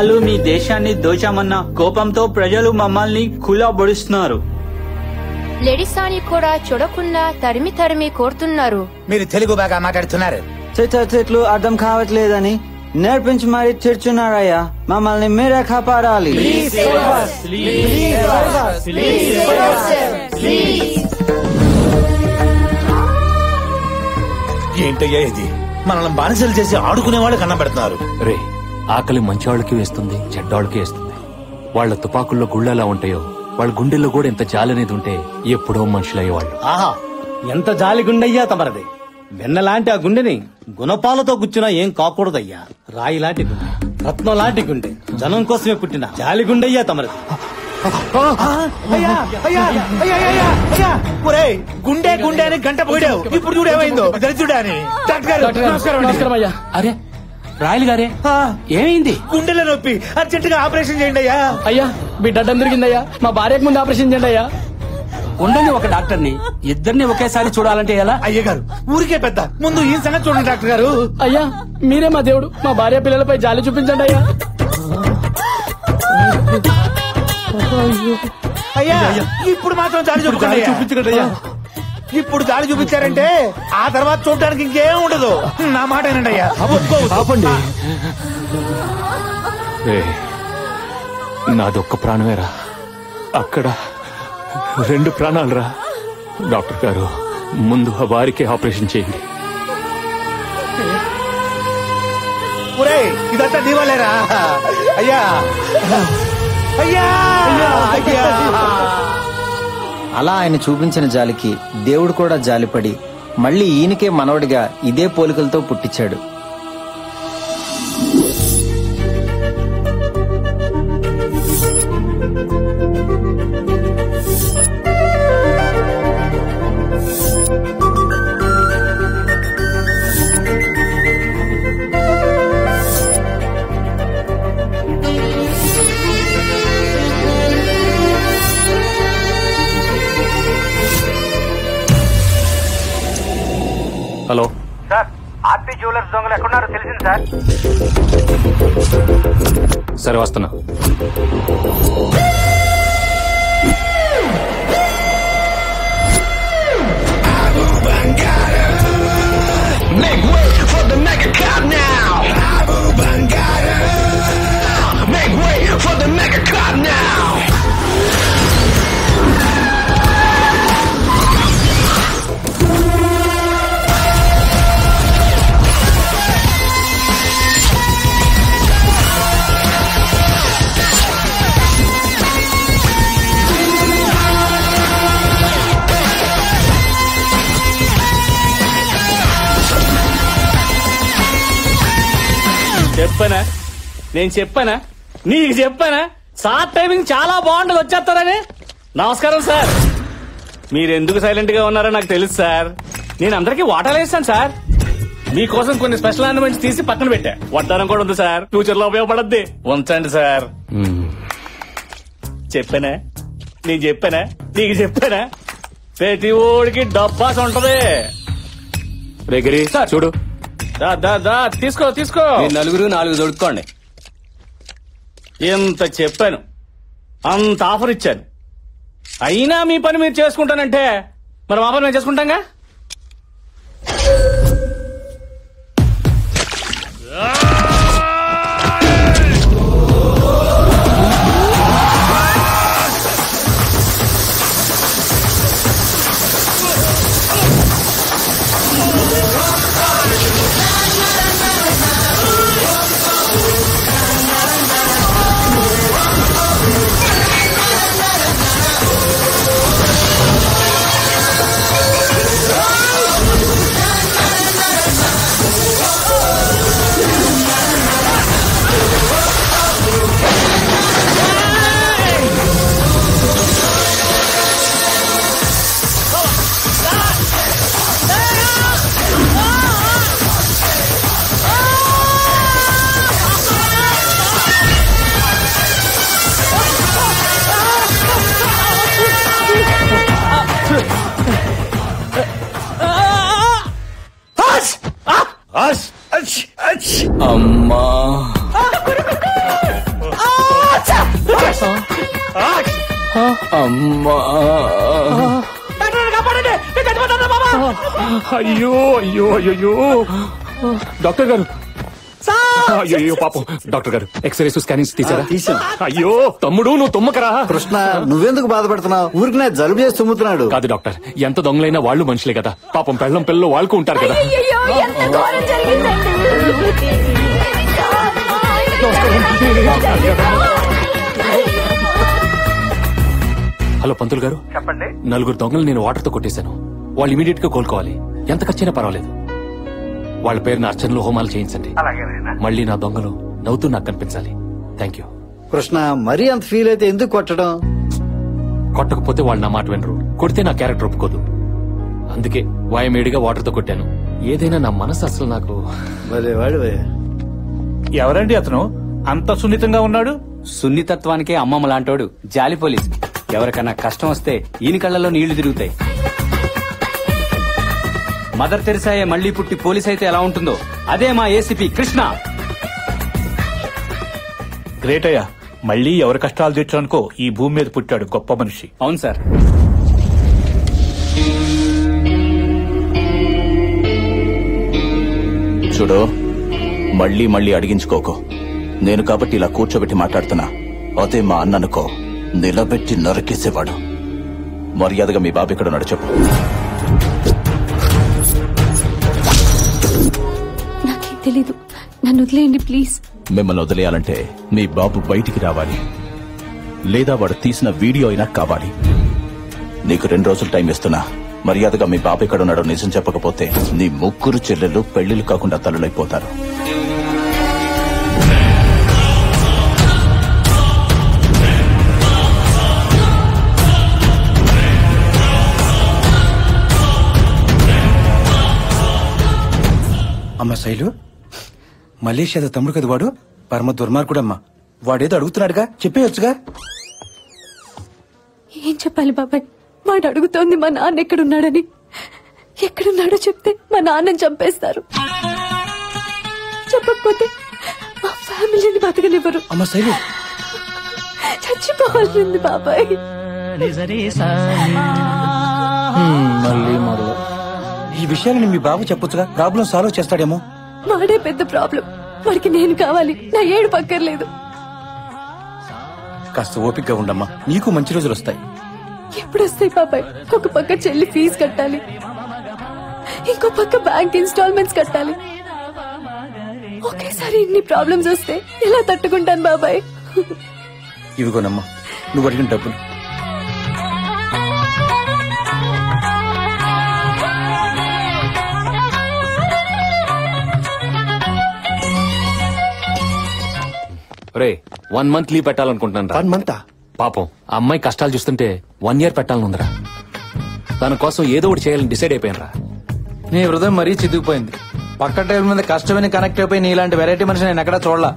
ఇన్నాళ్ళు మీ దేశాన్ని దోచామన్న కోపంతో ప్రజలు మమ్మల్ని కులాబొడుస్తున్నారు. లెడిసాని కూడా చూడకుండా తరిమి తరిమి కోరుతున్నారు. మీరు తెలుగు బాగా మాట్లాడుతున్నారు. చెట్లు అర్థం కావట్లేదని నేర్పించి మరీ తిడుచున్నారయ్యా. మమ్మల్ని మీరే కాపాడాలి. ఏంటయ్యా ఇది? మనల్ని బానిసలు చేసి ఆడుకునే వాళ్ళు కన్నబెడుతున్నారు. రే, ఆకలి మంచివాళ్ళకి వేస్తుంది, చెడ్డాళ్ళకి వేస్తుంది. వాళ్ల తుపాకుల్లో గుళ్ళు ఎలా ఉంటాయో వాళ్ళ గుండెల్లో కూడా ఎంత జాలి అనేది ఉంటే ఎప్పుడో మనుషులయ్యేవాళ్ళు. ఆహా, ఎంత జాలి గుండెయ్యా తమరది. వెన్నలాంటి ఆ గుండెని గుణపాలతో గుచ్చినా ఏం కాకూడదయ్యా. రాయి లాంటి గుండె, రత్నం లాంటి గుండె, జనం కోసమే పుట్టిన జాలి గుండెయ్యా తమరది. గుండె గుండె అని గంట పోయావు, ఇప్పుడు చూడు ఏమైందో. దరిద్రుడే అని. నమస్కారం అయ్యా. అరే రాయలు గారే, ఏమైంది? గుండెలో నొప్పి, అర్జెంట్ గా ఆపరేషన్ చేయండి అయ్యా. అయ్యా మీ డడ్డం దొరికిందయ్యా, మా భార్యకు ముందు ఆపరేషన్ చేయండి అయ్యా. ఉండండి, ఒక డాక్టర్ని ఇద్దరిని ఒకేసారి చూడాలంటే ఎలా? అయ్య గారు ఊరికే పెద్ద, ముందు ఈ సంగతి చూడండి డాక్టర్ గారు. అయ్యా మీరే మా దేవుడు, మా భార్య పిల్లలపై జాలి చూపించండి అయ్యా. అయ్యా ఇప్పుడు మాత్రం జాలి చూపించండి అయ్యా. ఇప్పుడు జాలి చూపించారంటే ఆ తర్వాత చూడడానికి ఇంకేం ఉండదు. నా మాట ఏనండి అయ్యా. ఆపండి. నాదొక్క ప్రాణమేరా, అక్కడ 2 ప్రాణాలురా. డాక్టర్ గారు, ముందు వారికి ఆపరేషన్ చేయండి. ఇదంతా దీవాలేరా అయ్యా. అయ్యా అయ్యా. అలా ఆయన చూపించిన జాలికి దేవుడు కూడా జాలిపడి మళ్ళీ ఈయనకే మనవడిగా ఇదే పోలికలతో పుట్టించాడు. హలో సార్, ఆర్పీ జ్యువెలర్స్ దొంగలు ఎక్కడున్నారో తెలిసింది సార్. సరే వస్తున్నా. చెప్పనా, నేను చెప్పానా, నీకు చెప్పానా సార్ టైమింగ్ చాలా బాగుంటుంది వచ్చేస్తారని. నమస్కారం సార్. మీరెందుకు సైలెంట్ గా ఉన్నారో నాకు తెలుసు సార్. నేను అందరికీ వాటాలు వేస్తాను సార్. మీకోసం కొన్ని స్పెషల్ ఆర్నమెంట్స్ తీసి పక్కన పెట్టా. వడ్డానం కూడా ఉంది సార్, ఫ్యూచర్ లో ఉపయోగపడద్ది. ఉంచండి సార్. చెప్పానా, నేను చెప్పానా, నీకు చెప్పానా, ప్రతి ఓడికి డబ్బాస్ ఉంటది. రేగిరి చూడు. తీసుకో తీసుకో. 4 దొడుక్కోండి. ఎంత చెప్పాను, అంత ఆఫర్ ఇచ్చాను, అయినా మీ పని మీరు చేసుకుంటానంటే మరి మా పని మేము చేసుకుంటాంగా. అయ్యో అయ్యో అయ్యో డాక్టర్ గారు, అయ్యో పాపం. డాక్టర్ గారు ఎక్స్రేస్ స్కానింగ్స్ తీసారా? అయ్యో తమ్ముడు, నువ్వు తుమ్మకరా. కృష్ణ, నువ్వెందుకు బాధపడుతున్నావు? ఊరికి నేను జలుబు చేసి తుమ్ముతున్నాడు. కాదు డాక్టర్, ఎంత దొంగలైనా వాళ్ళు మనుషులే కదా. పాపం పెళ్ళం పిల్లలు వాళ్ళకు ఉంటారు కదా. హలో పంతులు గారు, చెప్పండి. 4 దొంగలు నేను వాటర్ తో కొట్టేశాను. వాళ్ళు ఇమీడియట్ గా కోలుకోవాలి. ఎంత ఖర్చైనా పర్వాలేదు. వాళ్ళ పేరున అర్చనలు, హోమాలు చేయించండి. మళ్ళీ నా దొంగలు నవ్వుతూ నాకు కనిపించాలి. Thank you. కృష్ణ, మరీ అంత ఫీల్ అయితే ఎందుకు కొట్టడం? కొట్టకపోతే వాళ్ళు నా మాట వినరు, కొడితే నా క్యారెక్టర్ ఒప్పుకోదు. అందుకే వాయమేడిగా వాటర్ తో కొట్టాను. ఏదైనా నా మనసు అసలు నాకు. ఎవరండి అతను అంత సున్నితంగా ఉన్నాడు? సున్నితత్వానికే అమ్మమ్మ లాంటోడు జాలి పోలీస్. ఎవరికన్నా కష్టం వస్తే ఈయన కళ్ళలో నీళ్లు తిరుగుతాయి. మదర్ తెరిసాయే మళ్లీ పుట్టి పోలీస్ అయితే ఎలా ఉంటుందో అదే మా ఏసీపీ కృష్ణ. గ్రేట్ అయ్యా, మళ్ళీ ఎవరి కష్టాలు తీర్చడానికో ఈ భూమి మీద పుట్టాడు గొప్ప మనిషి. అవును సార్. చూడు, మళ్ళీ మళ్ళీ అడిగించుకోకు. నేను కాబట్టి ఇలా కూర్చోబెట్టి మాట్లాడుతున్నా. అదే మా అన్ననుకో నిలబెట్టి నరికేసేవాడు. మర్యాదగా మీ బాబు ఇక్కడ ఉన్నాడు చెప్పు. నాకేం తెలీదు, నన్ను వదిలేయండి ప్లీజ్. మిమ్మల్ని వదిలేయాలంటే మీ బాబు బయటికి రావాలి, లేదా వాడు తీసిన వీడియో అయినా కావాలి. నీకు 2 రోజులు టైం ఇస్తున్నా. మర్యాదగా మీ బాబు ఎక్కడ ఉన్నాడో నిజం చెప్పకపోతే నీ 3 చెల్లెళ్ళు పెళ్లిళ్ళు కాకుండా తల్లులైపోతారు. అమ్మ శైలు, మలేషియా తమ్ముడు కదా వాడు. పరమ దుర్మార్గుడమ్మా. వాడేదో అడుగుతున్నాడుగా, చెప్పేయొచ్చుగా. ఏం చెప్పాలి బాబాయ్? వాడు అడుగుతోంది మా నాన్న ఎక్కడున్నాడని. ఎక్కడున్నాడో చెప్తే మా నాన్నని చంపేస్తారు. చెప్పకపోతే మా ఫ్యామిలీని బతకనివ్వరు. అమ్మ శైలు, చచ్చిపోవాల్సింది బాబాయ్. మళ్ళీ మొదలు. ఈ విషయాన్ని మీ బాబు చెప్పొచ్చుగా, ప్రాబ్లం సాల్వ్ చేస్తాడేమో. వాడే పెద్ద ప్రాబ్లం. వాడికి నేను కావాలి, నా ఏడు పక్కర్లేదు. కాస్త ఓపికగా ఉండమ్మా, నీకు మంచి రోజులు వస్తాయి. ఎప్పుడు వస్తాయి బాబాయ్? ఒక పక్క చెల్లి ఫీజు కట్టాలి, ఇంకో పక్క బ్యాంక్ ఇన్స్టాల్మెంట్స్ కట్టాలి. ఒకేసారి ఇన్ని ప్రాబ్లమ్స్ వస్తే ఎలా తట్టుకుంటాను బాబాయ్? ఇవిగోనమ్మా నువ్వు అడిగిన డబ్బులు. రే 1 month లీవ్ పెట్టాలనుకుంటున్నాను. 1 month? పాపం ఆ అమ్మాయి కష్టాలు చూస్తుంటే 1 year పెట్టాలనుందిరా. దాని కోసం ఏదో ఒకటి చేయాలని డిసైడ్ అయిపోయాను రా. నీ హృదయం మరీ చితికిపోయింది. పక్క టైల్ మీద కష్టమైన కనెక్ట్ అయిపోయి నీలాంటి వెరైటీ మనిషి నేను ఎక్కడా చూడలా.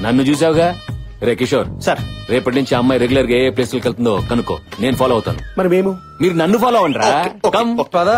నన్ను చూసావుగా. రే కిషోర్ సార్, రేపటి నుంచి ఆ అమ్మాయి రెగ్యులర్ గా ఏ ప్లేస్లకు వెళ్తుందో కనుక్కో. నేను ఫాలో అవుతాను. మరి మేము? మీరు నన్ను ఫాలో అవ్వండి రా. కమ్ పదా.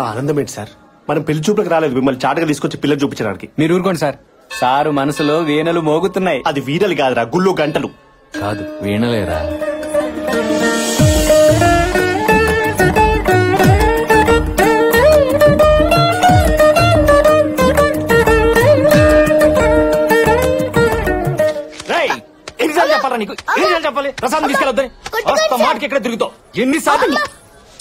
ఆనందం ఏంటి సార్? మనం పెళ్లి చూపులకు రాలేదు, మిమ్మల్ని చాటగా తీసుకొచ్చి పిల్లలు చూపించడానికి. మీరు ఊరుకోండి సార్. సారు మనసులో వీణలు మోగుతున్నాయి. అది వీరలు కాదురా, గుళ్ళు గంటలు. కాదు వీణలేరా. ఎన్నిసార్లు చెప్పాలా నీకు? ఎన్నిసార్లు చెప్పాలి? ప్రసాదం తీసుకెళ్ళొద్దని మాటకి ఎక్కడ తిరుగుతావు? ఎన్నిసార్లు?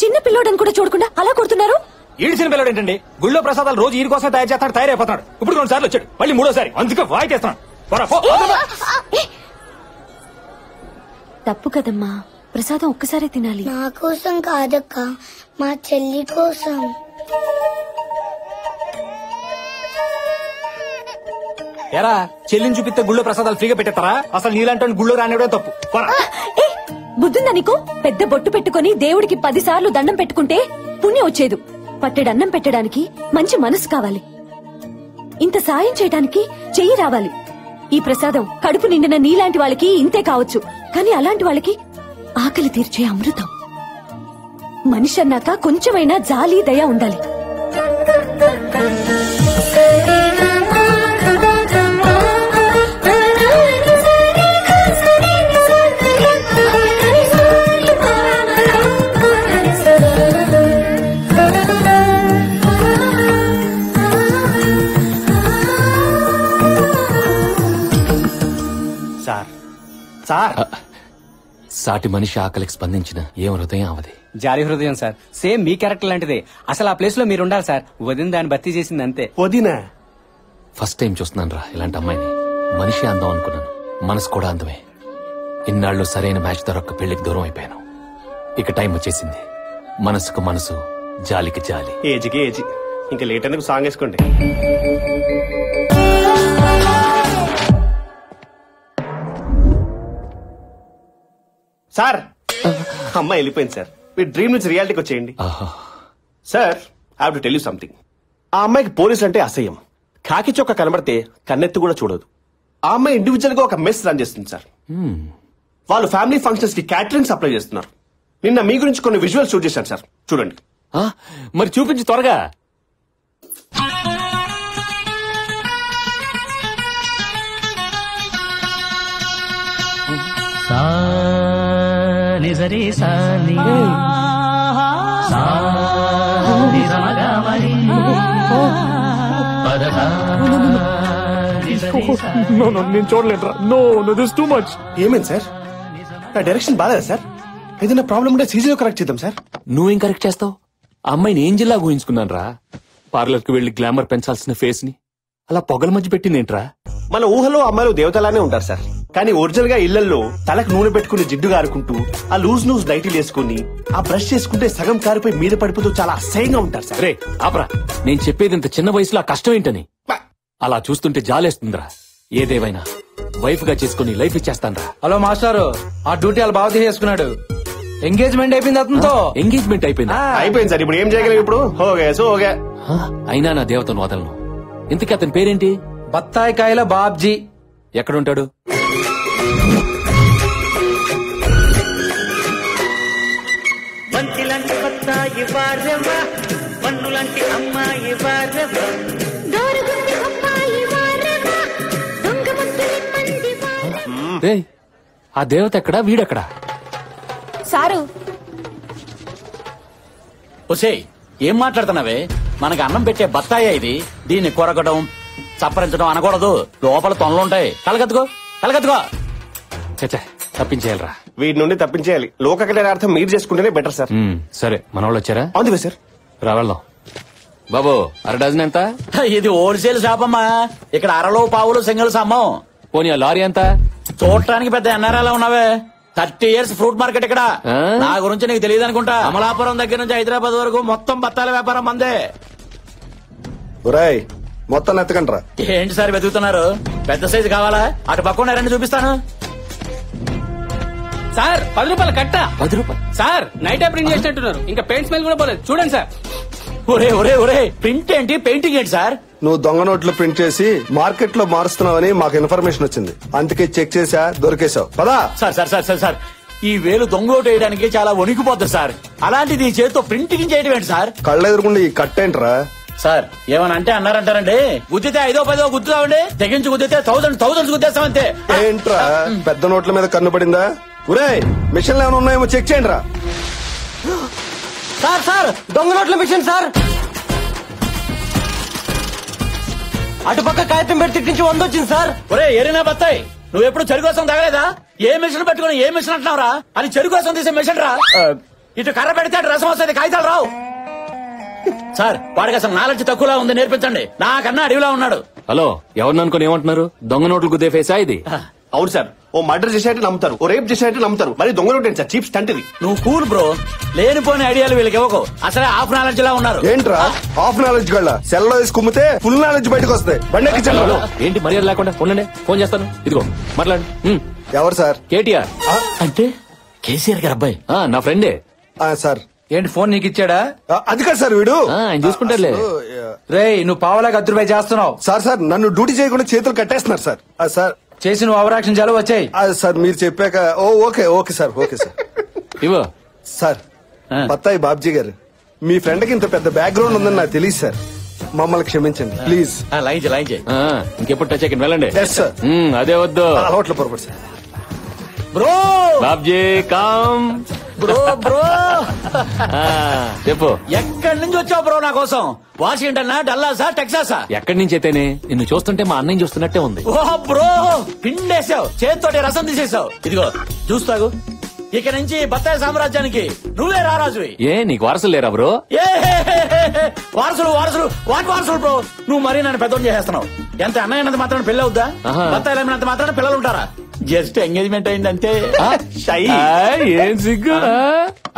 చిన్న పిల్లోడని కూడా చూడకుండా అలా కొడుతున్నారు. ఈడిచిన పిల్లడు ఏంటండి? గుళ్ళో ప్రసాదాలు రోజు ఈడి కోసం తయారు చేస్తాడు, తయారైపోతాడు. ఇప్పుడు 2 సార్లు వచ్చాడు, మళ్ళీ 3వ సారి. అందుకే వాయికేస్తున్నాడు. తప్పు కదమ్మా, ప్రసాదం ఒక్కసారి తినాలి. నా కోసం కాదక్క, మా చెల్లి కోసం. ఎరా చెల్లిని చూపిస్తే గుళ్ళో ప్రసాదాలు ఫ్రీగా పెట్టేస్తారా? అసలు నీలాంటి గుళ్ళో రానివ్వడం తప్పు. బుద్ధుందా నీకు? పెద్ద బొట్టు పెట్టుకుని దేవుడికి 10 సార్లు దండం పెట్టుకుంటే పుణ్యం వచ్చేదు. పట్టెడన్నం పెట్టడానికి మంచి మనసు కావాలి. ఇంత సాయం చేయడానికి చెయ్యి రావాలి. ఈ ప్రసాదం కడుపు నిండిన నీలాంటి వాళ్ళకి ఇంతే కావచ్చు, కానీ అలాంటి వాళ్ళకి ఆకలి తీర్చే అమృతం. మనిషి అన్నాక కొంచెమైనా జాలి దయ ఉండాలి. సాటి మనిషి ఆకలికి స్పందించిన ఏం హృదయం అవది. జాలి హృదయం సార్, సేమ్ మీ క్యారెక్టర్ లాంటిదే. అసలు ఆ ప్లేస్ లో మీరు ఉండాలి సార్. వదిన దాన్ని భర్తీ చేసింది అంతే. వదినా ఫస్ట్ టైం చూస్తున్నాను రా ఇలాంటి అమ్మాయిని. మనిషి అందం అనుకున్నాను, మనసు కూడా అందమే. ఇన్నాళ్ళు సరైన మ్యాచ్ దొరక్క పెళ్లికి దూరం అయిపోయాను. ఇక టైం వచ్చేసింది. మనసుకు మనసు, జాలికి జాలి. ఏజికి ఏజి. ఇంకా లేట్ ఎందుకు, సాంగ్ వేసుకోండి. సార్ అమ్మాయి వెళ్ళిపోయింది సార్. మీ డ్రీమ్ నుంచి రియాలిటీకి వచ్చేయండి. Sir I have to tell you something. ఆ అమ్మాయికి పోలీస్ అంటే అసహ్యం. కాకి చొక్క కనబడితే కన్నెత్తి కూడా చూడదు. ఆ అమ్మాయి ఇండివిజువల్ గా ఒక మెస్ రన్ చేస్తుంది సార్. వాళ్ళు ఫ్యామిలీ ఫంక్షన్స్ కి క్యాటరింగ్ సప్లై చేస్తున్నారు. నిన్న మీ గురించి కొన్ని విజువల్ షూట్ చేశాను సార్, చూడండి. మరి చూపించి త్వరగా. నేను చూడలేదురా. No this too much. ఏమైంది సార్? నా డైరెక్షన్ బాగాలేదా సార్? ఏదైనా ప్రాబ్లం ఉంటే సీజీలో కరెక్ట్ చేద్దాం సార్. నువ్వేం కరెక్ట్ చేస్తావు? ఆ అమ్మాయిని ఏంజిల్లా ఊహించుకున్నాను రా. పార్లర్ కి వెళ్లి గ్లామర్ పెంచాల్సిన ఫేస్ ని అలా పొగల మధ్య పెట్టిందేంట్రా? మన ఊహలో అమ్మాయిలు దేవతలానే ఉంటారు సార్, కానీ ఒరిజినల్ గా ఇళ్లలో తలకు నూనె పెట్టుకుని జిడ్డు కారుకుంటూ, ఆ లూజ్ నైటీలు వేసుకుని, ఆ బ్రష్ చేసుకుంటే సగం కారిపోయి మీద పడిపోతూ చాలా అసహ్యంగా ఉంటారు సార్. రే ఆపరా, నేను చెప్పేది ఇంత చిన్న వయసులో ఆ కష్టం ఏంటని. అలా చూస్తుంటే జాలేస్తుందిరా. ఏదేవైనా వైఫ్ గా చేసుకుని లైఫ్ ఇచ్చేస్తానరా. హలో మాస్టారు, ఆ డ్యూటీ వాళ్ళు బాగా చేసుకున్నాడు. ఎంగేజ్మెంట్ అయిపోయింది అతనితో. ఎంగేజ్మెంట్ అయిపోయింది? అయిపోయింది సార్. ఇప్పుడు ఏం చేయగలం? ఇప్పుడు ఓకే. అయినా నా దేవతను వదలను. ఇంతకీ అతని పేరేంటి? బత్తాయి కాయల బాబ్జీ. ఎక్కడుంటాడు? బంతిలాంటి బత్తాయి వారెవ్వ, పన్నులాంటి అమ్మాయి వారెవ్వ, ఆ దేవత ఎక్కడా, వీడెక్కడా? సారు ఒసేయ్, ఏం మాట్లాడుతున్నావే? మనకు అన్నం పెట్టే బత్తాయి ఇది. దీన్ని కొరగడం, చప్పరించడం అనకూడదు. లోపల తొనలుంటాయి. కలగత్తుకో. చచ్చా, తప్పించేయాలరా. వీటి నుండి తప్పించేయాలి. లోక కళ్యాణార్థం మీరు చేసుకుంటేనే బెటర్ సార్. సరే, మన వాళ్ళు వచ్చారా? అందుకే సార్. రా వెళ్దాం. బాబు, అర డజన్ ఎంత? ఇది హోల్సేల్ షాప్ అమ్మా. ఇక్కడ అరలో పావులు సింగిల్స్ అమ్మం. పోనీ ఆ లారీ ఎంత? చూడటానికి పెద్ద ఎన్ఆర్ఐలా ఉన్నావే. 30 years ఫ్రూట్ మార్కెట్ ఇక్కడ. నా గురించి నీకు తెలియదు అనుకుంటా. అమలాపురం దగ్గర నుంచి హైదరాబాద్ వరకు మొత్తం బత్తాల వ్యాపారం మందే. మొత్తం ఎత్తకండ్రా. ఏంటి సార్ వెతుకుతున్నారు? పెద్ద సైజు కావాలా? అటు పక్కన రెండు చూపిస్తాను. సార్ 10 రూపాయల కట్ట. 10 రూపాయలు సార్? నైట్ ప్రింట్ చేసినట్టున్నారు. ఇంకా పెయింట్ స్మెల్ కూడా పోలేదు. చూడండి సార్. ఒరే ప్రింట్ ఏంటి, పెయింటింగ్ ఏంటి సార్? నువ్వు దొంగ నోట్లు ప్రింట్ చేసి మార్కెట్ లో మారుస్తున్నావని మాకు ఇన్ఫర్మేషన్ వచ్చింది. అందుకే చెక్ చేసా, దొరికేశావు. పదా. సార్ ఈ వేలు దొంగ ఓటు వేయడానికి చాలా వణికిపోతుంది సార్. అలాంటిది ఈ చేతితో ప్రింటింగ్ చేయడం ఏంటి సార్? కళ్ళ ఎదురుకుండా ఈ కట్టేంట్రా సార్? ఏమని అంటే అన్నారంటారండి. గుద్దితే 5-10 గుద్దుతామండి, తెగించి గుద్దితే థౌసండ్స్ గుద్దేస్తామంతే. ఏంట్రా పెద్ద నోట్ల మీద కన్ను పడిందా? ఒరే, మిషన్లు ఏమైనా ఉన్నాయేమో చెక్ చేయండి రా. సార్ దొంగ నోట్ల మిషన్ సార్. అటుపక్క కాగితం పెట్టి తిట్టించి 100 వచ్చింది సార్. ఒరే ఎరినా బత్తాయి, నువ్వు ఎప్పుడు చెరు కోసం తగలేదా? ఏ మిషన్ పెట్టుకుని ఏ మిషన్ అంటున్నావురా? అది చెరు కోసం తీసే మిషన్ రా. ఇటు కర్ర పెడితే రసం వస్తుంది, కాగితాలు రావు. సార్, వాడికి అసలు నాలెడ్జ్ తక్కువలా ఉంది, నేర్పించండి. నాకన్నా అడవిలా ఉన్నాడు. హలో, ఎవరిని అనుకుని ఏమంటున్నారు? దొంగ నోట్లు గుద్దే ఫేసా ఇది? అవును సార్. ఓ మర్డర్ చేసేట్టు నమ్ముతారు, ఓ రేప్ చేసేట్టు నమ్ముతారు. మరి దొంగ నోట్ ఏంటి సార్? చీప్ స్టంట్ ఇది. నువ్వు కూల్ బ్రో. లేనిపోని ఐడియాలు వీళ్ళకి ఇవ్వకు. అసలే హాఫ్ నాలెడ్జ్ లా ఉన్నారు. ఏంట్రా హాఫ్ నాలెడ్జ్ గళ్ళ? సెల్ లో వేసి కుమ్మితే ఫుల్ నాలెడ్జ్ బయటకు వస్తాయి. బండెక్కించండి. ఏంటి మర్యాద లేకుండా? ఉండండి, ఫోన్ చేస్తాను. ఇదిగో మాట్లాడు. ఎవరు సార్? కేటీఆర్. అంటే కేసీఆర్ గారు అబ్బాయి. నా ఫ్రెండే సార్. ఏంటి ఫోన్ నీకు ఇచ్చాడా? అది కాదు సార్, వీడు ఆయన చూసుకుంటారులే. రేయ్, నువ్వు పావలాగా 10 రూపాయలు చేస్తున్నావు. సార్ నన్ను డ్యూటీ చేయకుండా చేతులు కట్టేస్తున్నారు సార్. చేసి నువ్వు ఓవరాక్షన్ చాలు వచ్చాయి. సార్ మీరు చెప్పాక ఓకే సార్ ఓకే సార్. ఇవో సార్ బత్తాయి బాబ్జీ గారు, మీ ఫ్రెండ్ కి ఇంత పెద్ద బ్యాక్గ్రౌండ్ ఉందని నాకు తెలియదు సార్. మమ్మల్ని క్షమించండి ప్లీజ్. ఇంకెప్పుడు టచ్ అయ్యి వెళ్ళండి. అదే వద్దు అలవాట్ల పొరపాటు sir. Bro Babji calm bro చెప్పు. ఎక్కడి నుంచి వచ్చావు బ్రో నా కోసం? వాషింగ్టన్, డల్లాసా, టెక్సాసా? ఎక్కడి నుంచి అయితేనే నిన్ను చూస్తుంటే మా అన్నయ్య చూస్తున్నట్టే ఉంది. ఓ బ్రో పిండేసావు, చేతితోటి రసం తీసేసావు. ఇదిగో చూస్తాగు, ఇక నుంచి బత్తాయి సామ్రాజ్యానికి నువ్వే రారాజువి. ఏ నీకు వారసులు లేరా బ్రో? వారసులు వాటి వారసులు బ్రో. నువ్వు మరీ నన్ను పెద్దోడు చేసేస్తున్నావు. ఎంత అన్నయ్య అన్నంత మాత్రం పెళ్లి అవుద్దా? బత్తాయిలు అమ్మినంత మాత్రం పిల్లలు ఉంటారా? జస్ట్ ఎంగేజ్మెంట్ అయిందంటే. ఏం సిగ్గు.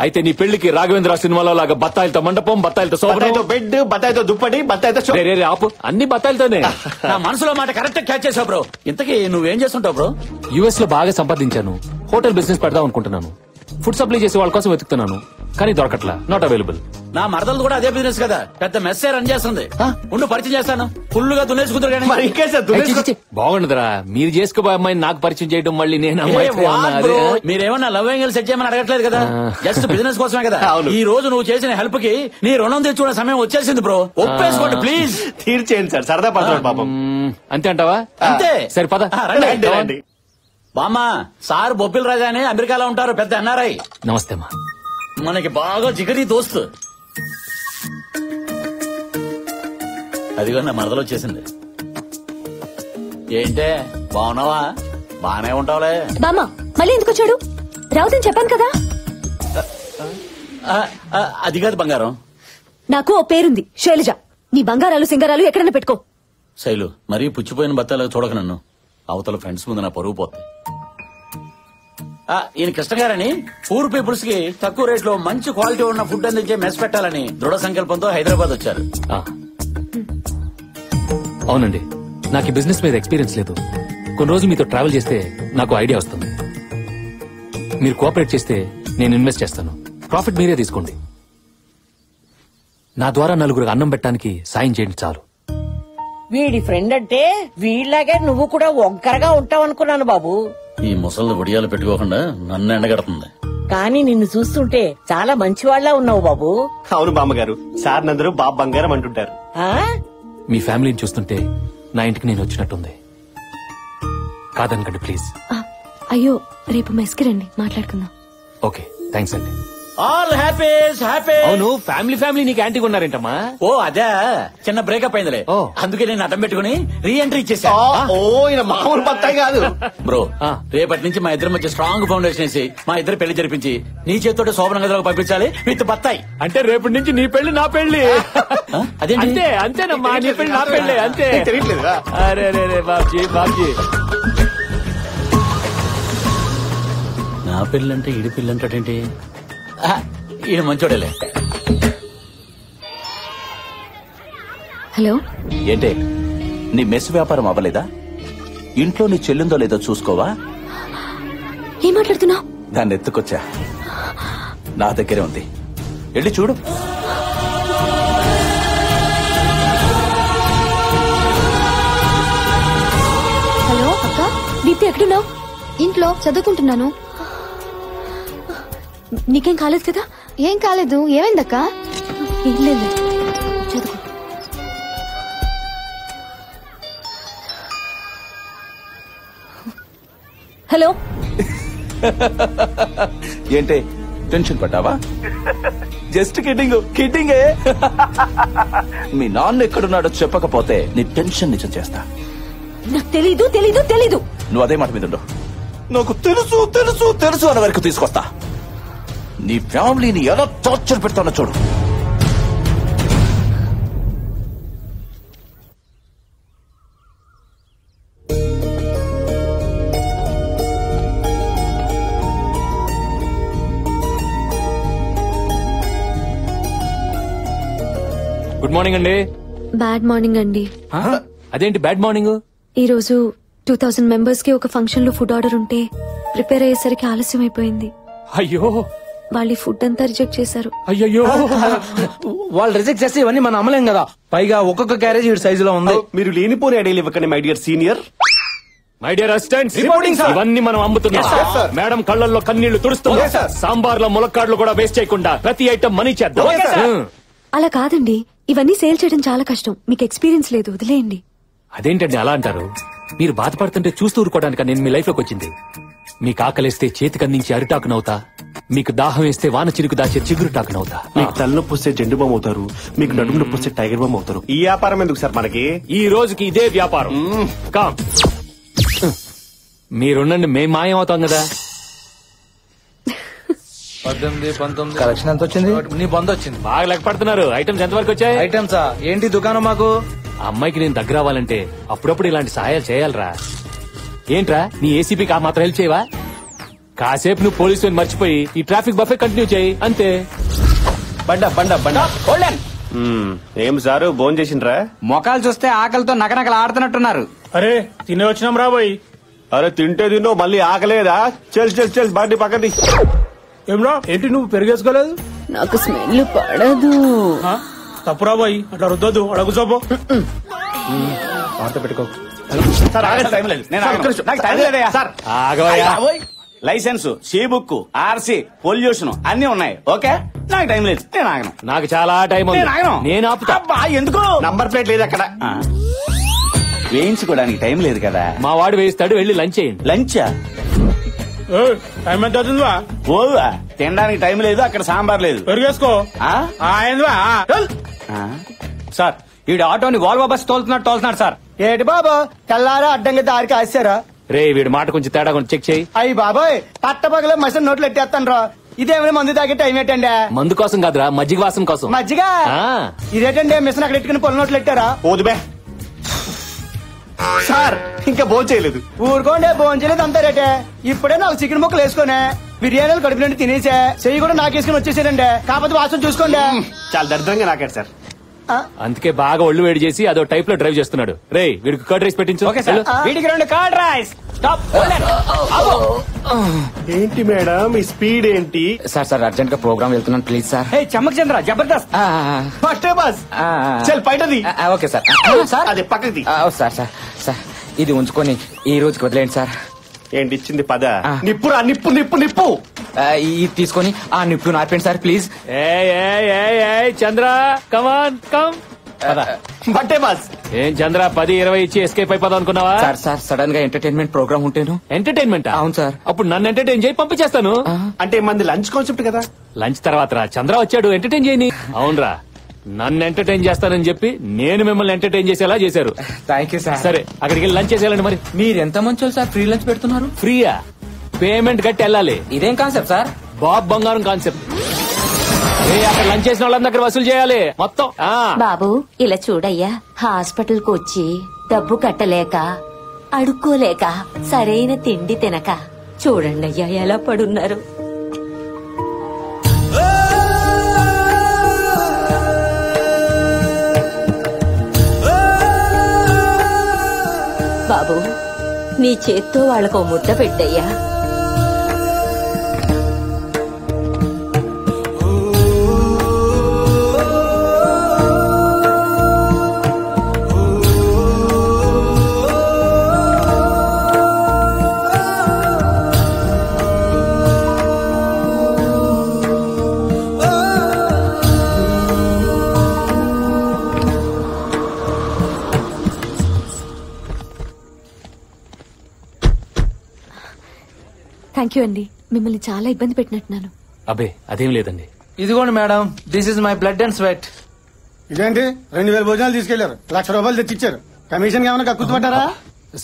అయితే నీ పెళ్లికి రాఘవేంద్ర సినిమాలో లాగా బత్తాయిలతో మండపం, బత్తాయిలతో సోఫా, బెడ్, బత్తాయితో దుప్పటి, బత్తాయితో ఆపు, అన్ని బత్తాయిలతోనే. నా మనసులో మాట కరెక్ట్ క్యాచ్ చేసావు బ్రో. ఇంతకీ నువ్వేం చేస్తుంటావు బ్రో? యుఎస్ లో బాగా సంపాదించాను. హోటల్ బిజినెస్ పెడదాం అనుకుంటున్నాను. ఫుడ్ సప్లై చేసే వాళ్ళ కోసం వెతుకుతున్నాను, కానీ దొరకట్లా. Not available. నా మరదలు కూడా అదే బిజినెస్ కదా, పెద్ద మెస్సే రన్ చేస్తుంది. ఉండు పరిచయం చేస్తాను. ఫుల్ గా దున్నేసుకుంటారు కానీ బాగుండదురా. మీరు చేసుకోబోయే అమ్మాయిని నాకు పరిచయం చేయడం, మళ్ళీ నేను మీరేమన్నా లవ్ యాంగిల్ సెట్ చేయమని అడగట్లేదు కదా, జస్ట్ బిజినెస్ కోసమే కదా. ఈ రోజు నువ్వు చేసిన హెల్ప్ కి నీ రుణం తెచ్చుకునే సమయం వచ్చేసింది బ్రో. ఒప్పేసుకోండి ప్లీజ్. తీర్చేయండి సార్, సరదా పడతాడు పాపం. అంతే అంటావా? అంతే. సరే పద. బామ్మా, సార్ బొబ్బిల్ రాజా అని అమెరికాలో ఉంటారు, పెద్ద ఎన్ఆర్ఐ. నమస్తే అమ్మా. మనకి బాగా జిగరి దోస్తు. అదిగో నా మరదలు వచ్చేసింది. ఏంటే బాగున్నావా? బానే ఉంటావులే. బామ్మ మళ్ళీ ఎందుకు వచ్చాడు? రావుదని చెప్పాను కదా. అది కాదు బంగారం, నాకు ఓ పేరుంది, శైలజ. నీ బంగారాలు సింగారాలు ఎక్కడైనా పెట్టుకో. శైలు, మరీ పుచ్చిపోయిన బత్తాలకు చూడక నన్ను. అవతల ఫ్రెండ్స్ ముందు నా పరుగు పోతుంది. ఈయన కృష్ణ గారని పూర్ పీపుల్స్ కి తక్కువ రేట్ లో మంచి క్వాలిటీ ఉన్న ఫుడ్ అందించే మెస్ పెట్టాలని దృఢ సంకల్పంతో హైదరాబాద్ వచ్చారు. అవునండి, నాకు ఈ బిజినెస్ మీద ఎక్స్పీరియన్స్ లేదు. కొన్ని రోజులు మీతో ట్రావెల్ చేస్తే నాకు ఐడియా వస్తుంది. మీరు కోఆపరేట్ చేస్తే నేను ఇన్వెస్ట్ చేస్తాను. ప్రాఫిట్ మీరే తీసుకోండి. నా ద్వారా నలుగురికి అన్నం పెట్టడానికి సాయం చేయండి చాలు. వీడి ఫ్రెండ్ అంటే వీళ్ళలాగే నువ్వు కూడా ఒంకరగా ఉంటావు అనుకున్నాను బాబు. ఈ ముసళ్ళు ఒడియాలు పెట్టుకోకుండా నన్ను ఎండగడుతుంది. కానీ నిన్ను చూస్తుంటే చాలా మంచివాళ్లా ఉన్నావు బాబు. అవును బామ్మగారు, సార్ నందరూ బాబు బంగారం అంటుంటారు. మీ ఫ్యామిలీని చూస్తుంటే నా ఇంటికి నేను వచ్చినట్టుంది. కాదనకండి ప్లీజ్. అయ్యో, రేపు మెస్కి రండి, మాట్లాడుకుందాం. ఓకే, థ్యాంక్స్ అండి. All happies happy. అవును, ఫ్యామిలీ నీకు యాంటీ ఉన్నారేంటమ్మా? ఓ అదే, చిన్న బ్రేకప్ అయిందిలే. అందుకే నేను అడ్డం పెట్టుకుని రీ ఎంట్రీ ఇచ్చేసా. మామూలు బత్తాయి కాదు బ్రో. రేపటి నుంచి మా ఇద్దరి మధ్య స్ట్రాంగ్ ఫౌండేషన్ వేసి మా ఇద్దరు పెళ్లి జరిపించి నీ చేతితో శోభన గదిలోకి పంపించాలి విత్ బత్తాయి. అంటే రేపటి నుంచి నీ పెళ్లి నా పెళ్లి. అదే అంతేనమ్మా, నీ పెళ్లి నా పెళ్లి అంతే. తెలియట్లేదా? అరే బాబ్జీ నా పెళ్ళంటే ఈడి పెళ్ళంటాడేంటి? ఈయన మంచోడేలే. హలో, ఏంటే నీ మెస్ వ్యాపారం అవ్వలేదా? ఇంట్లో నీ చెల్లిందో లేదో చూసుకోవా? ఏం మాట్లాడుతున్నావు? దాన్ని ఎత్తుకొచ్చా, నా దగ్గరే ఉంది, వెళ్ళి చూడు. హలో అక్క, దీప్తి ఎక్కడున్నావు? ఇంట్లో చదువుకుంటున్నాను. నీకేం కాలేదు కదా? ఏం కాలేదు. ఏమైందక్క? ఏం లేదు, చదువుకో. హలో. ఏంటే టెన్షన్ పడ్డావా? జస్ట్ కిడ్డింగే. మీ నాన్న ఎక్కడున్నాడో చెప్పకపోతే నీ టెన్షన్ నిజం చేస్తా. నాకు తెలీదు. నువ్వు అదే మాట మీద ఉండు. నాకు తెలుసు అన్న వరకు తీసుకొస్తా. నీ ఫ్యామిలీని ఎలా టార్చర్ పెడతానో చూడు. గుడ్ మార్నింగ్ అండి. బ్యాడ్ మార్నింగ్ అండి. అదేంటి బ్యాడ్ మార్నింగ్? ఈ రోజు 2000 మెంబర్స్ కి ఒక ఫంక్షన్ లో ఫుడ్ ఆర్డర్ ఉంటే ప్రిపేర్ అయ్యేసరికి ఆలస్యం అయిపోయింది. అయ్యో, వాళ్ళు ఈ ఫుడ్ అంతా రిజెక్ట్ చేశారు. అయ్యో, వాళ్ళు రిజెక్ట్ చేస్తే ఇవన్నీ మనం అమ్మలేం కదా. పైగా ఒక్కొక్క క్యారేజ్ ఈ సైజులో ఉంది. మీరు లేనిపోని ఐడియాలు ఇవ్వకండి my dear senior. My dear assistants, reporting sir. ఇవన్నీ మనం అమ్ముతున్నాం. Yes, sir. మేడం కళ్ళల్లో కన్నీళ్లు తుడుస్తున్నాం. Yes, sir. సాంబార్ లో ములక్కాడ్లు కూడా వేస్ట్ చేయకుండా ప్రతి ఐటమ్ మనీ చేద్దాం. Okay, sir. అలా కాదండి, ఇవన్నీ సేల్ చేయడం చాలా కష్టం. మీకు ఎక్స్పీరియన్స్ లేదు, వదిలేయండి. అదేంటండి అలా అంటారు? మీరు బాధపడుతుంటే చూస్తూ ఊరుకోవడానికి నేను మీ లైఫ్ లోకి వచ్చింది. మీకు ఆకలిస్తే చేతికందించి అరిటాకునవుతా, మీకు దాహం వేస్తే వాన చిరుకు దాచే చిగురుటాకునవుతా. మీకు తలనొప్పి వస్తే జెండు బామ్ అవుతారు, మీకు నడుము నొప్పి వస్తే టైగర్ బామ్ అవుతారు. ఈ వ్యాపారం ఎందుకు సార్ మనకి? ఈ రోజుకి ఇదే వ్యాపారం. కామ్ మీరుండండి, మేం మాయం అవుతాం కదా. 18, 19 కలెక్షన్ ఎంత వచ్చింది? నీ బంద్ వచ్చింది. బాగా లెక్క పడుతున్నారు. ఐటమ్స్ ఎంతవరకు వచ్చాయి? ఐటమ్సా ఏంటి దుకాణం మాకు? ఆ అమ్మాయికి నేను దగ్గర అవ్వాలంటే అప్పుడప్పుడు ఇలాంటి సహాయాలు చేయాలరా. ఏంట్రా నీ ఏసీపీకి ఆ మాత్రం హెల్ప్ చేయవా? కాసేపు నువ్వు పోలీసు మర్చిపోయి ఈ ట్రాఫిక్ బఫే కంటిన్యూ చేయి అంతే. బండా బండా బండా ఏం సారు భోజనం చేసిండ్రా? మొఖాలు చూస్తే ఆకలితో నకనకలు ఆడుతున్నట్టున్నారు. అరే తినే వచ్చినాం రాబోయ్. అరే తింటే తిన్నో మళ్ళీ ఆకలేదా? చెల్ చెల్ చెల్ బండి పక్కది. ఏమ్రా ఏంటి నువ్వు పెరిగేసుకోలేదు? నాకు స్మెల్ పడదు. తప్పు రాబోయ్, అట్లా రుద్దొద్దు. అడుగు సోపో. పెట్టుకో. Licence, C book, RC, pollution అన్ని ఉన్నాయి. ఓకే, నాకు టైం లేదు, నేను ఆగను. నాకు చాలా టైం ఉంది. నేను ఆగను. నేను ఆపుతా. ఎందుకు? నంబర్ ప్లేట్ లేదు అక్కడ. వేయించుకోవడానికి టైం లేదు కదా. మా వాడు వేయిస్తాడు, వెళ్ళి లంచ్ చేయండి. లంచా? టైం ఎంత అవుతుందివా? ఓవా, తినడానికి టైం లేదు, అక్కడ సాంబార్ లేదు. పెరిగేసుకో. సార్ ఈడు ఆటోని వాల్వో బస్ తోలుతున్నాడు సార్. ఏటి బాబా తెల్లారా అడ్డంగా దారికి ఆశారా? రే వీడి మాట కొంచెం తేడా కొంచెం చెక్ చేయి. అయ్యి బాబాయ్ పట్టపగల మసిన నోట్లు ఎట్టేస్తాను రా. ఇదేమైనా మందు తాగే టైం ఏంటండి? మందు కోసం కాదురా, మజ్జిగ వాసన కోసం. మజ్జిగ ఇదేటండి? మిషన్ అక్కడ ఎట్టుకుని పొల నోట్లు ఎట్టారా? ఓదుబే సార్, ఇంకా భోజనం చేయలేదు. ఊరుకోండి, భోజనం చేయలేదు అంతా రేటే. ఇప్పుడే నాకు చికెన్ ముక్కలు వేసుకునే బిర్యానీలు కడుపు నుండి తినేసా, చెయ్యి కూడా నాకేసుకుని వచ్చేసాడండి. కాకపోతే వాసన చూసుకోండి. చాలా దరిద్రంగా నాకాడు సార్. అందుకే బాగా ఒళ్ళు వేడి చేసి అదో టైప్ లో డ్రైవ్ చేస్తున్నాడు. రే వీడికి కర్డ్ రైస్ పెట్టించు. Okay sir. వీడికి 2 కర్డ్ రైస్. స్టాప్. ఏంటి మేడం ఈ స్పీడ్ ఏంటి? సార్ అర్జెంట్ గా ప్రోగ్రామ్ వెళ్తున్నాను please sir. Hey Chammak Chandra Jabardasth. First bus చల్ బయటది. Okay sir. సార్ అదే పక్కది. సార్ ఇది ఉంచుకొని ఈ రోజుకి వదిలేండి సార్. ఏంటి ఇచ్చింది? పద. నిప్పురా, నిప్పు నిప్పు నిప్పు. ఇది తీసుకొని ఆ నిప్పు నార్పండి sir please. Chandra come on come. బట్టే బస్. ఏం చంద్ర 10-20 ఇచ్చి ఎస్కేప్ అయిపోదాం అనుకున్నావా? సార్ సడన్ గా ఎంటర్టైన్మెంట్ ప్రోగ్రామ్ ఉంటేను. ఎంటర్టైన్మెంట్? అవును సార్. అప్పుడు నన్ను ఎంటర్టైన్ చేయి, పంపించేస్తాను. అంటే మంది లంచ్ కాన్సెప్ట్ కదా. లంచ్ తర్వాత రా, చంద్ర వచ్చాడు ఎంటర్టైన్ చేయని. అవునరా, నన్ను ఎంటర్టైన్ చేస్తానని చెప్పి నేను మిమ్మల్ని ఎంటర్టైన్ చేసేలా చేశారు. Thank you sir. సరే అక్కడికి వెళ్ళి లంచ్ చేసేయాలండి. మరి మీరు ఎంత మంచోళ్ళు సార్, ఫ్రీ లంచ్ పెడుతున్నారు. ఫ్రీయా? పేమెంట్ కట్టి వెళ్ళాలి. ఇదేం కాన్సెప్ట్ సార్? బాబ్ బంగారం కాన్సెప్ట్. అక్కడ లంచ్ చేసిన వాళ్ళందరూ దగ్గర వసూలు చేయాలి మొత్తం. బాబు ఇలా చూడయ్యా, హాస్పిటల్ కు వచ్చి డబ్బు కట్టలేక అడుక్కోలేక సరైన తిండి తినక చూడండి అయ్యా ఎలా పడున్నారు. బాబు నీ చేత్తో వాళ్ళకు ముద్ద పెట్టయ్యా. థ్యాంక్ యూ అండి, మిమ్మల్ని చాలా ఇబ్బంది పెట్టినట్టున్నాను. అబ్బే అదేం లేదండి. ఇదిగోండి madam, this is my blood and sweat. ఇదేంటి 2000 భోజనాలు తీసుకెళ్లారు, 1,00,000 రూపాయలు తెచ్చిచ్చారు. కమిషన్ ఏమైనా కక్కుతుపట్టారా?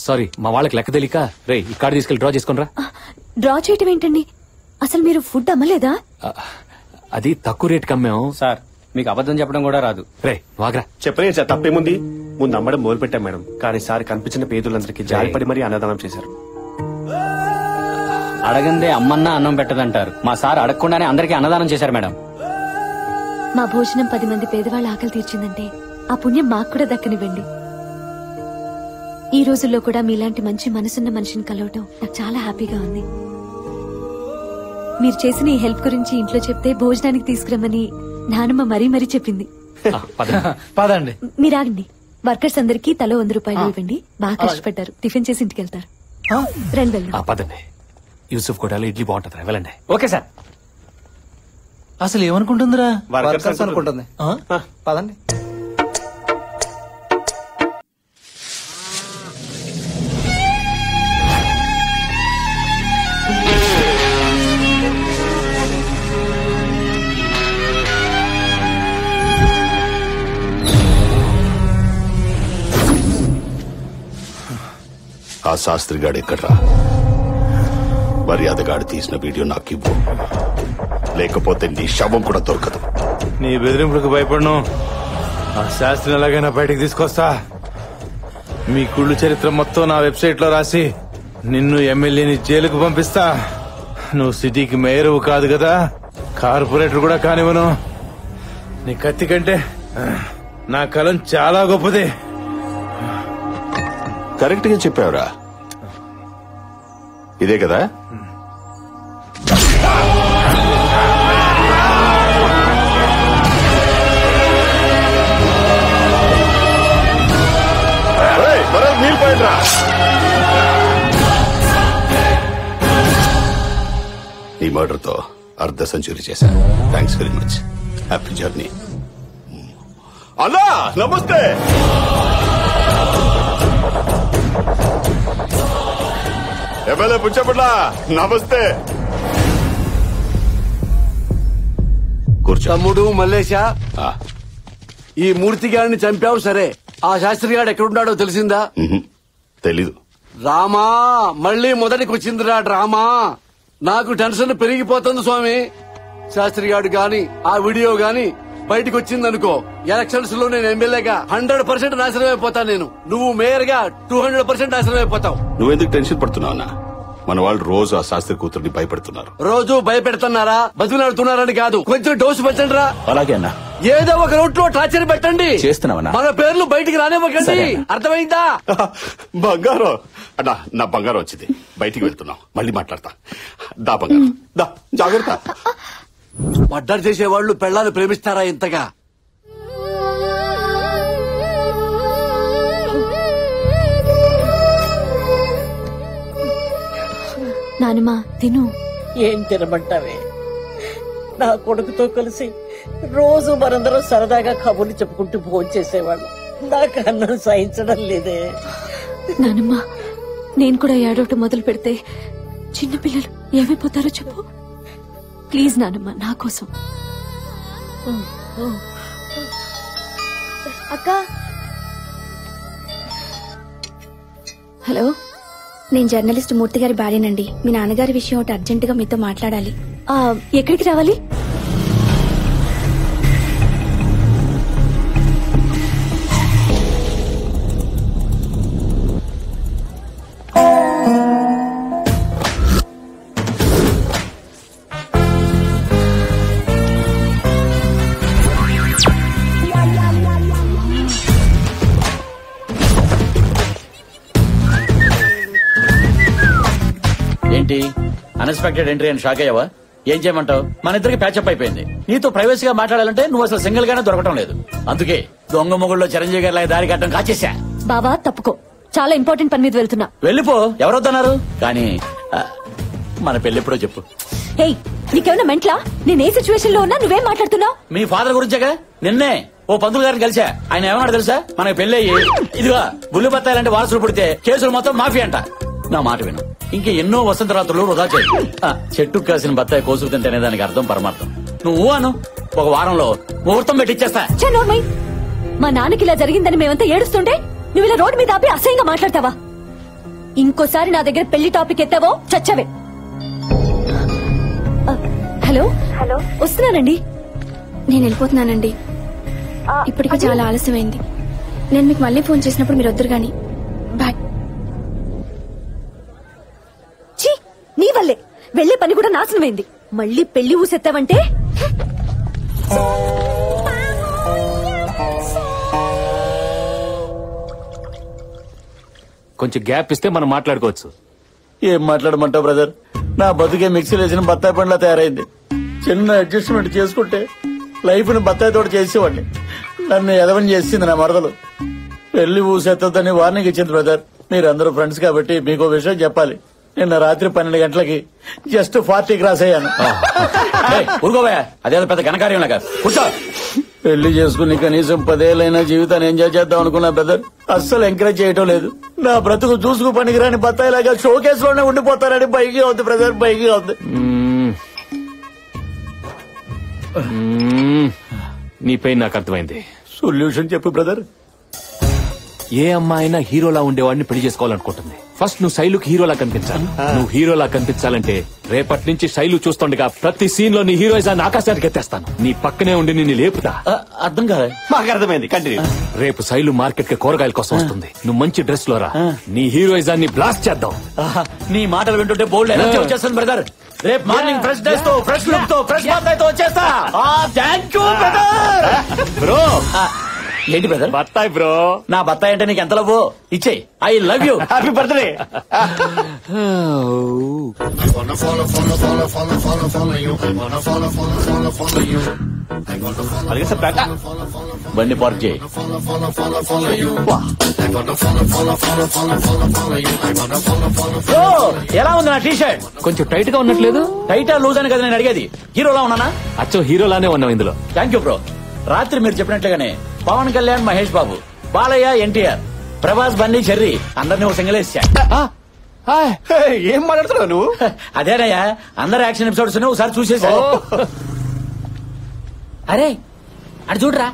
సారీ, మా వాళ్ళకి లెక్క తెలియక. రే ఈ కార్డు తీసుకెళ్లి డ్రా చేసుకుని. డ్రా చేయటం ఏంటండి? అసలు మీరు ఫుడ్ అమ్మలేదా? అది తక్కువ రేట్ కమ్మాం సార్. మీకు అబద్ధం చెప్పడం కూడా రాదు. రే వాగ్రా. చెప్పలేదు సార్, తప్పేముంది? ముందు అమ్మడం మొదలు పెట్టాం మేడం, కానీ సార్ కనిపించిన పేదలందరికీ జాలిపడి మరీ అన్నదానం చేశారు. అడగందే అమ్మన్నా అన్నం పెట్టదంటారు. మా సార్ అడగకుండానే అందరికీ అన్నదానం చేశారు మేడం. మా భోజనం 10 మంది పేదవాళ్ళ ఆకలి తీర్చిందంటే ఆ పుణ్యం మాకు కూడా దక్కనివ్వండి. ఈ రోజుల్లో కూడా మీలాంటి మంచి మనసున్న మనిషిని కలవటం నాకు చాలా హ్యాపీగా ఉంది. మీరు చేసిన ఈ హెల్ప్ గురించి ఇంట్లో చెప్తే భోజనానికి తీసుకురమ్మని నానమ్మ మరీ మరీ చెప్పింది. పదండి. మీరాగండి. వర్కర్స్ అందరికీ తలో 100 రూపాయలు ఇవ్వండి. బాగా కష్టపడ్డారు, టిఫిన్ చేసి ఇంటికి వెళ్తారు. రండి పదండి. యూసుఫ్ కూడా ఇడ్లీ బాగుంటుంది, వెళ్ళండి. Okay sir. అసలు ఏమనుకుంటుందిరా? వర్కర్స్ అనుకుంటుంది. పదండి. ఆ శాస్త్రి గాడు ఎక్కడ్రా? మర్యాదగాడు తీసిన వీడియో నాకు ఇవ్వు, లేకపోతే నీ శవం కూడా దొరకదు. నీ బెదిరింపులకు భయపడను. ఆ శాస్త్రిని ఎలాగైనా బయటికి తీసుకొస్తా. మీ కుళ్ళు చరిత్ర మొత్తం నా వెబ్సైట్ లో రాసి నిన్ను ఎమ్మెల్యేని జైలుకు పంపిస్తా. నువ్వు సిటీకి మేయరు కాదు కదా, కార్పొరేటర్ కూడా కానివ్వను. నీ కత్తి కంటే నా కలం చాలా గొప్పది. కరెక్ట్ గా చెప్పావురా. ఇదే కదా? నీళ్ళు పోయిట్రా. ఈ మర్డర్ తో అర్ధ సెంచరీ చేశాను. Thanks very much. Happy journey. అన్నా నమస్తే. ఎమ్మెల్యే పుచ్చపట్ల నమస్తే. కూర్చో. తమ్ముడు మల్లేశ, ఈ మూర్తి గారిని చంపావు సరే, ఆ శాస్త్రి గారు ఎక్కడున్నాడో తెలిసిందా? తెలీదు. రామా, మళ్ళీ మొదటికి వచ్చిందిరా డ్రామా. నాకు టెన్షన్ పెరిగిపోతుంది స్వామి. శాస్త్రి గారు గాని ఆ వీడియో గాని బయటకు వచ్చిందనుకో, ఎలక్షన్స్ లో నేను ఎమ్మెల్యేగా 100% నాశనం అయిపోతాను. నేను నువ్వు మేయర్ గా 200% నాశనం అయిపోతావు. నువ్వెందుకు టెన్షన్ పడుతున్నావు అన్నా? మన వాళ్ళు రోజు ఆ శాస్త్రి కూతుర్ని భయపెడుతున్నారు. రోజు భయపెడుతున్నారా? బతిలాడుతున్నారని కాదు, కొంచెం డోసు పెట్టండి రా. అలాగే అన్నా. ఏదో ఒక రూట్ లో టార్చర్ పెట్టండి. చేస్తున్నావన్నా. మన పేర్లు బయటికి రానివ్వకండి. అర్థమైందా? బంగారం అన్నా, నా బంగారం వచ్చింది. బయటికి వెళ్తున్నాం, మళ్ళీ మాట్లాడతా. దా బంగారం, దా. జాగ్రత్త. మర్డర్ చేసేవాళ్లు పెళ్ళాలు ప్రేమిస్తారా ఇంతగా? నానమ్మా తిను. ఏం తినమంటావే? నా కొడుకుతో కలిసి రోజు మనందరం సరదాగా కబుర్లు చెప్పుకుంటూ భోజనం చేసేవాళ్ళం. నాకు అన్నం సహించడం లేదే. నానమ్మా, నేను కూడా ఏడవటం మొదలు పెడితే చిన్నపిల్లలు ఏమైపోతారో చెప్పు. ప్లీజ్ నానమ్మా, నా కోసం. అక్క, హలో, నేను జర్నలిస్ట్ మూర్తి గారి భార్యనండి. మీ నాన్నగారి విషయం ఒకటి అర్జెంటుగా మీతో మాట్లాడాలి. ఎక్కడికి రావాలి? ఏంటి అన్ఎక్స్పెక్టెడ్ ఎంట్రీ అని షాక్ అయ్యావా? ఏం చేయమంటావు? మన ఇద్దరికి ప్యాచప్ అయిపోయింది. నీతో ప్రైవసీగా మాట్లాడాలంటే నువ్వు అసలు సింగిల్ గానే దొరకటం లేదు. అందుకే దొంగ మొగుళ్ళలో చిరంజీవి గారి దారి కట్టడం కాచేసా. బావా తప్పుకో, చాలా ఇంపార్టెంట్ పని మీద వెళ్తున్నా. వెళ్ళిపో, ఎవరొద్దన్నారు? కానీ మన పెళ్ళెప్పుడో చెప్పు. ఏయ్, నీకేమన్నా మెంట్లా? నేను ఏ సిచ్యువేషన్ లో ఉన్నా నువ్వేం మాట్లాడుతున్నావు? మీ ఫాదర్ గురించేగా. నిన్నే ఓ పంతులు గారిని కలిసా. ఆయన ఏమన్నాడు తెలుసా? మనకి పెళ్లి అయ్యి ఇదిగా బుల్లి బత్తాయిలంటే వారసులు పుడితే కేసులు మొత్తం మాఫీ అంట. నా మాట విను, ఇంక ఎన్నో వసంత రాత్రులు వృధా చేయి. చెట్టు కాసిన బత్తాయి కోసుకు తింటేనే దానికి అర్థం పరమార్థం. నువ్వు అను, ఒక వారంలో ముహూర్తం పెట్టిచ్చేస్తా. మా నాన్నకి ఇలా జరిగిందని మేమంతా ఏడుస్తుంటే నువ్వు ఇలా రోడ్డు మీద ఆపి అసహ్యంగా మాట్లాడతావా? ఇంకోసారి నా దగ్గర పెళ్లి టాపిక్ ఎత్తావో చచ్చవే. హలో హలో, వస్తున్నానండి. నేను వెళ్ళిపోతున్నానండి. ఇప్పటికే చాలా ఆలస్యమైంది. నేను మీకు మళ్ళీ ఫోన్ చేసినప్పుడు మీరు వద్దురు గాని. బాయ్. నీ వల్లే వెళ్లే పని కూడా నాశనమైంది. మళ్ళీ పెళ్లి ఊసెత్తావంటే కొంచెం గ్యాప్ ఇస్తే మనం మాట్లాడుకోవచ్చు. ఏం మాట్లాడమంటావు బ్రదర్? నా బతుకే మిక్సీలో వేసిన బత్తాయి పండ్లా తయారైంది. చిన్న అడ్జస్ట్మెంట్ చేసుకుంటే లైఫ్ ని బత్తాయి తోట చేసేవాడిని. నన్ను ఎదవని చేసింది నా మరదలు. పెళ్లి ఊసెత్తదని వార్నింగ్ ఇచ్చింది బ్రదర్. మీరందరూ ఫ్రెండ్స్ కాబట్టి మీకు విషయం చెప్పాలి. నిన్న రాత్రి 12 గంటలకి జస్ట్ 40 క్రాస్ అయ్యాను. ఊరుకోవా, అదేదో పెద్ద ఘనకార్యం లాగా. కూర్చో. పెళ్లి చేసుకుని కనీసం 10 ఏళ్ళైనా జీవితాన్ని ఎంజాయ్ చేద్దాం అనుకున్నా బ్రదర్. అస్సలు ఎంకరేజ్ చేయటం లేదు. నా బ్రతుకు చూసుకు పనికిరాని బత్తాయిలాగా షోకేస్ లోనే ఉండిపోతారని బైకి అవుతుంది బ్రదర్, బైకి అవుతుంది. నీ పెయిన్ నాకు అర్థమైంది. సొల్యూషన్ చెప్పు బ్రదర్. ఏ అమ్మాయినా హీరోలా ఉండేవాడిని పెళ్లి చేసుకోవాలనుకుంటుంది. ఫస్ట్ నువ్వు శైలుకి హీరోలా కనిపించాలి. నువ్వు హీరోలా కనిపించాలంటే రేపటి నుంచి శైలు చూస్తుండగా ప్రతి సీన్ లో నీ హీరోయిజాన్ని ఆకాశానికి ఎత్తేస్తాను. నీ పక్కనే ఉండి నిన్ను లేపుతా. అర్థం కాదు. మాకు అర్థమైంది, కంటిన్యూ. రేపు శైలు మార్కెట్ కి కూరగాయల కోసం వస్తుంది. నువ్వు మంచి డ్రెస్ లో రా. నీ హీరోయిజాన్ని బ్లాస్ట్ చేద్దాం. నీ మాటలు వింటుంటే బోల్డ్ ఎనర్జీ వచ్చేస్తాను బ్రదర్. రేపు మార్నింగ్ ఫ్రెష్ డ్రెస్ తో, ఫ్రెష్ లుక్ తో, ఫ్రెష్ బాత్ తో వచ్చేస్తా. Thank you brother. బ్రో ఏంటి బ్రదర్? బత్తాయి బ్రో. నా బత్తాయి అంటే నీకు ఎంత లవ్? ఇచ్చే. I love you. Happy birthday. బండి పార్క్ చేయి. ఎలా ఉంది నా టీ షర్ట్? కొంచెం టైట్ గా ఉన్నట్లేదు. టైటా లూజ్ అని కదా నేను అడిగేది. హీరోలా ఉన్నానా? అచ్చో హీరోలానే ఉన్నావు ఇందులో. Thank you bro. రాత్రి మీరు చెప్పినట్లుగానే పవన్ కళ్యాణ్, మహేష్ బాబు, బాలయ్య, ఎన్టీఆర్, ప్రభాస్, బన్నీ, చెర్రీ అందరినీ ఒక సింగిల్ వేసా. ఏం మాట్లాడుతున్నావు నువ్వు? అదేనయ్యా, అందరు యాక్షన్ ఎపిసోడ్స్ ఒకసారి చూసేసా. అరే అటు చూడరా,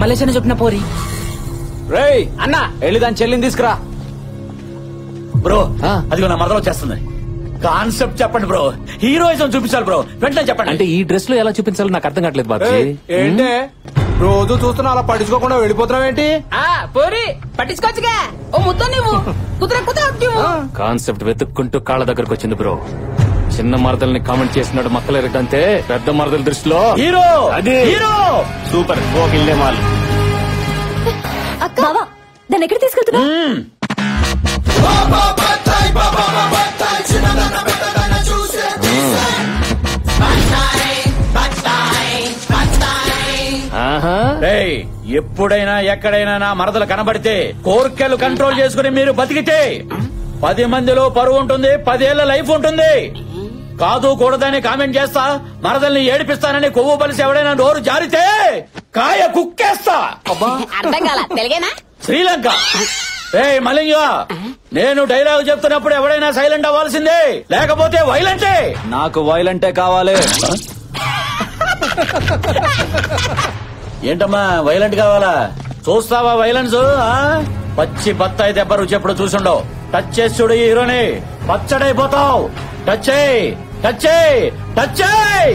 మలేషియా చెప్పిన పోరి. రేయ్ అన్నా, వెళ్ళి దాని చెల్లిని తీసుకురా. బ్రో అదిగో నా మరదలు వచ్చేస్తుంది. కాన్సెప్ట్ చెప్పండి బ్రో. హీరోయిజం చూపించాలి బ్రో, వెంటనే చెప్పండి. అంటే ఈ డ్రెస్ లో ఎలా చూపించాలో నాకు అర్థం కావట్లేదు బాబీ. ఏంటే రోజు చూస్తున్నా అలా పట్టించుకోకుండా వెళ్ళిపోతున్నావేంటి? పోరి పట్టించుకోవచ్చుగా. ఓ ముద్ద నువ్వు కాన్సెప్ట్ వెతుక్కుంటూ కాళ్ళ దగ్గరకు వచ్చింది బ్రో. చిన్న మరదల్ని కామెంట్ చేసినాడు మక్కలేరటంతే పెద్ద మరదల దృష్టిలో హీరో. అది హీరో. సూపర్. ఓకెళ్ళే మాల్. బావా దాన్ని ఎక్కడ తీసుకెళ్తున్నా? ఎప్పుడైనా ఎక్కడైనా నా మరదలు కనబడితే కోర్కెలు కంట్రోల్ చేసుకుని మీరు బతికితే 10 మందిలో పరువు ఉంటుంది, 10 ఏళ్ల లైఫ్ ఉంటుంది. కాదు కూడదని కామెంట్ చేస్తా, మరదల్ని ఏడిపిస్తానని కొవ్వు బలిసి ఎవడైనా నోరు జారితే కాయ కుక్కేస్తా. అర్థం కాల తెలుగేనా? శ్రీలంక. మలింగ, నేను డైలాగ్ చెప్తున్నప్పుడు ఎవడైనా సైలెంట్ అవ్వాల్సిందే, లేకపోతే వైలెంటే. నాకు వైలెంటే కావాలి. ఏంటమ్మా వైలెంట్ కావాలా? చూస్తావా వైలెన్స్? పచ్చి బత్తాయి దెబ్బ రుచి ఎప్పుడు చూసుండవు. టచ్ చేసి చూడు ఈ హీరోని, పచ్చడైపోతావు. టచ్ చేయి, టచ్ చేయి, టచ్ చేయి.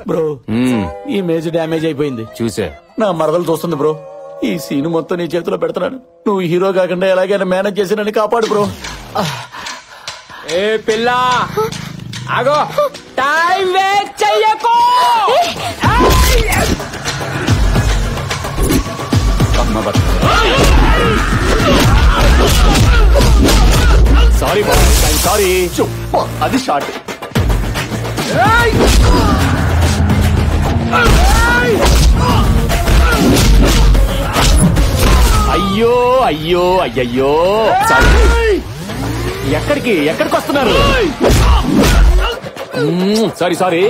బ్రో ఈ ఇమేజ్ డ్యామేజ్ అయిపోయింది. చూసా, నా మరదలు చూస్తుంది బ్రో. ఈ సీన్ మొత్తం నీ చేతిలో పెడతాను. నువ్వు హీరో కాకుండా ఎలాగైనా మేనేజ్ చేసి నన్ను కాపాడు బ్రో. ఏ పిల్ల ఆగో, టైం వేస్ట్ చెయ్యకు. సారీ బాబు, సారీ. అది షార్ట్. అయ్యో అయ్యో అయ్యయ్యో. ఎక్కడికి వస్తున్నారు? Sorry sorry.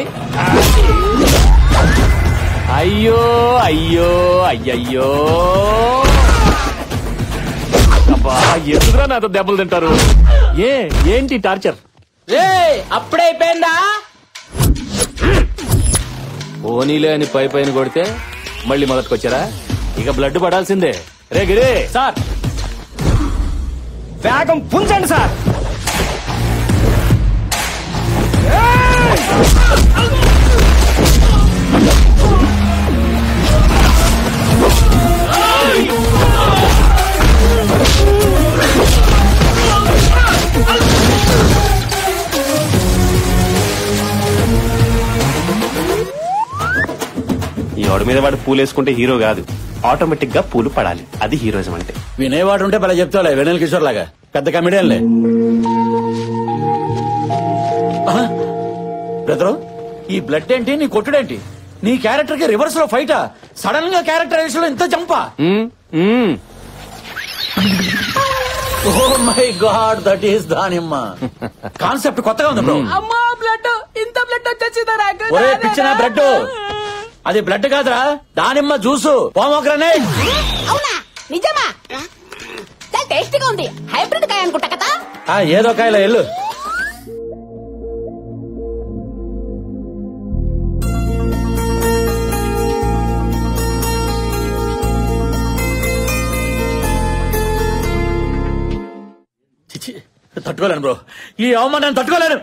అయ్యో అయ్యో అయ్యయ్యో. అబ్బా ఎందుకురా నాతో దెబ్బలు తింటారు? ఏంటి టార్చర్? అప్పుడే అయిపోయిందా? పోనీలే అని పైన కొడితే మళ్ళీ మొదటికొచ్చారా? ఇక బ్లడ్ పడాల్సిందే. రే గిరే సార్, వేగం పుంజండి సార్. ఈ వాడి మీద వాడు పూలు వేసుకుంటే హీరో కాదు, ఆటోమేటిక్ గా పూలు పడాలి. అది హీరోయిజం అంటే. వినేవాడు ఉంటే భలే చెప్తాలే, వెనల్ కిషోర్ లాగా పెద్ద కమెడియన్లే. బ్రదరు ఈ బ్లడ్ ఏంటి, నీ కొట్టుడేంటి? నీ క్యారెక్టర్ కి రివర్స్ లో ఫైటా? సడన్ గా క్యారెక్టరైజేషన్ లో ఇంత జంపా? Oh my god, that is దానిమ్మ. కాన్సెప్ట్ కొత్తగా ఉంది బ్రో. అమ్మా బ్లడ్, ఇంత బ్లడ్ వచ్చేసిందా నాకు? ఒరే పిచ్చిన బ్లడ్, అది బ్లడ్ కాదురా, దానిమ్మ జ్యూసు, పోమోగ్రనేట్. అవునా? నిజమా? చాలా టేస్టీగా ఉంది. హైబ్రిడ్ కాయ అనుకుంటా కదా. ఏదో కాయలో ఎల్లు. తట్టుకోలేను బ్రో, ఈ అవమానాన్ని తట్టుకోలేను.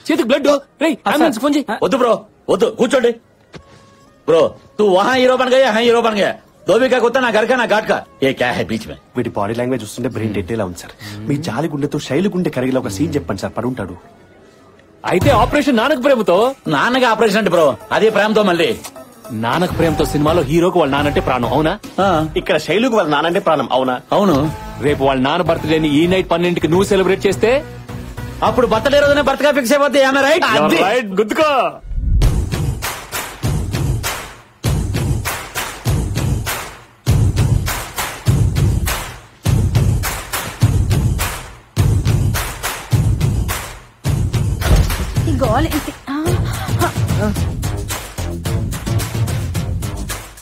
చేతికి బ్లడ్. ఫోన్ చేయి. వద్దు బ్రో, వద్దు, కూర్చోండి. బ్రో తూ వహా హీరో బన్ గయా, హా హీరో బన్ గయా. దోబీ కా కుత్తా నా ఘర్ కా నా ఘాట్ కా. ఏ క్యా హై బీచ్ మే? వీటి బాడీ లాంగ్వేజ్ చూస్తుంటే బ్రెయిన్ డెడ్ లా ఉంది సార్. మీ జాలి గుండెతో శైలి గుండె కరిగిలా ఒక సీన్ చెప్పండి సార్, పడుంటాడు. అయితే ఆపరేషన్ నానక ప్రేమతో. నాన్నగా ఆపరేషన్ అంటే బ్రో, అదే ప్రేమతో మళ్ళీ. నానక ప్రేమతో సినిమాలో హీరోకు వాళ్ళ నానంటే ప్రాణం, అవునా? ఇక్కడ శైలుకు వాళ్ళ నానంటే ప్రాణం, అవునా? అవును. రేపు వాళ్ళ నాన్న బర్త్డేని ఈ నైట్ 12కి నువ్వు సెలబ్రేట్ చేస్తే అప్పుడు బర్త్డే రోజునే బర్త్గా ఫిక్స్ అయిపోతే రైట్. గుర్తుకో.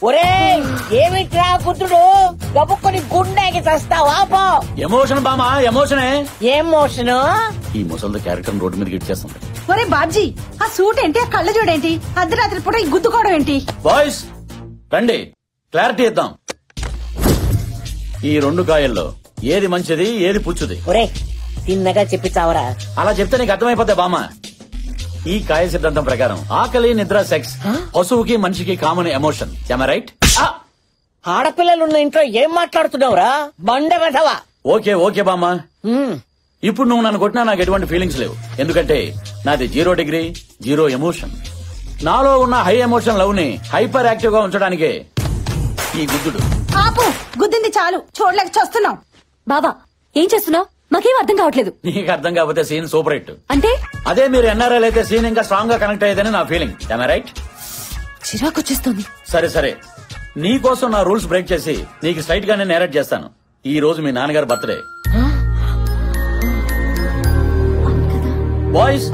ఒరే ఏమిట్రా పుత్రుడు, గబుక్కుని గుండెకి చస్తావా? పో. ఎమోషన్ బామా, ఎమోషనే. ఎమోషన్? ఈ ముసలి క్యారెక్టర్ రోడ్డు మీదకి ఇచ్చేస్తుంది. ఒరే బాబ్జీ, ఆ సూట్ ఏంటి, ఆ కళ్ళ చూడేంటి, అర్ధరాత్రి పూట ఈ గుద్దుకోవడం ఏంటి? బాయ్స్ రండి, క్లారిటీ ఇద్దాం. ఈ 2 కాయల్లో ఏది మంచిది, ఏది పుచ్చుది? ఒరే తిన్నగా చెప్పి చావరా. అలా చెప్తే నీకు అర్థమైపోతే బామా. ఈ కాయ సిద్ధాంతం ప్రకారం ఆకలి, నిద్ర, సెక్స్ పశువుకి మనిషికి కామన్ ఎమోషన్. రైట్? ఆడపిల్లలున్న ఇంట్లో ఏం మాట్లాడుతున్నావురా బండ వెధవా? ఓకే ఓకే బామ్మా. ఇప్పుడు నువ్వు నన్ను కొట్టినా నాకు ఎటువంటి ఫీలింగ్స్ లేవు, ఎందుకంటే నాది 0 డిగ్రీ 0 ఎమోషన్. నాలో ఉన్న హై ఎమోషన్ లవ్ ని హైపర్ యాక్టివ్ గా ఉంచడానికే ఈ గుద్దుడు. ఆపు, గుద్దింది చాలు, చూడలేక చూస్తున్నాం. బాబా ఏం చేస్తున్నావు? మాకేం అర్థం కావట్లేదు. నీకు అర్థం కాకపోతే సీన్ సూపర్ హిట్. అంటే అదే మీరు ఎన్ఆర్ఐ అయితే సీన్ ఇంకా స్ట్రాంగ్ గా కనెక్ట్ అయ్యేదని నా ఫీలింగ్. రైట్? చిరాకు వచ్చేస్తోంది. సరే సరే, నీ కోసం నా రూల్స్ బ్రేక్ చేసి నీకు స్ట్రైట్ గానే నేరేట్ చేస్తాను. ఈ రోజు మీ నాన్నగారు బర్త్డే. బాయ్స్,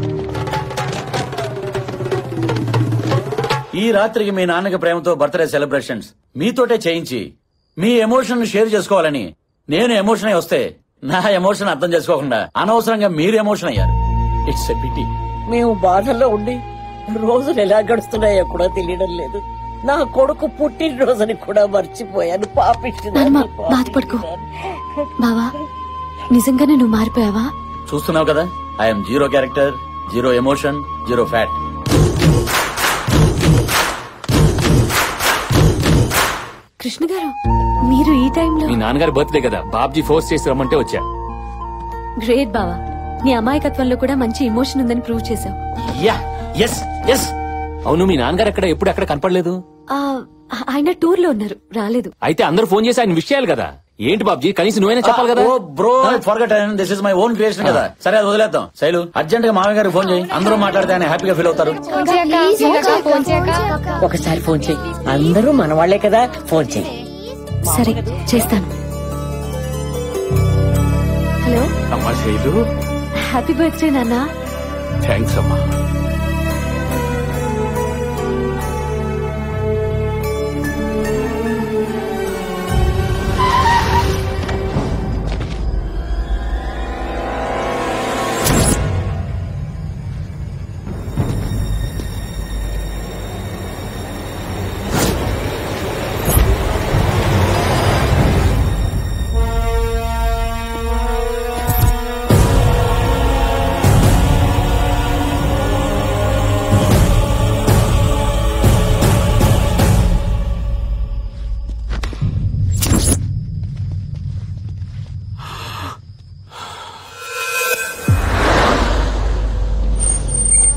ఈ రాత్రికి మీ నాన్నకి ప్రేమతో బర్త్డే సెలబ్రేషన్స్ మీతోటే చేయించి మీ ఎమోషన్ షేర్ చేసుకోవాలని నేను ఎమోషన్ అయి వస్తే నా ఎమోషన్ అర్థం చేసుకోకుండా అనవసరంగా మీరు ఎమోషన్ అయ్యారు. It's a pity. మేము బాధల్లో ఉండి రోజులు ఎలా గడుస్తున్నాయో కూడా తెలియడం లేదు. నా కొడుకు పుట్టినరోజుని కూడా మర్చిపోయాను. బాధపడుకో బావా, నిజంగానే నువ్వు మారిపోయావా? చూస్తున్నావు కదా, I'm 0 character, 0 emotion, 0 fat. Krishna గారు, మీరు ఈ టైంలో? మీ నాన్నగారి బర్త్డే కదా, బాబ్జీ ఫోర్స్ చేసి రమ్మంటే వచ్చా. గ్రేట్ బావా, నీ అమాయకత్వంలో కూడా మంచి ఎమోషన్ ఉందని ప్రూవ్ చేశావు. అవును, మీ నాన్నగారు ఎక్కడ ఎప్పుడు ఎక్కడ కనపడలేదు? ఆయన టూర్ లో ఉన్నారు, రాలేదు. అయితే అందరూ ఫోన్ చేసి ఆయన విషయాలు కదా. ఏంటి బాబ్జీ, కనీసం నువ్వైనా చెప్పాలి కదా. Bro forgot, this is my own creation కదా. సరే అది వదిలేద్దాం. శైలు అర్జెంట్ గా మామయ్య గారికి ఫోన్ చేయి, అందరూ మాట్లాడితే ఆయన హ్యాపీగా ఫీల్ అవుతారు. ఒకసారి ఫోన్ చేయి, అందరూ మన వాళ్లే కదా, ఫోన్ చేయి. సరే చేస్తాను. హలో అమ్మా శైలు, హ్యాపీ బర్త్డే నాన్న. థ్యాంక్స్ అమ్మా.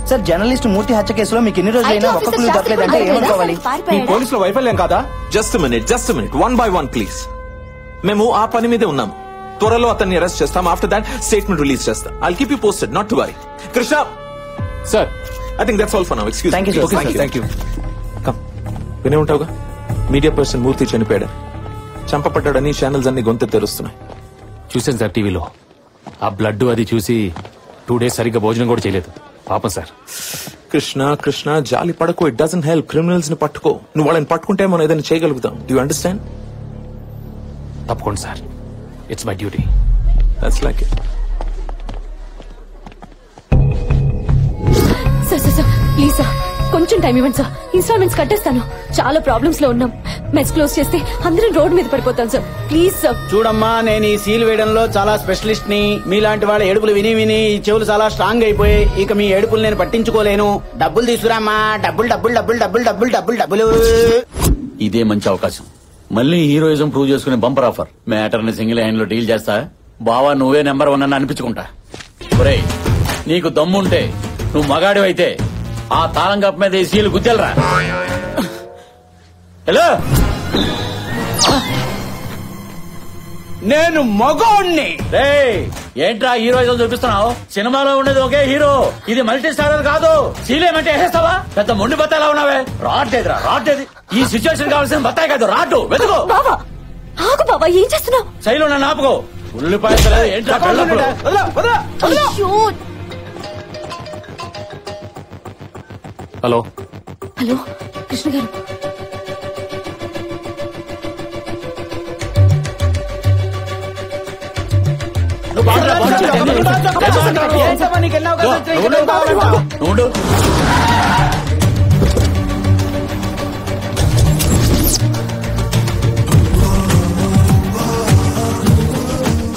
సార్, జర్నలిస్ట్ మూర్తి హత్య కేసులో మీకు ఎన్ని రోజులైనా ఒక్క క్లూ దొరకలేదంటే ఏమనుకోవాలి? మీ పోలీసుల వైఫల్యం కాదా? Just minute 1 by 1 please. మేము ఆ పని మీదే ఉన్నాం. త్వరలో అతన్ని అరెస్ట్ చేస్తాం. ఆఫ్టర్ దాట్ స్టేట్మెంట్ రిలీజ్ చేస్తాం. I'll keep you posted, not to worry. Krishna sir, I think that's all for now. Excuse Thank you, sir. Okay, sir. Thank you. Come, వినే ఉంటావుగా మీడియా పర్సన్ మూర్తి చనిపోయాడు, చంపబడ్డాడని ఛానల్స్ అన్ని గొంతు తెరుస్తున్నాయి. చూశాను sir టీవీలో. ఆ blood అది చూసి 2 days సరిగ్గా భోజనం కూడా చేయలేదు. పాపం సార్. కృష్ణ కృష్ణ జాలి పడకు. It doesn't help. క్రిమినల్స్ ని పట్టుకో. నువ్వు వాళ్ళని పట్టుకుంటే మనం ఏదైనా చేయగలుగుతాం. Do you understand? తప్పకుండా sir. It's my duty. That's like it. Sir please sir, కొంచెం టైం ఇవ్వండి సార్. ఇన్స్టాల్మెంట్స్ కట్టేస్తాను. చాలా ప్రాబ్లమ్స్ లో ఉన్నాం. మెస్ క్లోజ్ చేస్తే అందరం రోడ్ మీద పడిపోతాం సార్. Please sir. చూడమ్మా, నేను ఈ సీల్ వేయడంలో చాలా స్పెషలిస్ట్ ని. మీలాంటి వాళ్ళ ఏడుపులు విని విని ఈ చెవులు చాలా స్ట్రాంగ్ అయిపోయి ఇక మీ ఏడుపులు నేను పట్టించుకోలేను. డబ్బులు తీసుకురామ్మా. డబ్బులు డబ్బులు డబ్బులు డబ్బులు డబ్బులు డబ్బులు డబ్బులు. ఇదే మంచి అవకాశం. మళ్ళీ హీరోయిజం ప్రూవ్ చేసుకునే బంపర్ ఆఫర్. మ్యాటర్ ని సింగిల్ హ్యాండ్ లో డీల్ చేస్తా. బావా నువ్వే నెంబర్ 1 అని అనిపించుకుంటా. ఒరేయ్, నీకు దమ్ముంటే నువ్వు మగాడివైతే ఆ తాళం కప్ప మీద ఈ సీలు గుద్దెలరా. హలో, నేను మగోణ్ణి. ఏంట్రా హీరోయిజం చూపిస్తున్నావు? సినిమాలో ఉండేది ఒకే హీరో, ఇది మల్టీ స్టారర్ కాదు. సీలేమంటే వేసేస్తావా? పెద్ద మొండి బత్తాయిలా ఉన్నావే. రాట్లేదురా, రాట్లేదు. ఈ సిచ్యువేషన్ కావాల్సిన బత్తాయి కాదు, రాటు వెతుకో. ఆగు బాబా, ఏం చేస్తున్నావు? శైలు నన్ను ఆపుకో. ఉల్లిపాయ ఏంట్రా కళ్ళప్పుడు? హలో హలో కృష్ణ గారు,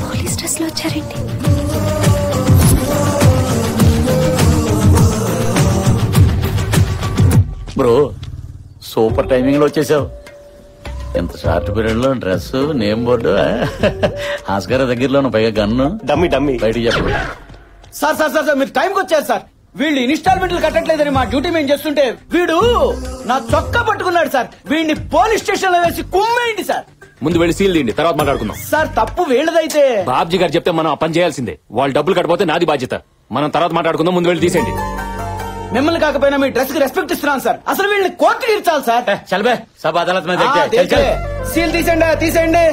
పోలీస్ డ్రెస్ లో వచ్చారేంటి? బ్రో, సూపర్ టైమింగ్ లో వచ్చేసావు. ఎంత షార్ట్ పీరియడ్ లో డ్రెస్, నేమ్ బోర్డు, ఆస్కార్ దగ్గరలో పైగా గన్ను. డమ్మి డమ్మి బయటికి చెప్పండి. సార్ మీరు టైంకి వచ్చారు సార్. వీళ్ళు ఇన్స్టాల్మెంట్లు కట్టట్లేదని మా డ్యూటీ మేము చేస్తుంటే వీడు నా చొక్కా పట్టుకున్నాడు సార్. వీడిని పోలీస్ స్టేషన్ లో వేసి కుమ్మేయండి సార్. ముందు వెళ్ళి సీల్ తీయండి, తర్వాత మాట్లాడుకుందాం. సార్ తప్పు వీళ్ళదైతే బాబ్జీ గారు చెప్తే మనం ఆ పని చేయాల్సిందే. వాళ్ళు డబ్బులు కట్టపోతే నాది బాధ్యత. మనం తర్వాత మాట్లాడుకుందాం. ముందు వెళ్ళి తీసేయండి. మిమ్మల్ని కాకపోయినా మీ డ్రెస్ కి రెస్పెక్ట్ ఇస్తున్నాను సార్. అసలు వీళ్ళని కోర్టుకి ఇచ్చాలి సార్. చల్బే సబ్ అదాలత్ మీద సీల్ తీసేయండి.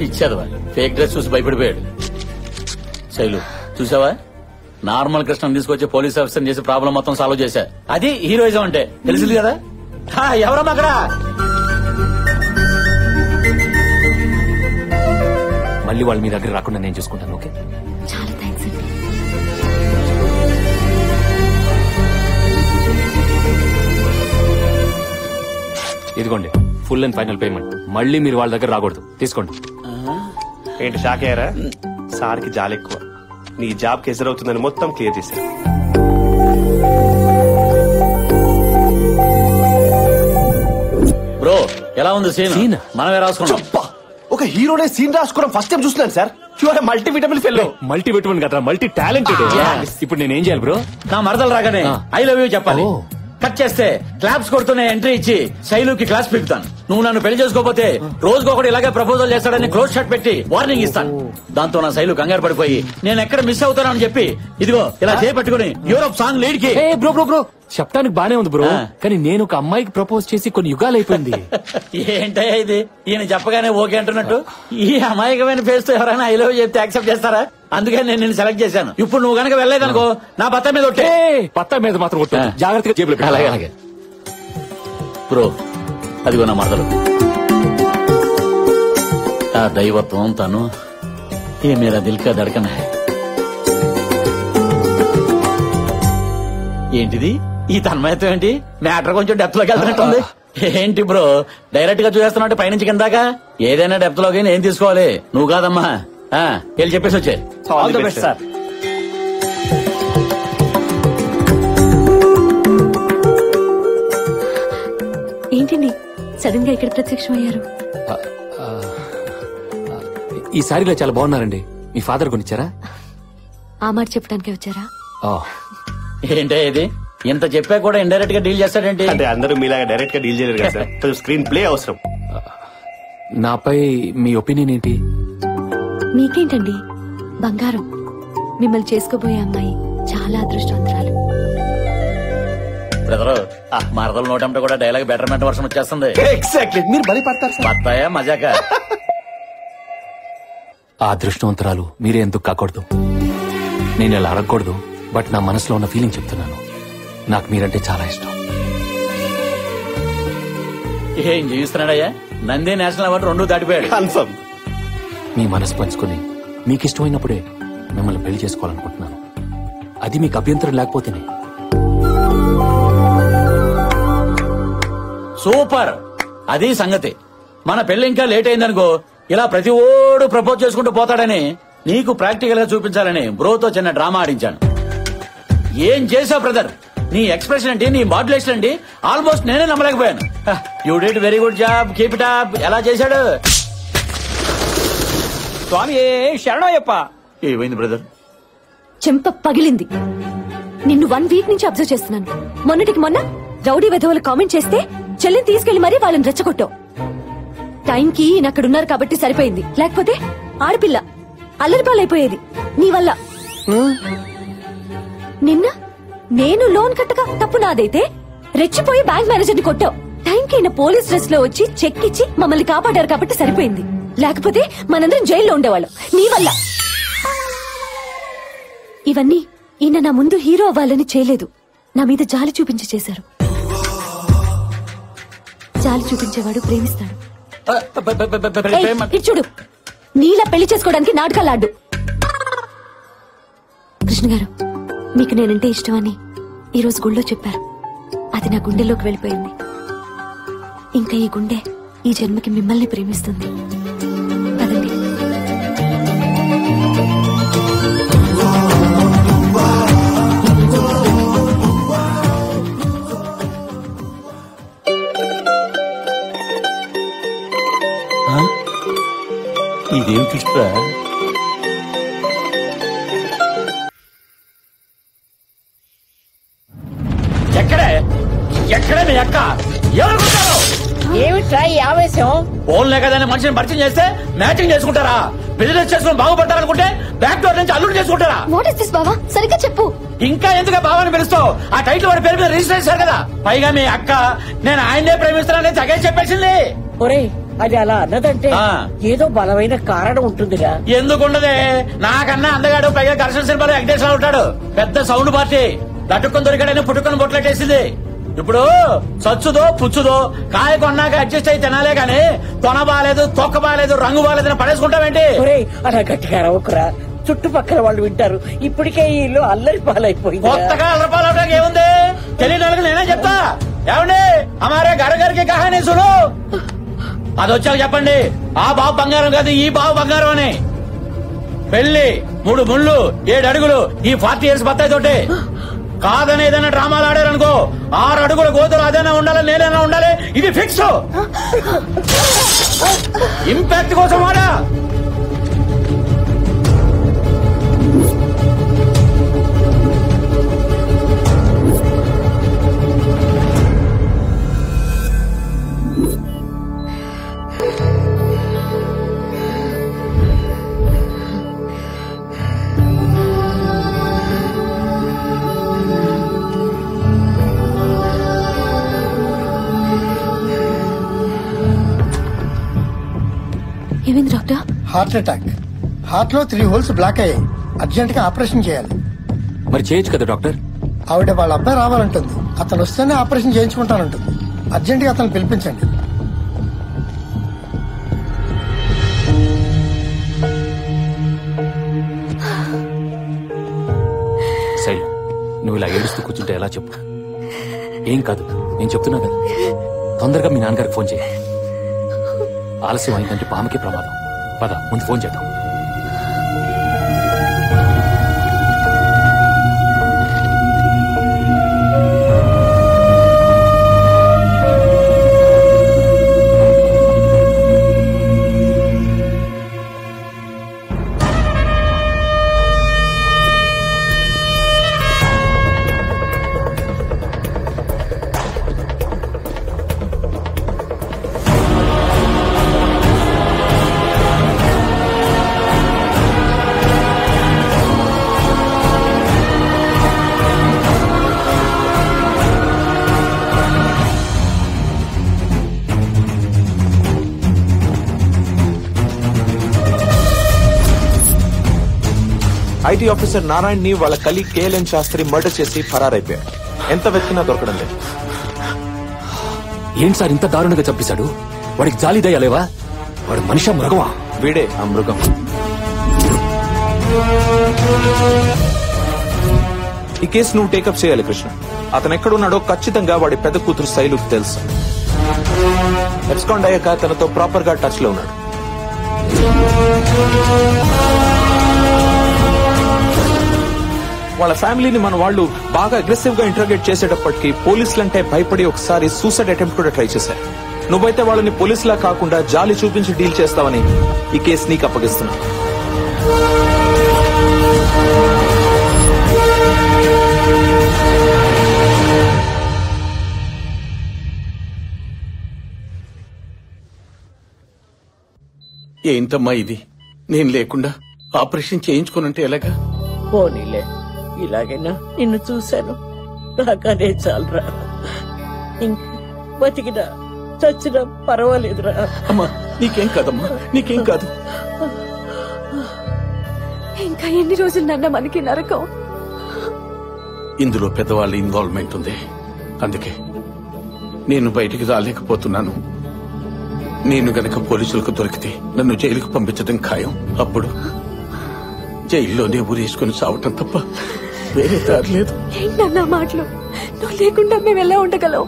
ఇచ్చేది ఫేక్ డ్రెస్ చూసి భయపడిపోయాడు. శైలు చూసావా, నార్మల్ కృష్ణ తీసుకొచ్చి పోలీస్ ఆఫీసర్ చేసి ప్రాబ్లం మొత్తం సాల్వ్ చేశా. అది హీరోయిజం అంటే. తెలిసింది కదా. ఎవరమ్మా అక్కడ? మళ్ళీ వాళ్ళు మీ దగ్గర రాకుండా నేను చూసుకుంటాను. ఓకే, చాలా థ్యాంక్స్ అండి. ఇదిగోండి ఫుల్ అండ్ ఫైనల్ పేమెంట్. మళ్ళీ మీరు వాళ్ళ దగ్గర రాకూడదు. తీసుకోండి. ఏంటి షాక్ అయ్యారా? సార్కి జాలి ఎక్కువ. నీ జాబ్ కి ఎదురవుతుందని మొత్తం క్లియర్ చేశారు. బ్రో, ఎలా ఉంది సీన్? మనమే రాసుకున్నాం. ఒక హీరోనే సీన్ రాసుకోవడం ఫస్ట్ టైం చూస్తున్నాను సార్. Multivitamin fellow. మల్టీవిటమిన్ కదా, మల్టీ టాలెంటెడ్. ఇప్పుడు నేనేం చేయాలి బ్రో? నా మరదలు రాగానే ఐ లవ్ యూ చెప్పాలి. కట్ చేస్తే క్లాప్స్ కొడుతూనే ఎంట్రీ ఇచ్చి శైలుకి క్లాస్ పిలుపుతాను. నువ్వు నన్ను పెళ్లి చేసుకోకపోతే రోజుకొకటి ఇలాగే ప్రపోజల్ చేస్తాడని క్లోజ్ షాట్ పెట్టి వార్నింగ్ ఇస్తాను. దాంతో నా శైలు కంగారు పడిపోయి నేను ఎక్కడ మిస్ అవుతానని చెప్పి ఇదిగో ఇలా చేపట్టుకుని యూరోప్ సాంగ్ లీడ్ కి. బ్రో చెప్పడానికి బానే ఉంది బ్రో, కానీ నేను ఒక అమ్మాయికి ప్రపోజ్ చేసి కొన్ని యుగాలు అయిపోయింది. ఏంటయ్యా ఇది? ఈయన చెప్పగానే ఓకే అంటున్నట్టు. ఈ అమాయకమైన ఫేస్ తో ఎవరైనా ఐ లవ్ చెప్తే యాక్సెప్ట్ చేస్తారా? అందుకే నేను నిన్ను సెలెక్ట్ చేశాను. ఇప్పుడు నువ్వు గనక వెళ్ళలేదనుకో నా పత్తా మీద ఒట్టే. పత్తా మీద మాత్రం ఒట్టు. జాగ్రత్తగా జేబులో పెట్టు. అలాగే బ్రో, అదిగో నా మరదలు. ఆ దైవత్వం తను ఏ మేరా దిల్ కా ధడకన్ హై. ఏంటిది ఈ తన్మయత్వం? ఏంటి మ్యాటర్ కొంచెం డెప్త్ లోకి వెళ్తున్నట్టుంది. ఏంటి బ్రో డైరెక్ట్ గా చూసేస్తున్నట్టు పైనుంచి కిందాకా? ఏదైనా డెప్త్ లోకి ఏం తీసుకోవాలి. నువ్వు కాదమ్మా, వెళ్ళి చెప్పేసి వచ్చే. All the best sir. ఏంటండి సడన్ గా ఇక్కడ ప్రత్యక్షమయ్యారు? ఈ సారీలో చాలా బాగున్నారండి. మీ ఫాదర్ కొనిచ్చారా? ఆ మాట చెప్పడానికే వచ్చారా? ఏంటే ఇది? ఇంత చెప్పా కూడా ఇండైరెక్ట్ గా డీల్ చేస్తాడేంటి? అంటే అందరూ మీలాగా డైరెక్ట్ గా డీల్ చేయలేరు కదా సార్. కొంచెం స్క్రీన్ ప్లే అవసరం. నాపై మీ ఒపీనియన్ ఏంటి? మీకేంటండి బంగారం. మిమ్మల్ని చేసుకోబోయే అమ్మాయి చాలా అదృష్టవంతురాలు. బ్రదరు మరదలు నోటంటే కూడా డైలాగ్ బెటర్మెంట్ వర్షన్ వచ్చేస్తుంది. ఎగ్జాక్ట్లీ మీరు బలి పడతారు సార్. పత్తాయా మజాక. ఆ అదృష్టవంతరాలు మీరే ఎందుకు కాకూడదు? నేను ఇలా అడగకూడదు, బట్ నా మనసులో ఉన్న ఫీలింగ్ చెప్తున్నాను. నాకు మీరంటే చాలా ఇష్టం. ఏం జీవిస్తున్నాడయ్యా? నంది నేషనల్ అవార్డు 2 దాటిపోయాడు. కన్ఫర్మ్. మీ మనసు పంచుకుని మీకు ఇష్టమైనప్పుడే మిమ్మల్ని పెళ్లి చేసుకోవాలనుకుంటున్నాను. అది మీకు అభ్యంతరం లేకపోతేనే. సూపర్. అది సంగతి. మన పెళ్లి ఇంకా లేట్ అయిందనుకో, ఇలా ప్రతి ఓడు ప్రపోజ్ చేసుకుంటూ పోతాడని నీకు ప్రాక్టికల్ గా చూపించాలని బ్రోతో చిన్న డ్రామా ఆడించాను. ఏం చేసావు బ్రదర్? నీ ఎక్స్ప్రెషన్ ఏంటి, నీ మాడ్యులేషన్ ఏంటి, ఆల్మోస్ట్ నేనే నమ్మలేకపోయాను. You did very good job, keep it up. ఎలా చేశాడు? స్వామి శరణయ్యప్ప. ఏమైంది బ్రదర్? చెంప పగిలింది. నిన్ను 1 వీక్ నుంచి అబ్జర్వ్ చేస్తున్నాను. మొన్నటికి మొన్న రౌడీ వెధవలు కామెంట్ చేస్తే చెల్లిని తీసుకెళ్లి మరీ వాళ్ళని రెచ్చగొట్టావు. టైంకి ఈయనక్కడున్నారు కాబట్టి సరిపోయింది, లేకపోతే ఆడపిల్ల అల్లరిపాలైపోయేది నీ వల్ల. నిన్న నేను లోన్ కట్టగా తప్పు నాదైతే రెచ్చిపోయి బ్యాంక్ మేనేజర్ ని కొట్టావు. టైంకి ఈయన పోలీస్ డ్రెస్ లో వచ్చి చెక్ ఇచ్చి మమ్మల్ని కాపాడారు కాబట్టి సరిపోయింది, లేకపోతే మనందరం జైల్లో ఉండేవాళ్ళం నీ వల్ల. ఇవన్నీ ఈయన నా ముందు హీరో అవ్వాలని చేయలేదు, నా మీద జాలి చూపించి చేశారు. జాలి చూపించేవాడు ప్రేమిస్తాడు. ఇటు చూడు, నీలా పెళ్లి చేసుకోవడానికి నాటకాలాడ్డు. కృష్ణ గారు, మీకు నేనంటే ఇష్టమని ఈరోజు గుళ్ళో చెప్పారు. అది నా గుండెలోకి వెళ్ళిపోయింది. ఇంకా ఈ గుండె ఈ జన్మకి మిమ్మల్ని ప్రేమిస్తుంది. పదండి. ఇదేం ట్విస్ట్రా? ఎక్కడే మీ అక్క? ఎవరుకుంటారు? ఏమిట్రా ఈ ఆవేశం? ఫోన్లే కదని మనిషిని పరిచయం చేస్తే మ్యాచింగ్ చేసుకుంటారా? బిజినెస్ చేసుకుని బాగుపడతారనుకుంటే బ్యాక్ డోర్ నుంచి అల్లుడు చేసుకుంటారా? వాట్ ఇస్ దిస్ బావా? సరిగ్గా చెప్పు. ఇంకా ఎందుకు బావాని పిలుస్తావు? ఆ టైటిల్ వాడి పేరు మీద రిజిస్టర్ చేశారు కదా. పైగా మీ అక్క నేను ఆయన్నే ప్రేమిస్తానని తగే చెప్పేసింది. ఒరేయ్, అది అలా అన్నదంటే ఏదో బలమైన కారణం ఉంటుందిగా. ఎందుకుండదే? నాకన్నా అందగాడు, పైగా ఘర్షణ సినిమాలో వెంకటేష్ లా ఉంటాడు. పెద్ద సౌండ్ పార్టీ. లటుక్కుని దొరికాడని పుట్టుకొని బొట్లెట్టేసింది. ఇప్పుడు సచ్చుదో పుచ్చుదో కాయ కొన్నాక అడ్జస్ట్ అయి తినాలే గాని తొన బాలేదు, తొక్క బాలేదు, రంగు బాలేదని పడేసుకుంటావేంటి? అలా గట్టిగా రవ్వకురా, చుట్టుపక్కల వాళ్ళు వింటారు. ఇప్పటికే ఈ ఇల్లు అల్లరి పాలైపోయింది. కొత్తగా అల్లరి పాలవడానికి ఏముంది? తెలియని వాళ్ళకి నేనే చెప్తా. ఏమండి, అమారే గారికి కహానీ సును. అది వచ్చాక చెప్పండి, ఆ బాబు బంగారం కాదు, ఈ బాబు బంగారం అని. పెళ్లి 3 ముళ్ళు 7 అడుగులు ఈ 40 years బత్తాయి తోటి. కాదని ఏదైనా డ్రామాలు ఆడారనుకో 6 అడుగుల గోతులు అదైనా ఉండాలి, నేనైనా ఉండాలి. ఇది ఫిక్స్. ఇంపాక్ట్ కోసం వాడా. ఏమైంది డాక్టర్? Heart attack. హార్ట్ లో 3 holes బ్లాక్ అయ్యాయి. అర్జెంట్ గా ఆపరేషన్ చేయాలి. మరి చేయొచ్చు కదా డాక్టర్? ఆవిడ వాళ్ళ అబ్బాయి రావాలంటుంది. అతను వస్తేనే ఆపరేషన్ చేయించుకుంటానంటుంది. అర్జెంట్ గా అతను పిలిపించండి. సరే, నువ్వు ఇలా ఏడుస్తూ కూర్చుంటే ఎలా చెప్పు? ఏం కాదు, నేను చెప్తున్నా కదా. తొందరగా మీ నాన్నగారికి ఫోన్ చేయి. ఆలస్యం అయిందంటే పాముకే ప్రమాదం. పద, ముందు ఫోన్ చేద్దాం. ఐటీ ఆఫీసర్ నారాయణ్ ని వాళ్ళ కలీగ్ కేఎల్ఎన్ శాస్త్రి మర్డర్ చేసి ఫరారైపోయాడు. ఎంత వెతికినా దొరకడం లేదు. ఏంటి సార్ ఇంత దారుణంగా చంపేశాడు? వాడికి జాలి దయలేవా? వాడు మనిషా మృగమా? వీడే ఆ మృగం. ఈ కేసు నువ్వు టేకప్ చేయాలి కృష్ణ. అతను ఎక్కడున్నాడో ఖచ్చితంగా వాడి పెద్ద కూతురు శైలుకు తెలుసు. ఎబ్స్కాండ్ అయ్యాక తనతో ప్రాపర్ గా టచ్ లో ఉన్నాడు. వాళ్ళ ఫ్యామిలీని మన వాళ్ళు బాగా అగ్రెసివ్ గా ఇంటర్గేట్ చేసేటప్పటికి పోలీసులంటే భయపడి ఒకసారి సూసైడ్ అటెంప్ట్ కూడా ట్రై చేశారు. నువ్వైతే వాళ్ళని పోలీసులా కాకుండా జాలి చూపించి డీల్ చేస్తావని ఈ కేసు నీకు అప్పగిస్తున్నా. ఏంటమ్మా ఇది? నేను లేకుండా ఆపరేషన్ చేయించుకోనంటే ఎలాగా? పోనీలే, ఇలాగైనా నిన్ను చూశాను, నాకనే చాలరా. ఇంక బతికినా చచ్చినా పర్వాలేదురా. అమ్మా నీకేం కాదమ్మా, నీకేం కాదు. ఇంకా ఎన్ని రోజులు నాన్న మనకి నరకం? ఇందులో పెద్దవాళ్ళ ఇన్వాల్వ్మెంట్ ఉంది, అందుకే నేను బయటికి రాలేకపోతున్నాను. నేను గనక పోలీసులకు దొరికితే నన్ను జైలుకు పంపించడం ఖాయం. అప్పుడు జైల్లోనే ఊరేసుకుని చావటం తప్ప వేరే దారి లేదు. ఏంటన్నా మాటలు? నువ్వు లేకుండా మేము ఎలా ఉండగలం?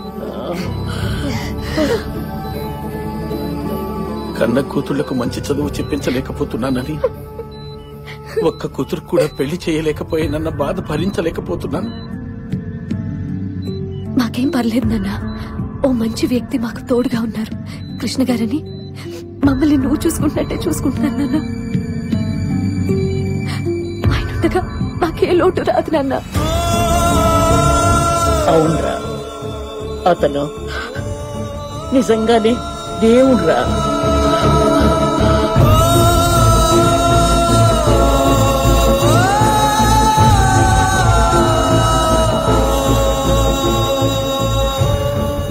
కన్న కూతుళ్లకు మంచి చదువు చెప్పించలేకపోతున్నానని, ఒక్క కూతురు కూడా పెళ్లి చేయలేకపోయానన్న బాధ భరించలేకపోతున్నాను. మాకేం పర్లేదు నాన్న, ఓ మంచి వ్యక్తి మాకు తోడుగా ఉన్నారు. కృష్ణ గారని మమ్మల్ని నువ్వు చూసుకుంటున్నట్టే చూసుకుంటున్నాను నాన్న. ఆయన ఉండగా మాకే లోటు రాదు నాన్న. అవునరా, అతను నిజంగానే దేవుడురా.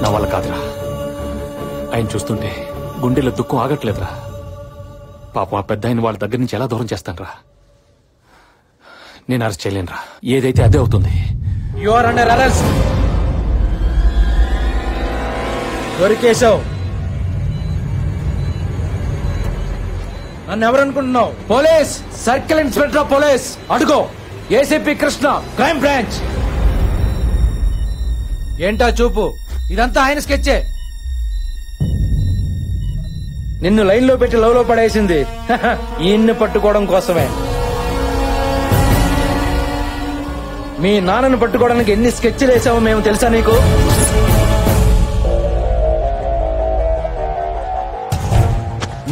నా వల్ల కాదురా, ఆయన చూస్తుంటే గుండెలో దుఃఖం ఆగట్లేదురా. పాపం ఆ పెద్ద ఆయన వాళ్ళ దగ్గర నుంచి ఎలా దూరం చేస్తానరా? నేను అరెస్ట్ చేయలేనురా, ఏదైతే అదే అవుతుంది. You are under arrest. దొరికేశావు. నన్ను ఎవరనుకుంటున్నావు? Police, circle inspector of police. అడుగో, ఏసీపీ కృష్ణ, క్రైమ్ బ్రాంచ్. ఏంటా చూపు? ఇదంతా ఆయన స్కెచ్చే. నిన్ను లైన్ లో పెట్టి లవ్ లో పడేసింది ఈయన్ని పట్టుకోవడం కోసమే. మీ నాన్నను పట్టుకోవడానికి ఎన్ని స్కెచ్లు వేసామో మేము తెలుసా నీకు?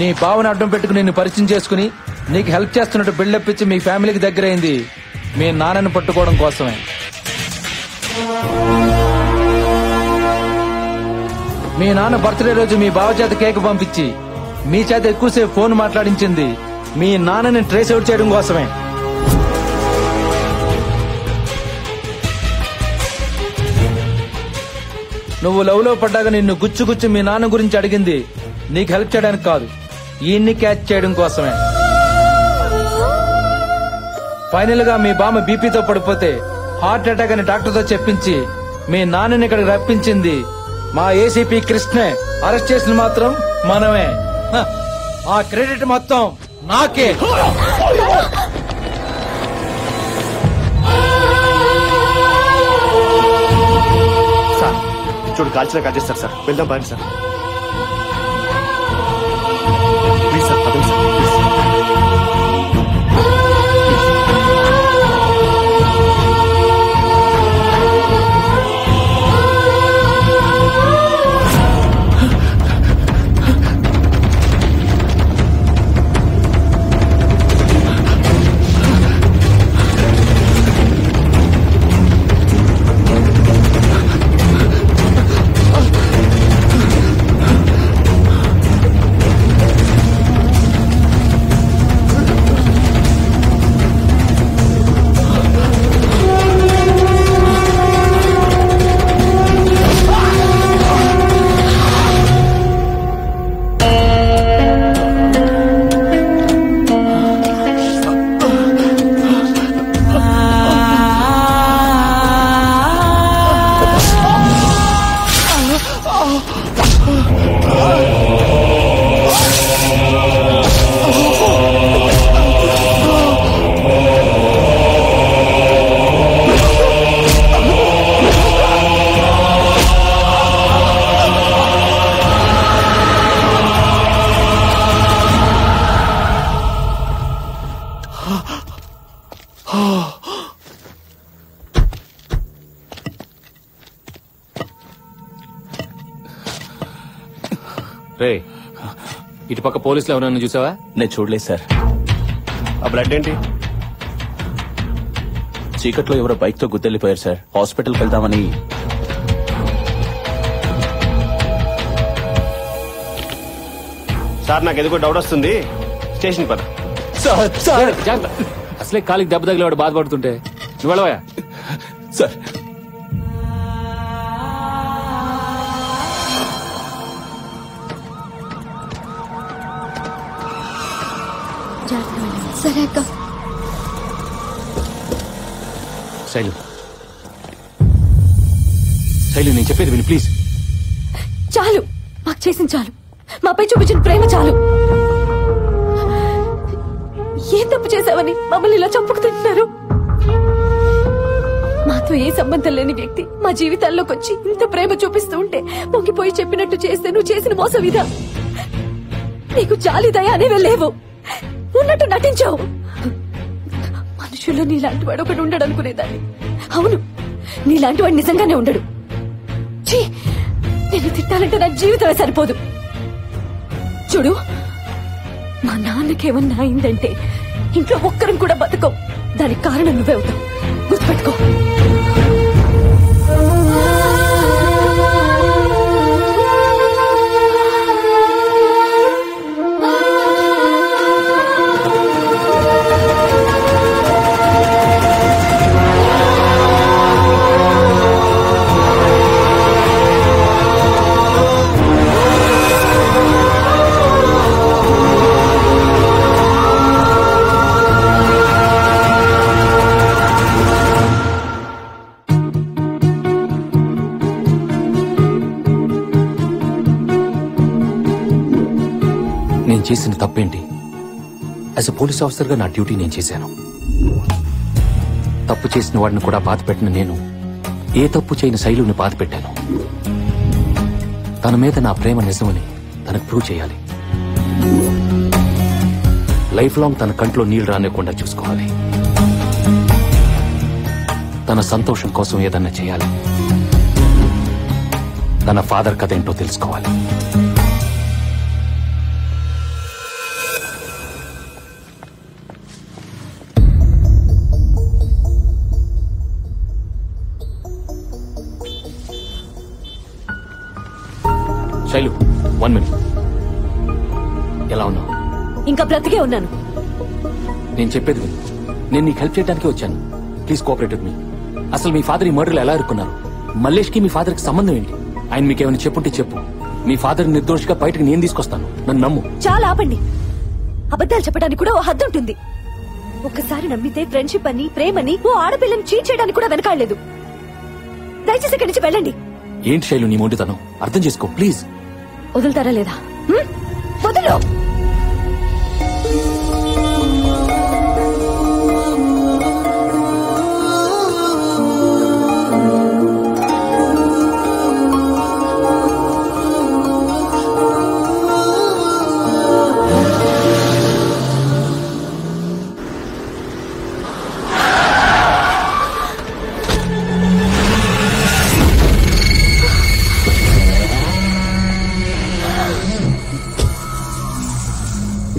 నీ బావని అడ్డం పెట్టుకుని నిన్ను పరిచయం చేసుకుని నీకు హెల్ప్ చేస్తున్నట్టు బిల్డప్ ఇచ్చి మీ ఫ్యామిలీకి దగ్గరైంది మీ నాన్నని పట్టుకోవడం కోసమే. మీ నాన్న బర్త్డే రోజు మీ బావ చేత కేక్ పంపించి మీ చేత ఎక్కువసేపు ఫోన్ మాట్లాడించింది మీ నాన్నని ట్రేస్ అవుట్ చేయడం కోసమే. నువ్వు లవ్ లో పడ్డాక నిన్ను గుచ్చు గుచ్చు మీ నాన్న గురించి అడిగింది నీకు హెల్ప్ చేయడానికి కాదు, ఈయన్ని క్యాచ్ చేయడం కోసమే. ఫైనల్ గా మీ బామ్మ బీపీతో పడిపోతే హార్ట్ అటాక్ అని డాక్టర్తో చెప్పించి మీ నాన్నని ఇక్కడికి రప్పించింది మా ఏసీపీ కృష్ణే. అరెస్ట్ చేసిన మాత్రం మనమే. ఆ క్రెడిట్ మొత్తం నాకే. సార్ చూడు, కాల్చిన కాల్ చేస్తారు సార్. వెళ్దాం బాగా సార్. ప్లీజ్ సార్, పదండి సార్. రే ఇటు పక్క పోలీసులు ఎవరన్నా చూసావా? నేను చూడలేదు సార్. ఆ బ్లడ్ ఏంటి? చీకట్లో ఎవరో బైక్ తో గుద్దెళ్ళిపోయారు సార్. హాస్పిటల్కి వెళ్దామని. సార్ నాకు ఎందుకో డౌట్ వస్తుంది, స్టేషన్ పద. అసలే కాలికి దెబ్బ తగిలేవాడు బాధపడుతుంటే నువ్వు వెళ్ళవా? సార్ సరే అక్క. శైలు శైలు నేను చెప్పేది విని ప్లీజ్. చాలు, మాకు చేసింది చాలు. మాపై చూపించిన ప్రేమ చాలు. ఏం తప్పు చేశావని మమ్మల్ని ఇలా చంపుకు తింటున్నారు? మాతో ఏ సంబంధం లేని వ్యక్తి మా జీవితాల్లోకి వచ్చి ఇంత ప్రేమ చూపిస్తూ ఉంటే పొంగిపోయి చెప్పినట్టు చేస్తే నువ్వు చేసిన మోసం ఇదా? నీకు జాలి దయ అనేవే లేవు, ఉన్నట్టు నటించావు. మనుషుల్లో నీలాంటి వాడు ఒకడు ఉండడు అనుకునేదాన్ని. అవును, నీలాంటి వాడు నిజంగానే ఉండడు. నేను తిట్టాలంటే నా జీవితమే సరిపోదు. చూడు, మా నాన్నకేమన్నా అయిందంటే ఇంట్లో ఒక్కరం కూడా బతకం. దానికి కారణం నువ్వే అవుతావు, గుర్తుపెట్టుకో. నేను చేసిన తప్పేంటి? యాజ్ ఎ పోలీస్ ఆఫీసర్ గా నా డ్యూటీ నేను చేశాను. తప్పు చేసిన వాడిని కూడా బాధ పెట్టిన నేను ఏ తప్పు చేయని శైలుని బాధ పెట్టాను. తన మీద నా ప్రేమ నిజమని తనకు ప్రూవ్ చేయాలి. లైఫ్ లాంగ్ తన కంట్లో నీళ్లు రానివ్వకుండా చూసుకోవాలి. తన సంతోషం కోసం ఏదన్నా చేయాలి. తన ఫాదర్ కథ ఏంటో తెలుసుకోవాలి. శైలు 1 minute. ఎలా ఉన్నావు? ఇంకా బ్రతికే ఉన్నాను. నేను చెప్పేది విను. నేను నీకు హెల్ప్ చేయడానికి వచ్చాను. Please cooperate with me. అసలు మీ ఫాదర్ ఈ మర్డర్లో ఎలా ఇరుక్కున్నారు? మల్లేష్ కి మీ ఫాదర్ కి సంబంధం ఏంటి? ఆయన మీకేమైనా చెప్పుంటే చెప్పు. మీ ఫాదర్ నిర్దోషిగా బయటకు నేను తీసుకొస్తాను. నన్ను నమ్ము. చాలా ఆపండి. అబద్ధాలు చెప్పడానికి కూడా ఓ హద్దు ఉంటుంది. ఒక్కసారి నమ్మితే ఫ్రెండ్షిప్ అని, ప్రేమని, ఓ ఆడపిల్లని చీట్ చేయడానికి కూడా వెనకాడలేదు. దయచేసి ఇక్కడి నుంచి వెళ్ళండి. ఏంటి శైలు నీ మొండితనం? అర్థం చేసుకో ప్లీజ్. వదులుతారా లేదా? వదులు.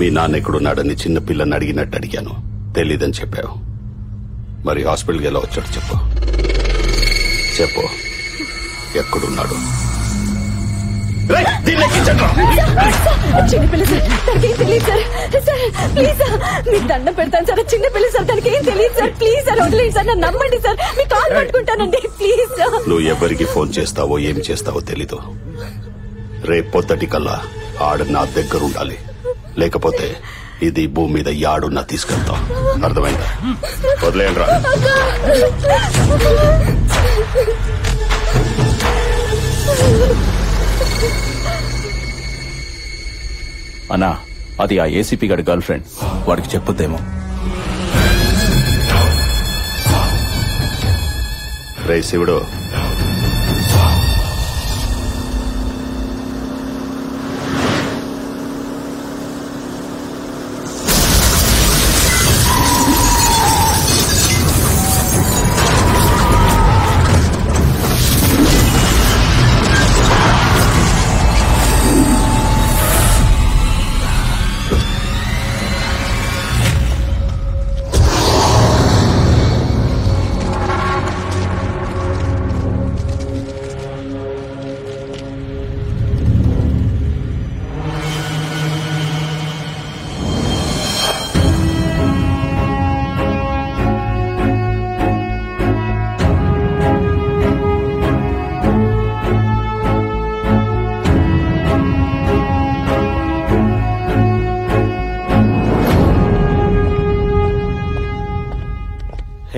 మీ నాన్న ఎక్కడున్నాడని చిన్న పిల్లని అడిగినట్టు అడిగాను. తెలీదని చెప్పావు. మరి హాస్పిటల్కి ఎలా వచ్చాడు చెప్పు. చెప్పు, ఎక్కడున్నాడు? చిన్నపిల్ల సార్, తనకేం తెలియదు సార్. సార్ ప్లీజ్ సార్, మీకు దండం పెడతాను సార్. చిన్నపిల్ల సార్, తనకేం తెలియదు సార్. ప్లీజ్ సార్, వదిలేండి సార్, నన్ను నమ్మండి సార్. మీ కాల్ పట్టుకుంటానండి ప్లీజ్ సార్. నువ్వు ఎవరికి ఫోన్ చేస్తావో ఏం చేస్తావో తెలీదు. రేపు పొద్దుటికల్లా ఆడ నా దగ్గర ఉండాలి. లేకపోతే ఇది భూమి మీద యాడున్నా తీసుకెళ్తాం. అర్థమైందా? వదిలేయండి రా. అన్నా, అది ఆ ఏసీపీ గారి గర్ల్ ఫ్రెండ్. వాడికి చెప్పొద్దేమో. రే శివుడు,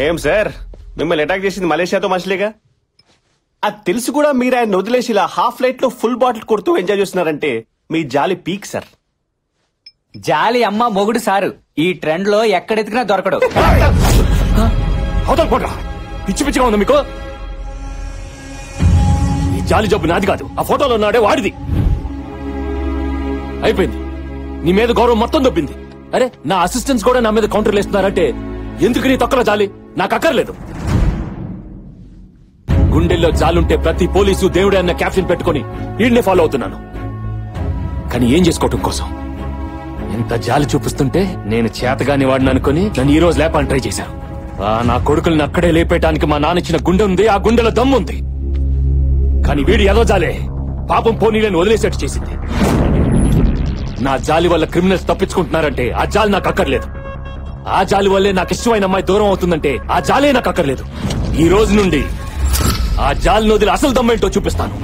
ఏం సార్ మిమ్మల్ని అటాక్ చేసింది మలేషియాతో మనుషులేగా? అది తెలిసి కూడా మీరు ఆయన వదిలేసి ఇలా హాఫ్ లైట్ లో ఫుల్ బాటిల్ కొడుతూ ఎంజాయ్ చేస్తున్నారంటే మీ జాలి పీక్ సార్. జాలి అమ్మ మొగుడు సారు ఈ ట్రెండ్ లో ఎక్కడెతికినా దొరకడు. అవతల పోట్రా, పిచ్చి పిచ్చిగా ఉంది మీకు. ఈ జాలి జబ్బు నాది కాదు, ఆ ఫోటోలో ఉన్నాడే వాడిది. అయిపోయింది, నీ మీద గౌరవం మొత్తం దొబ్బింది. అరే నా అసిస్టెంట్స్ కూడా నా మీద కౌంటర్లు వేస్తున్నారంటే ఎందుకు నీ తొక్కల జాలి నాకు అక్కర్లేదు. గుండెల్లో జాలుంటే ప్రతి పోలీసు దేవుడే అన్న క్యాప్షన్ పెట్టుకుని వీడినే ఫాలో అవుతున్నాను. కానీ ఏం చేసుకోవటం కోసం ఎంత జాలి చూపిస్తుంటే నేను చేతగాని వాడిని అనుకుని నన్ను ఈ రోజు లేపాలని ట్రై చేశాను. నా కొడుకుల్ని అక్కడే లేపేయటానికి మా నాన్న ఇచ్చిన గుండె ఉంది, ఆ గుండెలో దమ్ముంది. కానీ వీడు ఏదో జాలే పాపం పోనీలను వదిలేసేట్టు చేసింది. నా జాలి వల్ల క్రిమినల్స్ తప్పించుకుంటున్నారంటే ఆ జాలి నాకు అక్కర్లేదు. ఆ జాలి వల్లే నాకు ఇష్టమైన అమ్మాయి దూరం అవుతుందంటే ఆ జాలే నాకు అక్కర్లేదు. ఈ రోజు నుండి ఆ జాలిని వదిలి అసలు దమ్మేంటో చూపిస్తాను.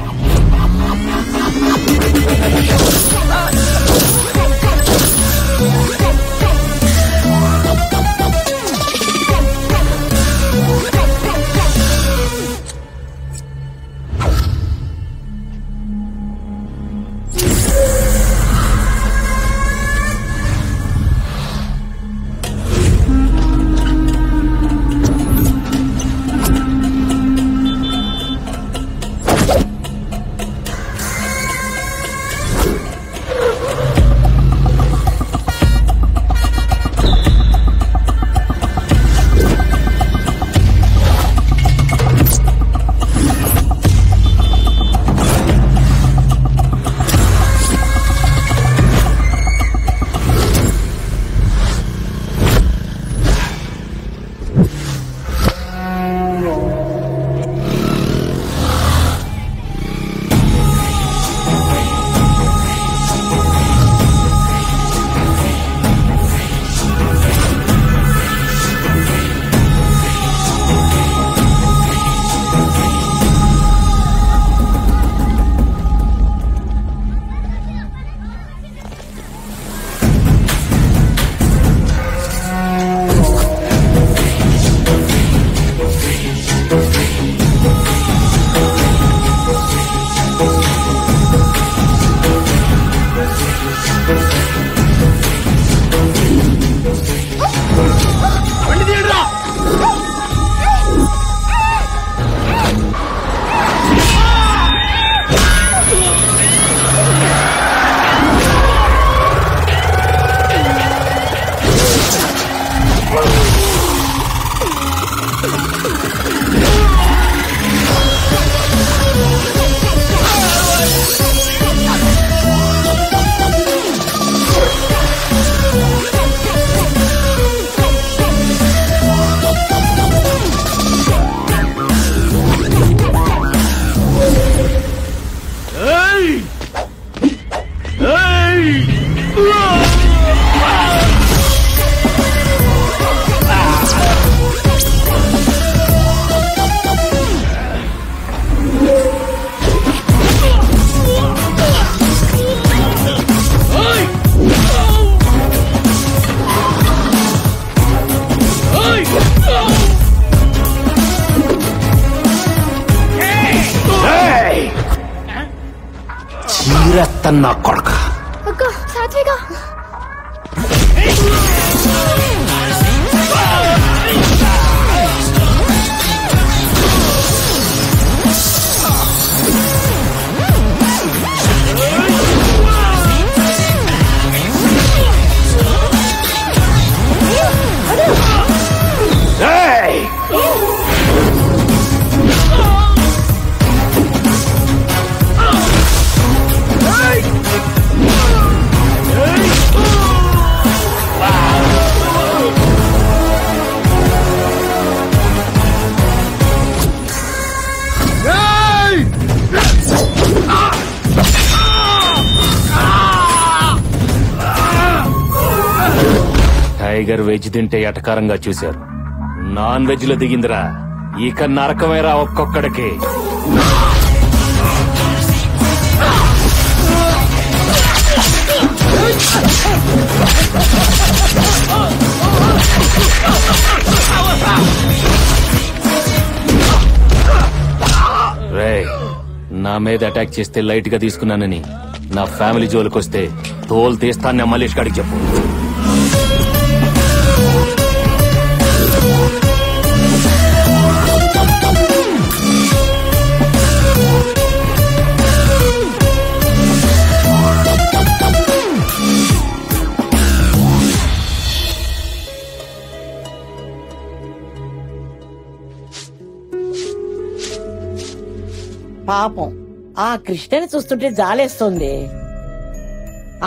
చీరెత్తన్నా కొడక. అక్క సాత్విక టైగర్ వెజ్ తింటే ఎటకారంగా చూశారు, నాన్ వెజ్ లో దిగిందిరా. ఇక నరకమేరా ఒక్కొక్కడికి. Oh! మీద అటాక్ చేస్తే లైట్ గా తీసుకున్నానని నా ఫ్యామిలీ జోలికొస్తే తోలు తీస్తాను మల్లేష్ గారికి చెప్పు. పాపం ఆ కృష్ణని చూస్తుంటే జాలేస్తుంది.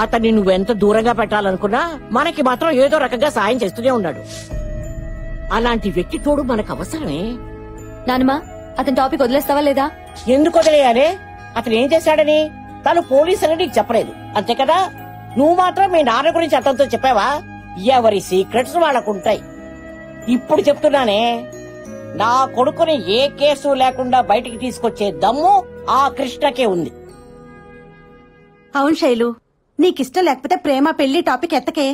అతన్ని నువ్వెంత దూరంగా పెట్టాలనుకున్నా మనకి మాత్రం ఏదో రకంగా సాయం చేస్తూనే ఉన్నాడు. అలాంటి వ్యక్తి తోడు మనకు అవసరమే. నానమ్మా, అతని టాపిక్ వదిలేస్తావా లేదా? ఎందుకు వదిలేయాలి? అతను ఏం చేశాడని తను పోలీసులని నీకు చెప్పలేదు అంతే కదా. నువ్వు మాత్రం మీ నాన్న గురించి అతనితో చెప్పావా? ఎవరి సీక్రెట్స్ వాళ్ళకుంటాయి. ఇప్పుడు చెప్తున్నానే, నా కొడుకుని ఏ కేసు లేకుండా బయటికి తీసుకొచ్చే దమ్ము ఆ కృష్ణకే ఉంది. అవును శైలు, నీకిష్టం లేకపోతే ప్రేమ పెళ్లి టాపిక్ ఎత్తకే.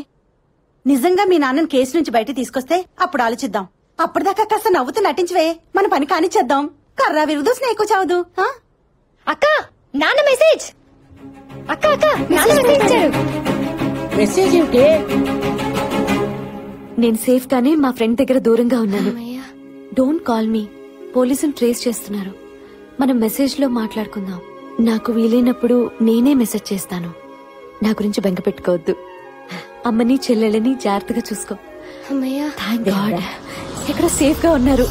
నిజంగా మీ నాన్నని కేసు నుంచి బయట తీసుకొస్తే అప్పుడు ఆలోచిద్దాం. అప్పటిదాకా కాస్త నవ్వుతూ నటించవే, మన పని కానిచ్చేద్దాం. కర్రా విరుదు స్నేహికు చావదు. అక్క, నాన్న మెసేజ్. అక్క అక్క, నాన్న మెసేజ్ ఇచ్చారు. మెసేజ్ ఏంటి? నేను సేఫ్ గానే మా ఫ్రెండ్ దగ్గర దూరంగా ఉన్నాను. డోంట్ కాల్ మీ, పోలీసులు ట్రేస్ చేస్తున్నారు. మనం మెసేజ్ లో మాట్లాడుకుందాం. నాకు వీలైనప్పుడు నేనే మెసేజ్ చేస్తాను. నా గురించి బెంగ పెట్టుకోవద్దు. అమ్మని చెల్లెళ్ళని జాగ్రత్తగా చూసుకో. థాంక్ గాడ్, ఇక్కడ సేఫ్ గా ఉన్నారు.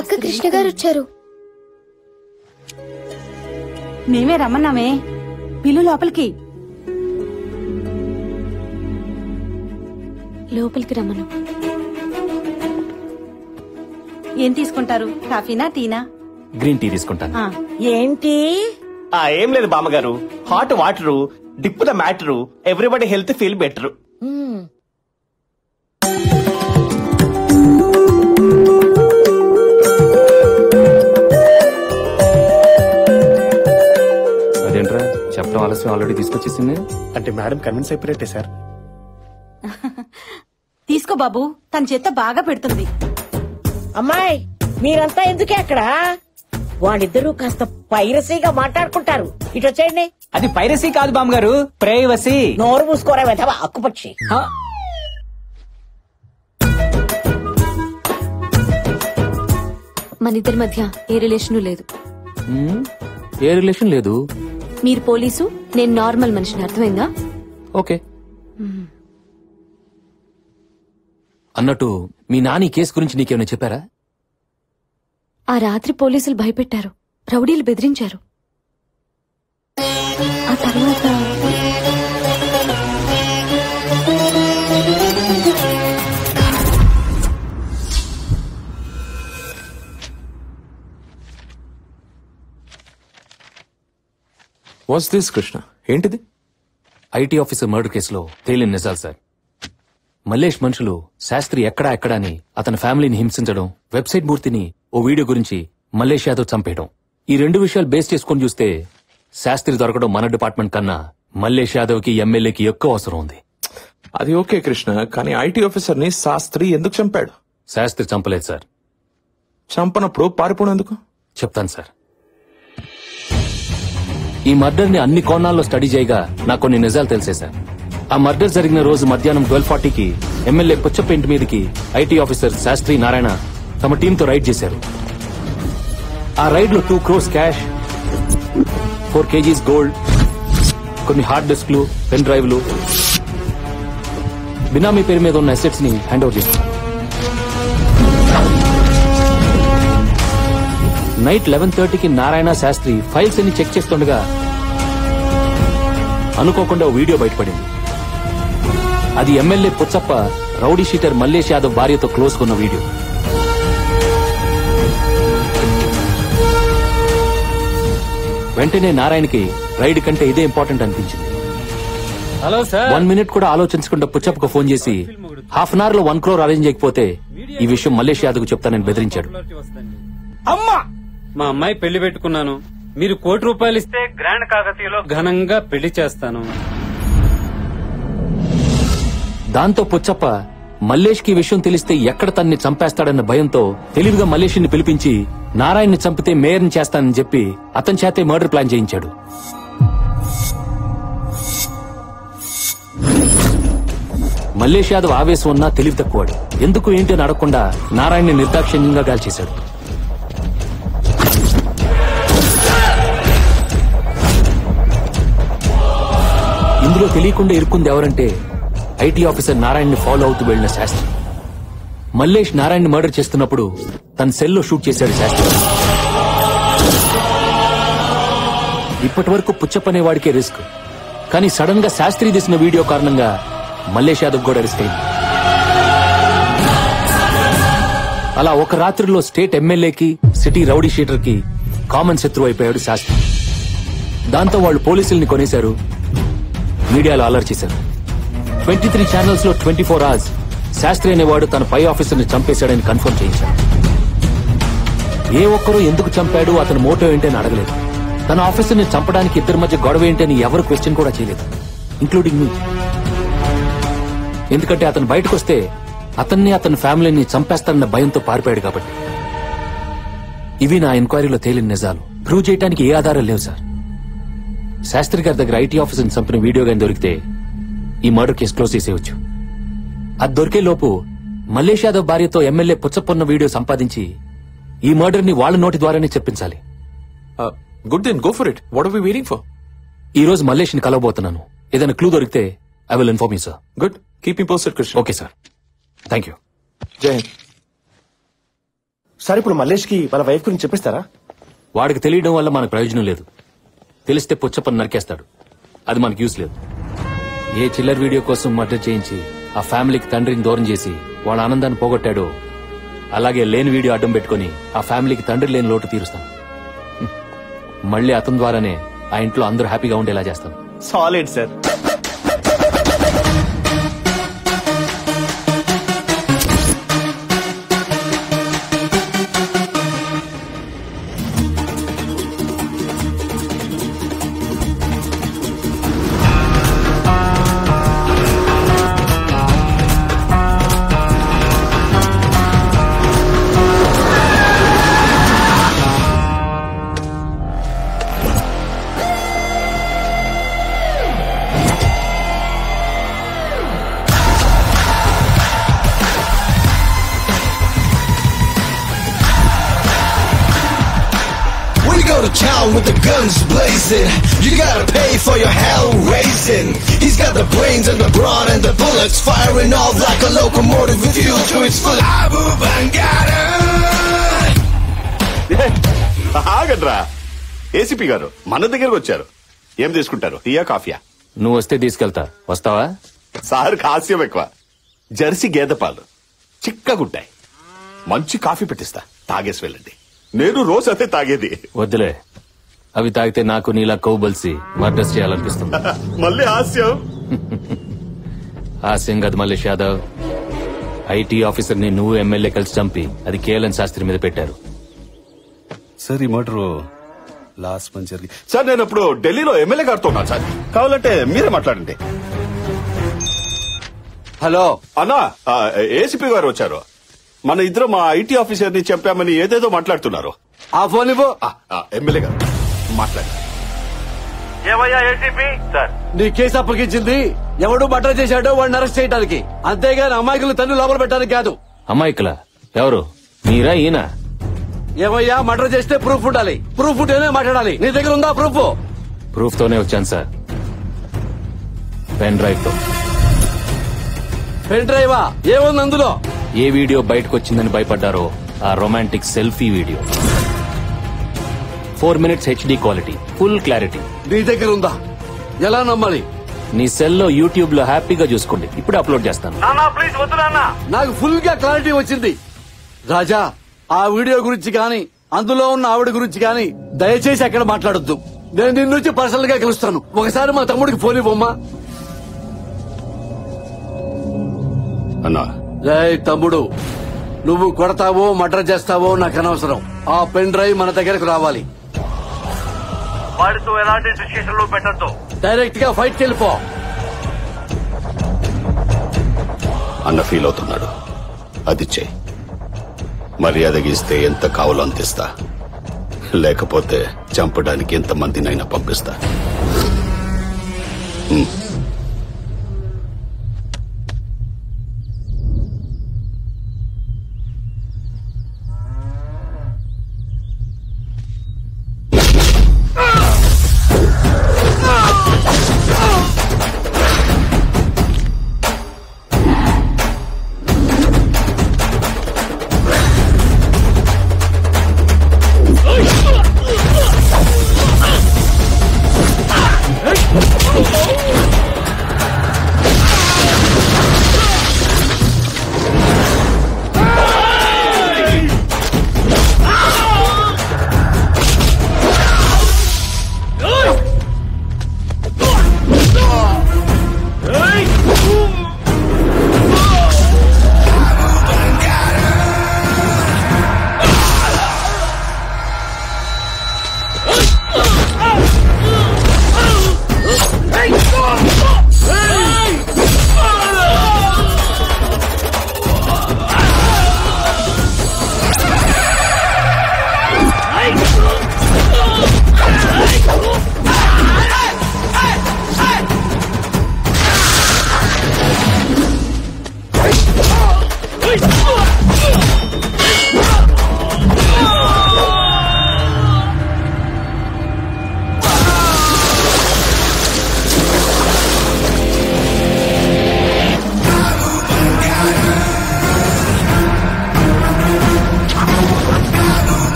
అక్క, కృష్ణ గారు వచ్చారు. మేమే రమ్మన్నామే, పిల్లు లోపలికి. లోపలికి రమ్మను. ఏం తీసుకుంటారు? కాఫీనా టీనా? గ్రీన్ టీ తీసుకుంటాను. ఏంటి? ఏం లేదు బామ్మగారు, hot water, dip the matter, everybody health feel better. అదేంట్రా చెప్పడం ఆలస్యం, ఆల్రెడీ తీసుకొచ్చేసింది. అంటే మేడం కన్విన్స్ అయిపోయినట్టే సార్. తీసుకో బాబు, తన చేత్తో బాగా పెడుతుంది. అమ్మాయి, మీరంతా ఎందుకే అక్కడ? వాళ్ళిద్దరూ కాస్త పైరసీగా మాట్లాడుకుంటారు. ఇటు వచ్చేయండి. అది పైరసీ కాదు బామ్మగారు, ప్రైవసీ. నోరు మూసుకోరా వెధవా అక్కుపక్షి. మన ఇద్దరి మధ్య ఏ రిలేషన్ లేదు. ఏ రిలేషన్ లేదు. మీరు పోలీసు, నేను నార్మల్ మనిషిని, అర్థమైందా? ఓకే. అన్నట్టు మీ నాని కేసు గురించి నీకేమైనా చెప్పారా? ఆ రాత్రి పోలీసులు భయపెట్టారు, రౌడీలు బెదిరించారు. ఆ తర్వాత వాట్స్ దిస్ కృష్ణ? ఏంటిది? ఐటీ ఆఫీసర్ మర్డర్ కేసులో తేలిన నిజాలు సార్. మల్లేష్ మనుషులు శాస్త్రి ఎక్కడా అని అతని ఫ్యామిలీని హింసించడం, వెబ్సైట్ మూర్తిని ఓ వీడియో గురించి మల్లేష్ యాదవ్ చంపేయడం, ఈ రెండు విషయాలు బేస్ చేసుకుని చూస్తే శాస్త్రి దొరకడం మన డిపార్ట్మెంట్ కన్నా మల్లేష్ యాదవ్ కి ఎమ్మెల్యేకి ఎక్కువ అవసరం ఉంది. అది ఓకే కృష్ణ, కానీ ఐటీ ఆఫీసర్ ని శాస్త్రి ఎందుకు చంపాడు? శాస్త్రి చంపలేదు సార్. చంపనప్పుడు పారిపోవడం ఎందుకు? చెప్తాను సార్. ఈ మర్డర్ ని అన్ని కోణాల్లో స్టడీ చేయగా నాకు కొన్ని నిజాలు తెలిసే సార్. ఆ మర్డర్ జరిగిన రోజు మధ్యాహ్నం 12:40కి ఎమ్మెల్యే పుచ్చప్ప ఇంటి మీదకి ఐటీ ఆఫీసర్ శాస్త్రి నారాయణ తమ టీంతో రైడ్ చేశారు. ఆ రైడ్ లో 2 crores క్యాష్, 4 kgs గోల్డ్, కొన్ని హార్డ్ డిస్క్లు, పెన్ డ్రైవ్లు, బినామీ పేరు మీద ఉన్న అసెట్స్ ని హ్యాండ్ ఓవర్ చేశారు. నైట్ 11:30కి నారాయణ శాస్త్రి ఫైల్స్ అన్ని చెక్ చేస్తుండగా అనుకోకుండా ఓ వీడియో బయటపడింది. అది MLA Puchappa rowdy sheeter Mallesh Yadav భార్యతో క్లోజ్ కొన్న వీడియో. వెంటనే నారాయణకి రైడ్ కంటే ఇదే ఇంపార్టెంట్ అనిపించింది. Hello sir. 1 minute కూడా ఆలోచించకుండా పుచ్చప్పకు ఫోన్ చేసి హాఫ్ అన్ అవర్ లో 1 crore అరేంజ్ చేయకపోతే ఈ విషయం మల్లేష్ యాదవ్ కు చెప్తానని బెదిరించాడు. అమ్మా, మా అమ్మాయి పెళ్లి పెట్టుకున్నాను, మీరు 1 కోటి రూపాయలు ఇస్తే గ్రాండ్ కాకతీయలో ఘనంగా పెళ్లి చేస్తాను. దాంతో పుచ్చప్ప మల్లేష్ కి విషయం తెలిస్తే ఎక్కడ తన్ని చంపేస్తాడన్న భయంతో తెలివిగా మల్లేష్ ని పిలిపించి నారాయణ్ని చంపితే మేయర్ని చేస్తానని చెప్పి అతని చేతే మర్డర్ ప్లాన్ చేయించాడు. మల్లేష్ యాదవ్ ఆవేశం ఉన్నా తెలివి తక్కువాడు. ఎందుకు ఏంటి అని అడగకుండా నారాయణ్ని నిర్దాక్షిణ్యంగా గాల్చేశాడు. ఇందులో తెలియకుండా ఇరుక్కుంది ఎవరంటే ఐటీ ఆఫీసర్ నారాయణ్ని ఫాలో అవుతూ వెళ్లిన శాస్త్రి. మల్లేష్ నారాయణ్ని మర్డర్ చేస్తున్నప్పుడు తన సెల్లో షూట్ చేశాడు శాస్త్రి. ఇప్పటి వరకు పుచ్చపనేవాడికే రిస్క్, కానీ సడన్ గా శాస్త్రి తీసిన వీడియో కారణంగా మల్లేష్ యాదవ్ కూడా రిస్క్ అయింది. అలా ఒక రాత్రిలో స్టేట్ ఎమ్మెల్యేకి సిటీ రౌడీ షీటర్ కి కామన్ శత్రువు అయిపోయాడు శాస్త్రి. దాంతో వాళ్ళు పోలీసుల్ని కొనేశారు, మీడియాలో అలర్ట్ చేశారు. 23 ఛానల్స్ లో 24 hours శాస్త్రి అనేవాడు తన పై ఆఫీసర్ ని చంపేశాడని కన్ఫర్మ్ చేయించాడు. ఏ ఒక్కరూ ఎందుకు చంపాడు, అతని మోటో ఏంటని అడగలేదు. తన ఆఫీసర్ ని చంపడానికి ఇద్దరి మధ్య గొడవ ఏంటని ఎవరు క్వశ్చన్ కూడా చేయలేదు, ఇంక్లూడింగ్ మీ. ఎందుకంటే అతను బయటకు వస్తే అతన్ని అతని ఫ్యామిలీని చంపేస్తానన్న భయంతో పారిపోయాడు కాబట్టి. ఇవి నా ఎంక్వైరీలో తేలిన నిజాలు. ప్రూవ్ చేయడానికి ఏ ఆధారం లేవు సార్. శాస్త్రి గారి దగ్గర ఐటీ ఆఫీసర్ చంపిన వీడియో గాని దొరికితే ఈ మర్డర్ కేసు క్లోజ్ చేసేయచ్చు. అది దొరికే లోపు మల్లేష్ యాదవ్ భార్యతో ఎమ్మెల్యే పుచ్చపొన్న వీడియో సంపాదించి ఈ మర్డర్ ని వాళ్ళ నోటి ద్వారానే చెప్పించాలి. Good then go for it. What are we waiting for? ఈ రోజు మల్లేష్ ని కలవబోతున్నాను. ఏదైనా క్లూ దొరికితే I will inform you sir. Good, keep me posted Krishna. Okay sir, thank you. Jai Hind. Sir ఇప్పుడు మల్లేష్ కి వాళ్ళ వైఫ్ గురించి చెప్పిస్తారా? వాడికి తెలియడం వల్ల మనకు ప్రయోజనం లేదు. తెలిస్తే పుచ్చపని నరికేస్తాడు, అది మనకు యూస్ లేదు. ఏ చిల్లర్ వీడియో కోసం మర్డర్ చేయించి ఆ ఫ్యామిలీకి తండ్రిని దూరం చేసి వాళ్ళ ఆనందాన్ని పోగొట్టాడో అలాగే లేని వీడియో అడ్డం పెట్టుకుని ఆ ఫ్యామిలీకి తండ్రి లేని లోటు తీరుస్తాను. మళ్ళీ అతని ద్వారానే ఆ ఇంట్లో అందరూ హ్యాపీగా ఉండేలా చేస్తాను. Solid sir. With the guns blazing, you gotta pay for your hell raising. He's got the brains and the brawn and the bullets firing off like a locomotive with fuel to its full. Abu Bangada. ఆగడ్రా, ACP గారు మన దగ్గరకు వచ్చారు. ఏం తీసుకుంటారు, టీయా కాఫీయా? నువ్వు వస్తే తీసుకెళ్తా. వస్తావా? సార్ హాస్యం ఎక్కువ. జెర్సీ గేదె పాలు చిక్కగుంటాయి. మంచి కాఫీ పెట్టిస్తా, తాగేసి వెళ్ళండి. నేను రోజు అదే తాగేది. వద్దులే, అవి తాగితే నాకు నీలా కౌబల్సి మర్డర్స్ చేయాలనిపిస్తుంది. మళ్ళీ హాస్యం. హాస్యం కాదు మల్లేష్ యాదవ్. ఐటీ ఆఫీసర్ ని నువ్వు ఎమ్మెల్యే కలిసి చంపి అది కేఎల్ఎన్ శాస్త్రి మీద పెట్టారు. సార్ ఈ మర్డర్ లాస్ట్ మంత్ జరిగింది సార్. నేను ఇప్పుడు ఢిల్లీలో ఎమ్మెల్యే గారితో ఉన్నాను సార్, కావాలంటే మీరే మాట్లాడండి. హలో అన్నా, ఏసీపీ గారు వచ్చారు. మన ఇద్దరు మా ఐటీ ఆఫీసర్ ని చంపామని ఏదేదో మాట్లాడుతున్నారు. ఆ ఫోన్ ఇవ్వు. ఎమ్మెల్యే గారు మాట్లాడారు. ఏమయ్యా ఏసీపీ సార్, నీ కేసు అప్పగించింది ఎవడు మర్డర్ చేశాడో వాడిని అరెస్ట్ చేయడానికి, అంతేగాని అమాయకులు తన్ను లోపల పెట్టడానికి కాదు. అమాయకులా? ఎవరు, మీరా ఈయన? ఏమయ్యా, మర్డర్ చేస్తే ప్రూఫ్ ఉండాలి. ప్రూఫ్ ఉంటేనే మాట్లాడాలి. నీ దగ్గర ఉందా ప్రూఫ్? ప్రూఫ్ తోనే వచ్చాను సార్, పెన్ డ్రైవ్ తో. పెన్ డ్రైవా? ఏముంది అందులో? ఏ వీడియో బయటకు వచ్చిందని భయపడ్డారో ఆ romantic selfie video. 4 minutes HD quality, full clarity. నీ దగ్గర ఉందా? ఎలా నమ్మాలి? నీ సెల్లో యూట్యూబ్ లో హ్యాపీగా చూసుకోండి. ఇప్పుడు అప్లోడ్ చేస్తాను. నాకు ఫుల్ గా క్లారిటీ వచ్చింది. రాజా, ఆ వీడియో గురించి గాని అందులో ఉన్న ఆవిడ గురించి గాని దయచేసి అక్కడ మాట్లాడొద్దు. నేను నిన్ను నుంచి పర్సనల్ గా కలుస్తాను. ఒకసారి మా తమ్ముడికి ఫోన్ ఇవ్వమ్మా. అన్నా, తమ్ముడు, నువ్వు కొడతావో మర్డర్ చేస్తావో నాకు అనవసరం. ఆ పెన్ డ్రైవ్ మన దగ్గరకు రావాలి. వాడితో ఎలాంటి సిచ్యుయేషన్ లో పెట్టద్దు. డైరెక్ట్ గా ఫైట్ వెళ్ళిపో. అన్న ఫీల్ అవుతున్నాడు. అది చెయ్యి. మర్యాదగా ఇస్తే ఎంత కావాలో అంతిస్తా, లేకపోతే చంపడానికి ఎంతమందినైనా పంపిస్తా.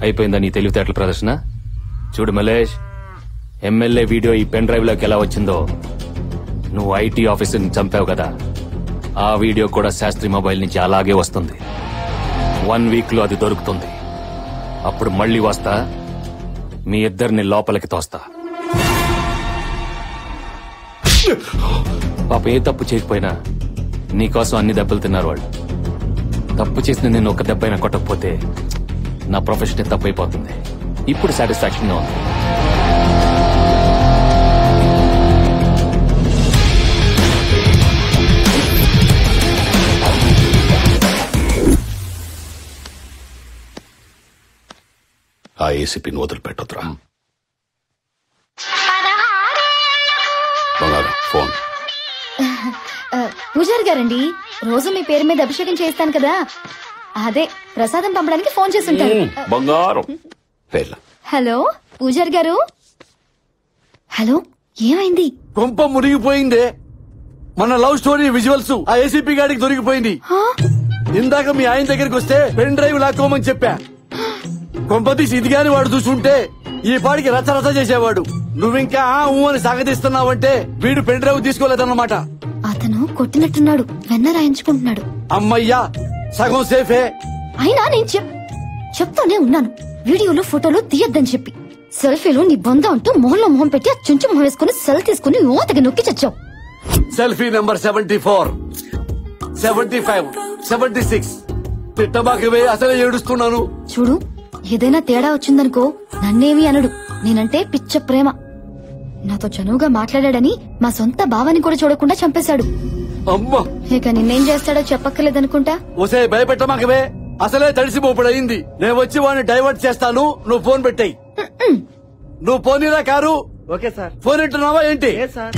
అయిపోయిందా నీ తెలివితేటల ప్రదర్శన? చూడు మలేష్, ఎమ్మెల్యే వీడియో ఈ పెన్ డ్రైవ్ లోకి ఎలా వచ్చిందో, నువ్వు ఐటీ ఆఫీసర్ని చంపావు కదా, ఆ వీడియో కూడా శాస్త్రి మొబైల్ నుంచి అలాగే వస్తుంది. 1 వీక్ లో అది దొరుకుతుంది. అప్పుడు మళ్ళీ వస్తా, మీ ఇద్దరిని లోపలికి తోస్తా. పాప ఏ తప్పు చేయకపోయినా నీకోసం అన్ని దెబ్బలు తిన్నారు వాళ్ళు. తప్పు చేసిన నేను ఒక దెబ్బైనా కొట్టకపోతే నా ప్రొఫెషన్ తప్పైపోతుంది. ఇప్పుడు సాటిస్ఫాక్షన్ గా ఉంది. ఆ ఏసీపీని వదిలిపెట్టొద్దురా. ఫోన్. పూజారి గారండి, రోజు మీ పేరు మీద అభిషేకం చేస్తాను కదా, అదే ప్రసాదం పంపడానికి ఫోన్ చేస్తుంటారు. బంగారం. హలో పూజారి గారు. హలో, ఏమైంది? కొంప మునిగిపోయిందే. మన లవ్ స్టోరీ విజువల్స్ ఆ ఏసీపీ గాడికి దొరికిపోయింది. ఇందాక మీ ఆయన దగ్గరికి వస్తే పెన్ డ్రైవ్ లాక్కోమని చెప్పా. కొంపతీసి ఇది గాని వాడు చూసుంటే ఈ పాడికి రచ్చ రచ్చ చేసేవాడు. నువ్వింకా అని సాగదీస్తున్నావంటే వీడు పెన్ డ్రైవ్ తీసుకోలేదన్నమాట. అతను కొట్టినట్టున్నాడు, వెన్న రాయించుకుంటున్నాడు. అమ్మయ్యా, సగం సేఫే. అయినా నేను చెప్తానే ఉన్నాను, వీడియోలో ఫోటోలు తీయద్దని చెప్పి. సెల్ఫీలో నీ బంధం అంటూ మొహంలో మొహం పెట్టి ఆ చుంచు మొహం వేసుకుని సెల్ తీసుకుని ఓతకి నొక్కి చచ్చావు. Selfie number 74, 75, 76. తిట్టబాకవే, అసలే ఏడుస్తున్నాను. చూడు, ఏదైనా తేడా వచ్చిందనుకో నన్నేమి అనడు. నేనంటే పిచ్చ ప్రేమ. నాతో చనువుగా మాట్లాడాడని మా సొంత భావాన్ని కూడా చూడకుండా చంపేశాడు. అమ్మా, ఇక నిన్నేం చేస్తాడో చెప్పక్కర్లేదనుకుంటా. ఒసే భయపెట్టమాకవే, అసలే తడిసిపోపడయింది. నేను వచ్చి వాడిని డైవర్ట్ చేస్తాను, నువ్వు ఫోన్ పెట్టాయి. నువ్వు పోనీరా కారు. Okay sir. ఫోన్ ఇంటున్నావా ఏంటి? సార్.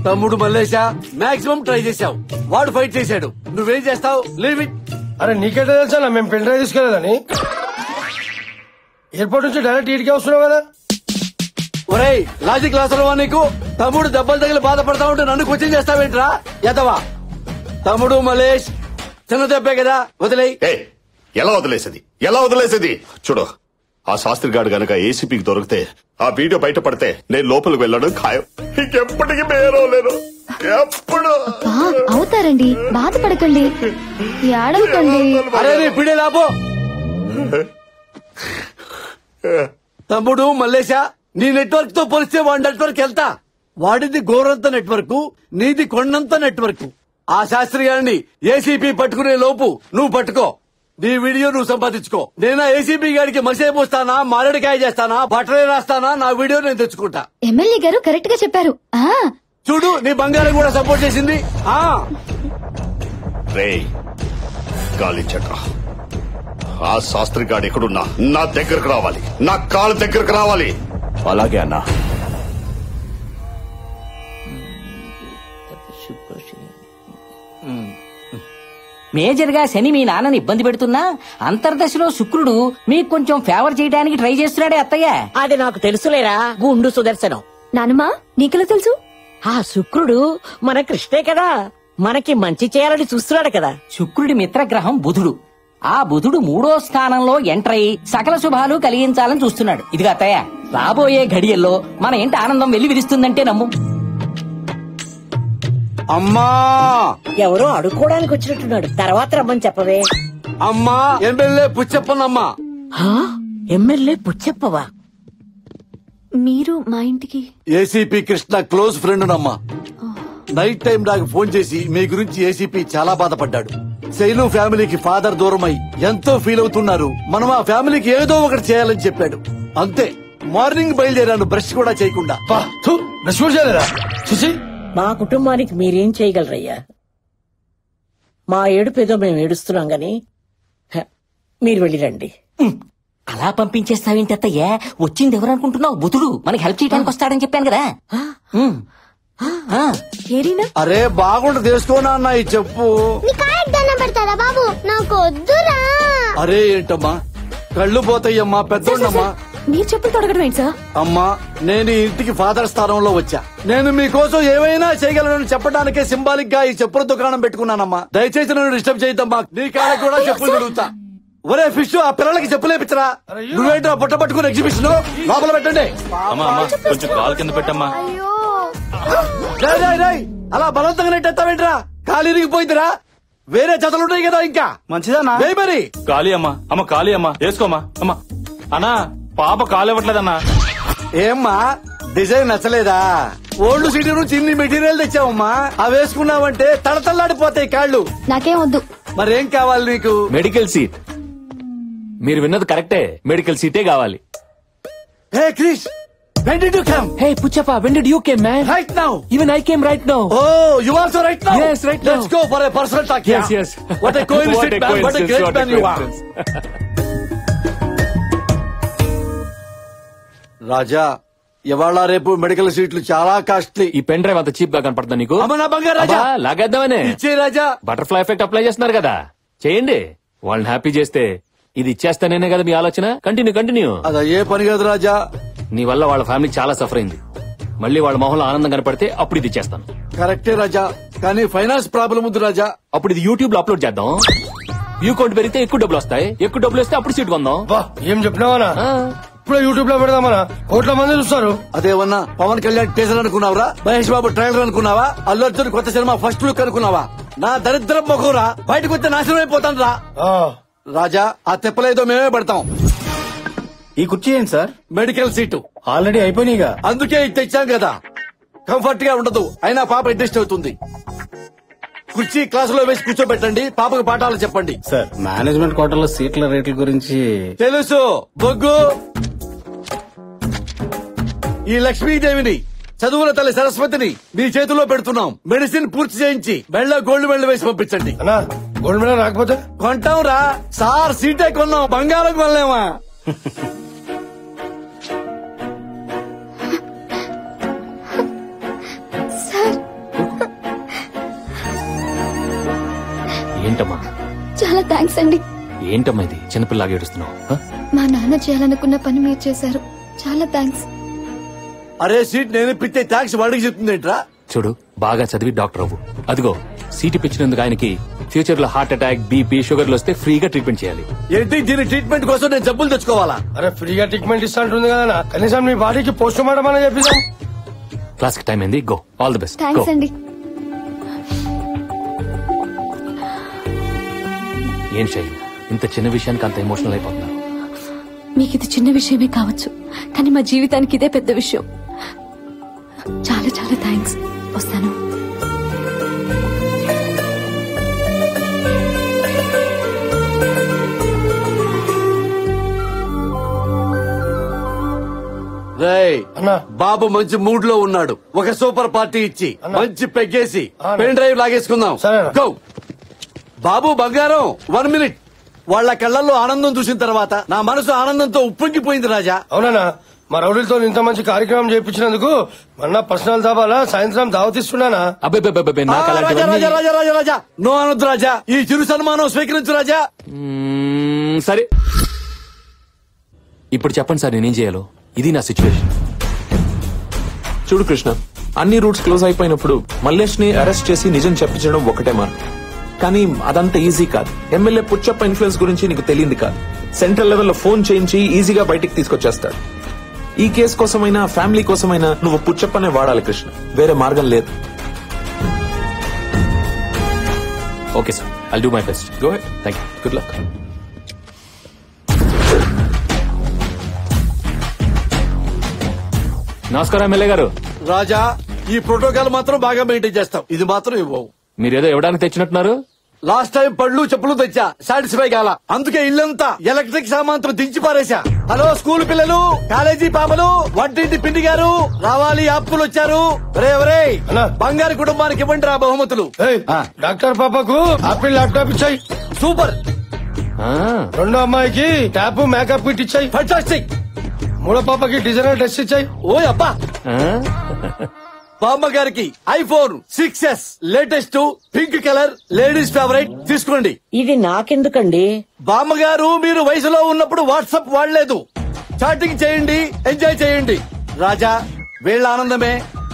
తమ్ముడు మల్లేశా, మాక్సిమం ట్రై చేశావు, వాడు ఫైట్ చేశాడు. నువ్వేం చేస్తావు? Leave it. అరే నీకెట్లా తెలుసా మేము పెన్ డ్రైవ్ తీసుకెళ్ళదని? ఎయిర్పోర్ట్ నుంచి డైరెక్ట్ ఈడికే వస్తున్నావు కదా. ఒరేయ్, లాజిక్ లాసరవా నీకు? తమ్ముడు దెబ్బలు తగిలి బాధపడతా ఉంటే నన్ను క్వశ్చన్ చేస్తావేంట్రా ఎదవా? తమ్ముడు మలేష్ చిన్న దెబ్బే కదా, వదిలేయ్. ఎలా వదిలేసేది? చూడు, ఆ శాస్త్రి గారు గనక ఏసీపీకి దొరికితే, ఆ వీడియో బయటపడితే నేను లోపలికి వెళ్ళడం ఖాయం. ఇంకెప్పటికీ మేరోలేను. ఎప్పుడు అవుతారండి, బాధపడకండి, ఏడవకండి. అరే నీ పిడే లాభో. తమ్ముడు మల్లేశా, నీ నెట్వర్క్ తో పోలిస్తే వాడి నెట్వర్క్ వెళ్తా. వాడిది గోరంత నెట్వర్క్, నీది కొండంత నెట్వర్క్. ఆ శాస్త్రి గారిని ఏసీపీ పట్టుకునే లోపు నువ్వు పట్టుకో, నీ వీడియో నువ్వు సంపాదించుకో. నేను ఏసీపీ గారికి మసే పోస్తానా, మారేడుకాయ చేస్తానా, బట్టలే రాస్తానా, నా వీడియో నేను తెచ్చుకుంటా. ఎమ్మెల్యే గారు కరెక్ట్ గా చెప్పారు. చూడు, నీ బంగారం కూడా సపోర్ట్ చేసింది. రేయ్ గాలి చట్ర, ఆ శాస్త్రి గాడు ఎక్కడున్నా నా దగ్గరకు రావాలి, నా కాలు దగ్గరకు రావాలి. అలాగే అన్నా. మేజర్ గా శని మీ నాన్నని ఇబ్బంది పెడుతున్నా అంతర్దశలో శుక్రుడు మీకు కొంచెం ఫేవర్ చేయడానికి ట్రై చేస్తున్నాడే అత్తయ్య. అది నాకు తెలుసులేరా గుండు సుదర్శనం. నానమ్మా నీకెలా తెలుసు? ఆ శుక్రుడు మన కృష్ణే కదా, మనకి మంచి చేయాలని చూస్తున్నాడు కదా. శుక్రుడి మిత్రగ్రహం బుధుడు. ఆ బుధుడు 3వ స్థానంలో ఎంటర్ అయి సకల శుభాలు కలిగించాలని చూస్తున్నాడు. ఇదిగా అత్తయ్య, రాబోయే ఘడియల్లో మన ఇంటి ఆనందం వెళ్లి విరుస్తుందంటే నమ్ము. అమ్మా, ఎవరో అడుక్కోవడానికి వచ్చినట్టున్నాడు, తర్వాత రమ్మని చెప్పవే. అమ్మా, ఎమ్మెల్యే పుచ్చప్పనమ్మా. ఎమ్మెల్యే పుచ్చప్పవా? మీరు మా ఇంటికి? ఏసీపీ కృష్ణ క్లోజ్ ఫ్రెండ్ నమ్మా. నైట్ టైం నాకు ఫోన్ చేసి మీ గురించి ఏసీపీ చాలా బాధపడ్డాడు. శైలు ఫ్యామిలీకి ఫాదర్ దూరమై ఎంతో ఫీల్ అవుతున్నారు, మనం ఆ ఫ్యామిలీకి ఏదో ఒకటి చేయాలని చెప్పాడు. అంతే, మార్నింగ్ బయలుదేరాను బ్రష్ కూడా చేయకుండా. బ్రష్ కూడా చేయలేరా? మా కుటుంబానికి మీరేం చేయగలరయ్యా? మా ఏడుపేదో మేము ఏడుస్తున్నాం గాని మీరు వెళ్ళిరండి. అలా పంపించేస్తావేంటి అత్తయ్య? వచ్చింది ఎవరనుకుంటున్నావు? బుధుడు మనకి హెల్ప్ చేయడానికి వస్తాడని చెప్పాను కదా. అరే బాగుంటుంది, తెలుసుకోనా అన్న ఈ చెప్పు. పెడతారా బాబు? నాకు వద్దురా. అరే ఏంటమ్మా, కళ్ళు పోతాయమ్మా, పెద్దోళ్ళమ్మా. మీరు చెప్పులు తొడగడం ఏంటి సార్? అమ్మా, నేను ఈ ఇంటికి ఫాదర్ స్థానంలో వచ్చా. నేను మీకోసం ఏమైనా చేయగలను చెప్పడానికే సింబాలిక్ గా ఈ చెప్పుల దుకాణం పెట్టుకున్నానమ్మా. దయచేసి నన్ను డిస్టర్బ్ చేయద్దమ్మా. నీ కాళ్ళకి కూడా చెప్పులు తిరుగుతా. ఒరే ఫిష్, ఆ పిల్లలకి చెప్పులేపించరా. నువ్వేంటో బుట్ట పట్టుకుని ఎగ్జిబిషన్ లోపల పెట్టండి. కొంచెం కాలు కింద పెట్టమ్మా. అలా బలవంతంగా నెట్టేస్తావేంట్రా? కాలు ఇరిగిపోయిందిరా. వేరే జతలుంటాయి కదా ఇంకా. మంచిదన్నా మరి ఖాళీ అమ్మా. అమ్మ ఖాళీ అమ్మా, వేసుకోమ్మా. అమ్మా అన్నా, పాప కాలు ఇవ్వట్లేదన్నా. ఏమ్మా, డిజైన్ నచ్చలేదా? ఓల్డ్ సిటీ నుంచి ఇన్ని మెటీరియల్ తెచ్చావమ్మా, అవి వేసుకున్నావంటే తడతల్లాడిపోతాయి కాళ్ళు. నాకేం వద్దు. మరేం కావాలి నీకు? Medical seat. మీరు విన్నది కరెక్టే, మెడికల్ సీటే కావాలి. హే Krish, when did you come? Hey Puchappa, when did you came, man? Right now. Even I came right now. Oh, you also right now? Yes, right now. Let's go for a personal talk. Yes. What a coincidence, man. What a great man you are. రాజా, ఇవాళ రేపు medical సీట్లు చాలా costly. ఈ pen drive అంత cheap గా కనపడుతుందా నీకు? అమ్మ నా బంగారు రాజా, లాగేద్దామనే. ఇచ్చే రాజా. బటర్ఫ్లై ఎఫెక్ట్ అప్లై చేస్తున్నారు కదా, చేయండి. వాళ్ళని హ్యాపీ చేస్తే ఇది ఇచ్చేస్తానే కదా మీ ఆలోచన. కంటిన్యూ. అదే ఏ పని కాదు రాజా. నీ వల్ల వాళ్ళ ఫ్యామిలీ చాలా సఫర్ అయింది. మళ్ళీ వాళ్ళ మొహంలో ఆనందం కనపడితే అప్పుడు ఇది ఇచ్చేస్తాను. కరెక్టే రాజా, కానీ ఫైనాన్స్ ప్రాబ్లం ఉంది రాజా. అప్పుడు ఇది యూట్యూబ్ లో అప్లోడ్ చేద్దాం. వ్యూ కౌంట్ పెరిగితే ఎక్కువ డబ్బులు వస్తాయి. ఎక్కువ డబ్బులు వస్తే అప్పుడు సీట్ కొందాం. ఏం చెప్పినావా? ఇప్పుడు యూట్యూబ్ లో పెడదామనా? కోట్ల మంది చూస్తారు. అదేమన్నా పవన్ కళ్యాణ్ టీజర్ అనుకున్నావరా? మహేష్ బాబు ట్రైలర్ అనుకున్నావా? అల్లు అర్జున్ కొత్త సినిమా ఫస్ట్ లుక్ అనుకున్నావా? నా దరిద్రం మొహంరా, బయటకు వస్తే నాశనం అయిపోతాను రా. రాజా, ఆ తెప్పలేదో మేమే పెడతాం. ఈ కుర్చీ ఏంటి సార్? మెడికల్ సీటు ఆల్రెడీ అయిపోయినాయిగా. అందుకే ఇది తెచ్చాం కదా. కంఫర్ట్ గా ఉండదు, అయినా పాప అడ్జస్ట్ అవుతుంది. కుర్చీ క్లాసులో వేసి కూర్చోబెట్టండి, పాపకు పాఠాలు చెప్పండి. సార్, మేనేజ్మెంట్ కోటాలో సీట్ల రేట్ల గురించి తెలుసు. బొగ్గు, ఈ లక్ష్మీదేవిని, చదువుల తల్లి సరస్వతిని మీ చేతిలో పెడుతున్నాం. మెడిసిన్ పూర్తి చేయించి మెళ్ళ గోల్డ్ మెడల్ వేసి పంపించండి. గోల్డ్ మెడల్ రాకపోతే కొంటాం రా సార్. సీటే కొన్నాం, బంగారం కొనలేమా? ఏంటమ్మా? చాలా థ్యాంక్స్ అండి. ఏంటమ్మా ఇది చిన్నపిల్లలాగా ఏడుస్తున్నావు? మా నాన్న చేయాలనుకున్న పని మీరు చేశారు. చాలా థ్యాంక్స్. అరే సీట్ నేను ఇప్పితే థ్యాంక్స్ వాడికి చెప్తుందేంట్రా? చూడు, బాగా చదివి డాక్టర్ అవ్వు. అదిగో సీట్ ఇప్పించినందుకు ఆయనకి ఫ్యూచర్ లో హార్ట్ అటాక్, బీపీ, షుగర్లు వస్తే ఫ్రీగా ట్రీట్మెంట్ చేయాలి. ఏంటి, దీని ట్రీట్మెంట్ కోసం నేను జబ్బులు తెచ్చుకోవాలా? అరే ఫ్రీగా ట్రీట్మెంట్ ఇస్తా ఉంటుంది కదా, కనీసం మీ బాడీకి పోస్ట్ మార్టం అని చెప్పిస్తాం. క్లాస్ కి టైం అయింది, go. All the best. Thanks అండి. ఏం శైలు, ఇంత చిన్న విషయానికి అంత ఎమోషనల్ అయిపోతున్నారు? మీకు ఇది చిన్న విషయమే కావచ్చు, కానీ మా జీవితానికి ఇదే పెద్ద విషయం. చాలా చాలా చాలా థ్యాంక్స్. వస్తాను. బాబు మంచి మూడ్ లో ఉన్నాడు. ఒక సూపర్ పార్టీ ఇచ్చి మంచి పెగ్గేసి పెన్ డ్రైవ్ లాగేసుకుందాం. గో బాబు బంగారం. 1 minute. వాళ్ళ కళ్ళల్లో ఆనందం చూసిన తర్వాత నా మనసు ఆనందంతో ఉప్పొంగిపోయింది రాజా. అవునా? మా రౌడీలతో ఇంత మంచి కార్యక్రమం చేయించినందుకు మొన్న పర్సనల్ దాబాలా సాయంత్రం దావతిస్తున్నానా? రాజా రాజా రాజా రాజా నో అనొద్దు రాజా. ఈ చిరు సన్మానం స్వీకరించు రాజా. సరే ఇప్పుడు చెప్పండి సార్, నేనేం చేయాలో? ఇది నా సిచ్యువేషన్. చూడు కృష్ణ, అన్ని రూట్స్ క్లోజ్ అయిపోయినప్పుడు మల్లేష్ ని అరెస్ట్ చేసి నిజం చెప్పించడం ఒకటే మార్గం. కానీ అదంత ఈజీ కాదు. ఎమ్మెల్యే పుచ్చప్ప ఇన్ఫ్లుయెన్స్ గురించి నీకు తెలియంది కాదు. సెంట్రల్ లెవెల్లో ఫోన్ చేయించి ఈజీగా బయటికి తీసుకొచ్చేస్తాడు. ఈ కేసు కోసమైనా ఫ్యామిలీ కోసమైనా నువ్వు పుచ్చప్పనే వాడాలి కృష్ణ, వేరే మార్గం లేదు. Okay sir, I'll do my best. Go head. Thank you. Good luck. నమస్కారం ఎమ్మెల్యే గారు. రాజా, ఈ ప్రోటోకాల్ మాత్రం బాగా మెయింటైన్ చేస్తాం. ఇది మాత్రం ఇవ్వవు. మీరేదో ఇవ్వడానికి తెచ్చినట్టున్నారు. లాస్ట్ టైం పళ్ళు చెప్పులు తెచ్చా, సాటిస్ఫై కాల. అందుకే ఇల్లంతా ఎలక్ట్రిక్ సామాన్తో దించి పారేశా. హలో స్కూల్ పిల్లలు, కాలేజీ పాపలు, వంటింటి పిండి గారు రావాలి, అప్పులు వచ్చారు. బంగారు కుటుంబానికి ఇవ్వండి రా బహుమతులు. డాక్టర్ పాపకు ఆపిల్ ల్యాప్టాప్ ఇచ్చాయి. సూపర్. రెండో అమ్మాయికి ట్యాప్ మేకప్ కిట్ ఇచ్చాయి. ఫంటాస్టిక్. మూడో పాపకి డిజైనర్ డ్రెస్ ఇచ్చాయి. ఓ అబ్బా. బామ్మ గారికి iPhone 6s latest pink colour ladies favourite తీసుకోండి. ఇది నాకెందుకండి? బామ్మగారు మీరు వయసులో ఉన్నప్పుడు వాట్సాప్ వాడలేదు. చాటింగ్ చేయండి, ఎంజాయ్ చేయండి. రాజా, వీళ్ళ ఆనందమే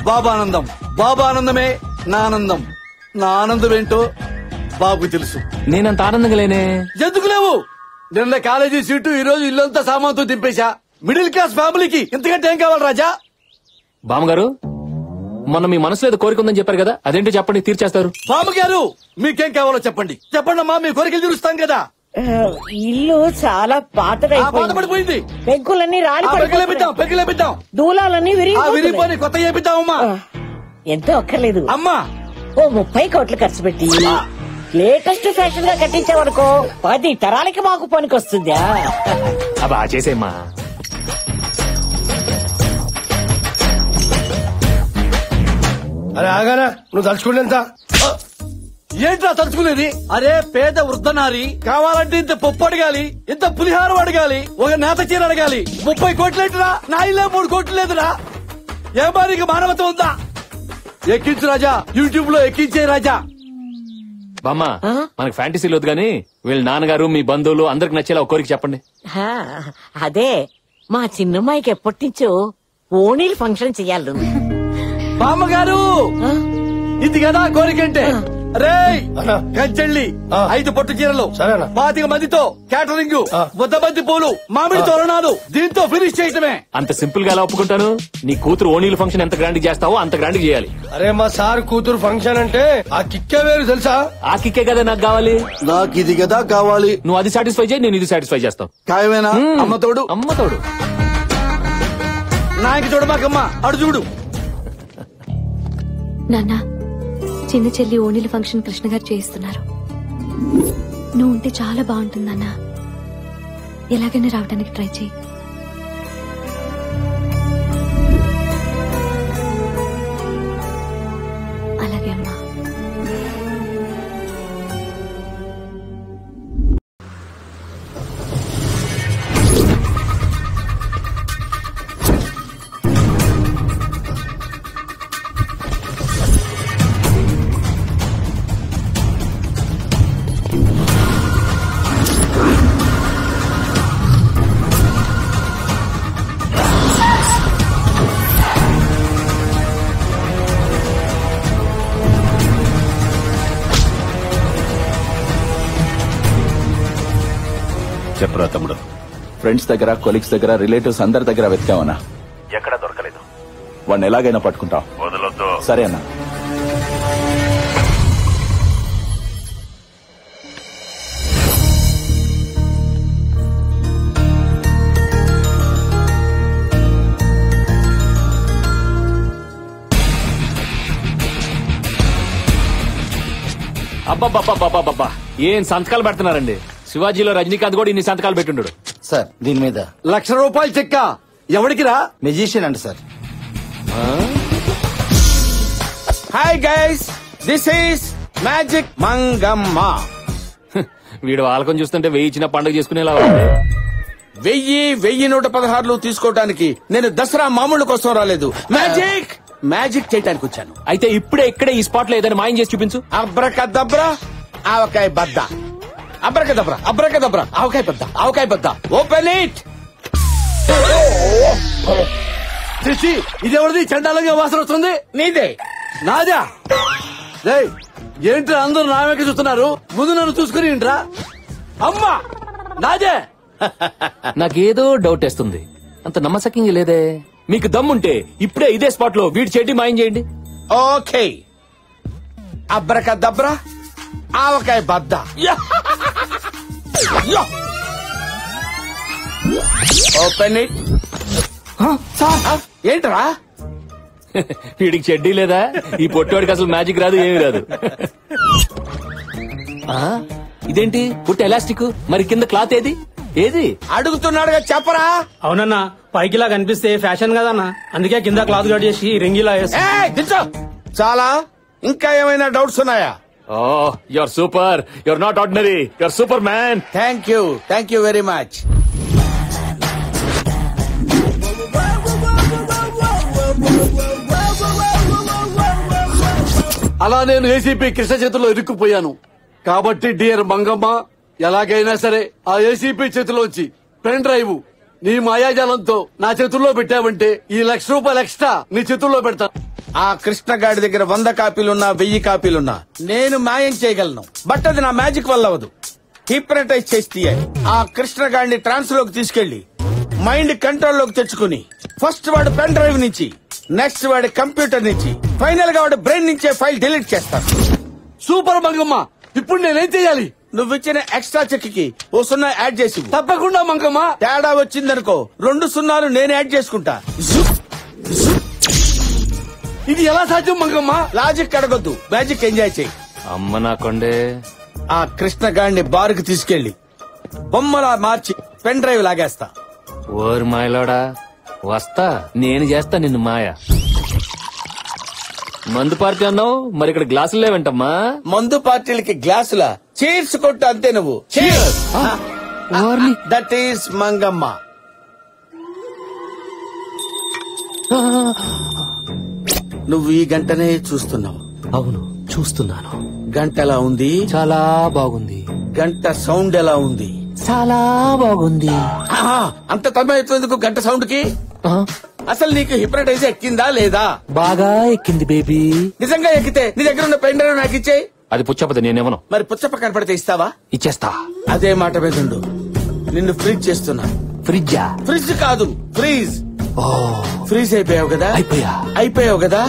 బాబా ఆనందం, బాబా ఆనందమే నా ఆనందం. నా ఆనందం ఏంటో బాబు తెలుసు. నేనంత ఆనందంగా లేనే. ఎందుకు లేవు? నిన్న కాలేజీ సీటు, ఈ రోజు ఇల్లంతా సామాన్తో దింపేశా. మిడిల్ క్లాస్ ఫ్యామిలీకి ఇంతకంటే ఏం కావాలి రాజా? బామ్మగారు, మొన్న మీ మనసులో ఏదో కోరిక ఉందని చెప్పారు కదా, అదేంటో చెప్పండి, తీర్చేస్తారు. బామ్మగారు, మీకేం కావాలో చెప్పండి. చెప్పండి అమ్మా, మీ కోరికలు తీరుస్తాం కదా. ఇల్లు చాలా పాతపడిపోయింది. పెంకులన్నీ పెంకులేపిద్దాం. దూలాలన్నీ విరిగిపోయి కొత్త చేపిద్దామమ్మా. ఎంతో అక్కర్లేదు అమ్మా. ఓ 30 కోట్లు ఖర్చు పెట్టి లేటెస్ట్ ఫ్యాషన్ గా కట్టించావనుకో 10 తరాలకి మాకు పనికొస్తుందా? అబ్బా చేసేమ్మా. అరే ఆగానా, నువ్వు తలుచుకుంటా. ఏంట్రా తలుచుకునేది? అరే పేద వృద్ధనారి కావాలంటే ఇంత పప్పు అడగాలి, ఇంత పులిహారం అడగాలి, ఒక నేత చీర అడగాలి. 30 కోట్లేంటిరా? నా ఇల్లే 3 కోట్లు లేదురా. ఏ మారికి మానవత ఉందా? ఎక్కించు రాజా, యూట్యూబ్ లో ఎక్కించే రాజా. బామ్మ, మనకు ఫ్యాంటసీలు వద్దు గానీ వీళ్ళ నాన్నగారు, మీ బంధువులు అందరికి నచ్చేలా ఒక కోరిక చెప్పండి. అదే మా చిన్నమ్మాయికి ఎప్పటి నుంచో ఓణీలు ఫంక్షన్ చెయ్యాలి. బామ్మగారు, ఇది కదా కోరికంటే. రే కంచెళ్ళి 5 పట్టు చీరలు, 25 మందితో క్యాటరింగ్, 100 మంది పూలు, మామిడి తోరణాలు, దీంతో ఫినిష్ చేయటమే. అంత సింపుల్ గా ఎలా ఒప్పుకుంటాను? నీ కూతురు ఓణీలు ఫంక్షన్ ఎంత గ్రాండ్ చేస్తావో అంత గ్రాండ్ చేయాలి. అరే మా సార్ కూతురు ఫంక్షన్ అంటే ఆ కిక్కే వేరు తెలుసా? ఆ కిక్కే కదా నాకు కావాలి. నాకు ఇది కదా కావాలి. నువ్వు అది సాటిస్ఫై చేయి, నేను ఇది సాటిస్ఫై చేస్తాను. ఖాయమేనా? అమ్మ తోడు. నాకు చూడమాకమ్మా, అడు చూడు. నాన్న, చిన్న చెల్లి ఓణీల ఫంక్షన్ కృష్ణ గారు చేయిస్తున్నారు. నువ్వు ఉంటే చాలా బాగుంటుంది నాన్న. ఎలాగైనా రావడానికి ట్రై చేయి. అలాగే అమ్మా. చెప్పరా తమ్ముడు. ఫ్రెండ్స్ దగ్గర, కొలీగ్స్ దగ్గర, రిలేటివ్స్ అందరి దగ్గర వెతికామన్నా. ఎక్కడా దొరకలేదు. వాడిని ఎలాగైనా పట్టుకుంటాం. వదలొద్దు. సరే అన్నా. అబ్బా ఏం సంతకాలు పెడుతున్నారండి. శివాజీలో రజనీకాంత్ కూడా ఇన్ని సంతకాలు పెట్టుండడు. సార్ దీని మీద ₹1,00,000 చెక్క ఎవరికి రా? మెజిషియన్ అండి sir. Hi guys, this is magic Mangamma. వీడు వాళ్ళకం చూస్తుంటే 1000 ఇచ్చిన పండుగ చేసుకునేలా ఉంది. 1,116 తీసుకోవడానికి నేను దసరా మామూలు కోసం రాలేదు, మ్యాజిక్ చేయడానికి వచ్చాను. అయితే ఇక్కడే ఈ స్పాట్ లో ఏదైనా మాయం చేసి చూపించు. అబ్రకదబ్రా ఆవకాయ బద్ద, అబ్రకదబ్రా ఆవకాయ బద్ద, ఓపెన్ ఇట్. ఇదెవరిది? చండాలంగా వాసన వస్తుంది. నీదే. నాదా? ఏంట్రా అందరూ నా వెనక చూస్తున్నారు? ముందు నన్ను చూసుకుని ఏంట్రా? అమ్మా నాదే. నాకేదో డౌట్ వేస్తుంది. అంత నమ్మసక్యంగా లేదే. మీకు దమ్ముంటే ఇప్పుడే ఇదే స్పాట్ లో వీడి చెడ్డి మాయం చేయండి. ఓకే, అబ్రకదబ్రా ఆవకాయ బద్ద. Open it. ఏంట్రా వీడికి చెడ్డీ లేదా? ఈ పొట్టోడికి అసలు మ్యాజిక్ రాదు, ఏమీ రాదు. ఇదేంటి పుట్ట ఎలాస్టిక్, మరి కింద క్లాత్ ఏది అడుగుతున్నాడుగా చెప్పరా. అవునన్నా, పైకిలా కనిపిస్తే ఫ్యాషన్ కదన్నా, అందుకే కింద క్లాత్ కట్ చేసి రింగిలా చాలా. ఇంకా ఏమైనా డౌట్స్ ఉన్నాయా? You're super, your not ordinary, you're super man. Thank you very much. అలా నేను ఏసీపీ కృష్ణ చేతిలో ఇరుక్కుపోయాను కాబట్టి డియర్ మంగమ్మ, ఎలాగైనా సరే ఆ ఏసీపీ చేతిలోంచి పెన్ డ్రైవ్ నీ మాయాజాలంతో నా చేతుల్లో పెట్టావంటే ఈ ₹1,00,000 ఎక్స్ట్రా నీ చేతుల్లో పెడతా. ఆ కృష్ణగాడి దగ్గర 100 కాపీలున్నా 1000 కాపీలున్నా నేను మాయం చేయగలను. బట్ అది నా మ్యాజిక్ వల్ల అవదు. హిప్నటైజ్ చేసి తీయాలి. ఆ కృష్ణగాడిని ట్రాన్స్ లోకి తీసుకెళ్లి మైండ్ కంట్రోల్ లోకి తెచ్చుకుని ఫస్ట్ వాడు పెన్ డ్రైవ్ నుంచి, నెక్స్ట్ వాడి కంప్యూటర్ నుంచి, ఫైనల్ గా వాడి బ్రెయిన్ నుంచే ఫైల్ డిలీట్ చేస్తాను. సూపర్ మంగమ్మ, ఇప్పుడు నేనేం చెయ్యాలి? నువ్వు ఇచ్చిన ఎక్స్ట్రా చెక్ కి ఓ 0 యాడ్ చేసి. తప్పకుండా మంగమ్మ. తేడా వచ్చిందనుకో 2 0 నేను యాడ్ చేసుకుంటా. ఇది ఎలా సాధ్యం మంగమ్మ? లాజిక్ అడగొద్దు, మ్యాజిక్ ఎంజాయ్ చేయి. అమ్మ నాకొండే. ఆ కృష్ణగాడిని బారుకు తీసుకెళ్లి బొమ్మలా మార్చి పెన్ డ్రైవ్ లాగేస్తా. ఓరు మాయలోడా, వస్తా, నేను చేస్తా నిన్ను మాయ. మందు పార్టీ అన్నావు, మరి ఇక్కడ గ్లాసులు లేవంటమ్మా. మందు పార్టీలకి గ్లాసుల చీర్స్ కొట్టు అంతే. నువ్వు దట్ ఈస్ మంగమ్మ. నువ్వు ఈ గంటనే చూస్తున్నావు. అవును, చూస్తున్నాను. గంట ఎలా ఉంది? చాలా బాగుంది. గంట సౌండ్ ఎలా ఉంది? చాలా బాగుంది. అంత తమ్మేందుకు గంట సౌండ్ కి? అసలు నీకు హిప్నటైజ్ ఎక్కిందా లేదా? బాగా ఎక్కింది బేబీ. నిజంగా ఎక్కితే నీ దగ్గర ఉన్న పెన్ డ్రైవ్ నాకు ఇచ్చేయి. అది పుచ్చపతి, నేనేమను. మరి పుచ్చప్ప కనపడితే ఇస్తావా? ఇచ్చేస్తా. అదే మాట మీద ఉండు. నిన్ను ఫ్రీజ్ చేస్తున్నా. ఫ్రిడ్జా? ఫ్రిడ్జ్ కాదు, ఫ్రీజ్. ఫ్రీజ్ అయిపోయావు కదా? అయిపోయావు కదా?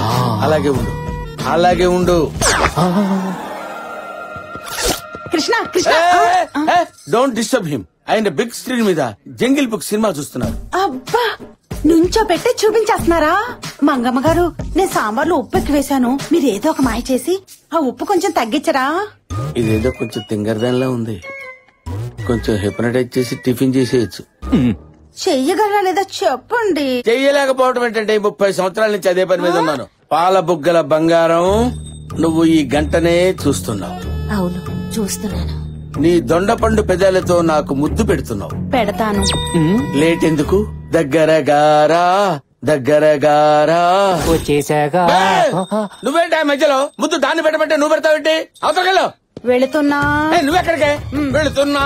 అలాగే ఉండు. Krishna don't disturb him. ఆయన బిగ్ స్క్రీన్ మీద జంగిల్ బుక్ సినిమా చూస్తున్నారు. అబ్బా, నుంచో పెట్టి చూపించేస్తున్నారా? మంగమ్మ గారు, నేను సాంబార్లో ఉప్పు ఎక్కువ వేశాను, మీరు ఏదో ఒక మాయ చేసి ఆ ఉప్పు కొంచెం తగ్గించరా? ఇదేదో కొంచెం తింగరదానిలా ఉంది. కొంచెం హిప్నటైజ్ చేసి టిఫిన్ చేసేయచ్చు. చెయ్యగలరా లేదా చెప్పండి. చెయ్యలేకపోవడం ఏంటంటే 30 సంవత్సరాల నుంచి అదే పని మీద ఉన్నాను. పాల బుగ్గల బంగారం, నువ్వు ఈ గంటనే చూస్తున్నావు. అవును, చూస్తున్నాను. నీ దొండపండు పెదాలతో నాకు ముద్దు పెడుతున్నావు. పెడతాను. లేట్ ఎందుకు? దగ్గరగారా వచ్చేసాగా. నువ్వేంటి మధ్యలో ముద్దు దాన్ని పెట్టమంటే నువ్వు పెడతావేంటి? అవతలకెళ్ళు. వెళుతున్నా. నువ్వెక్కడికే? వెళుతున్నా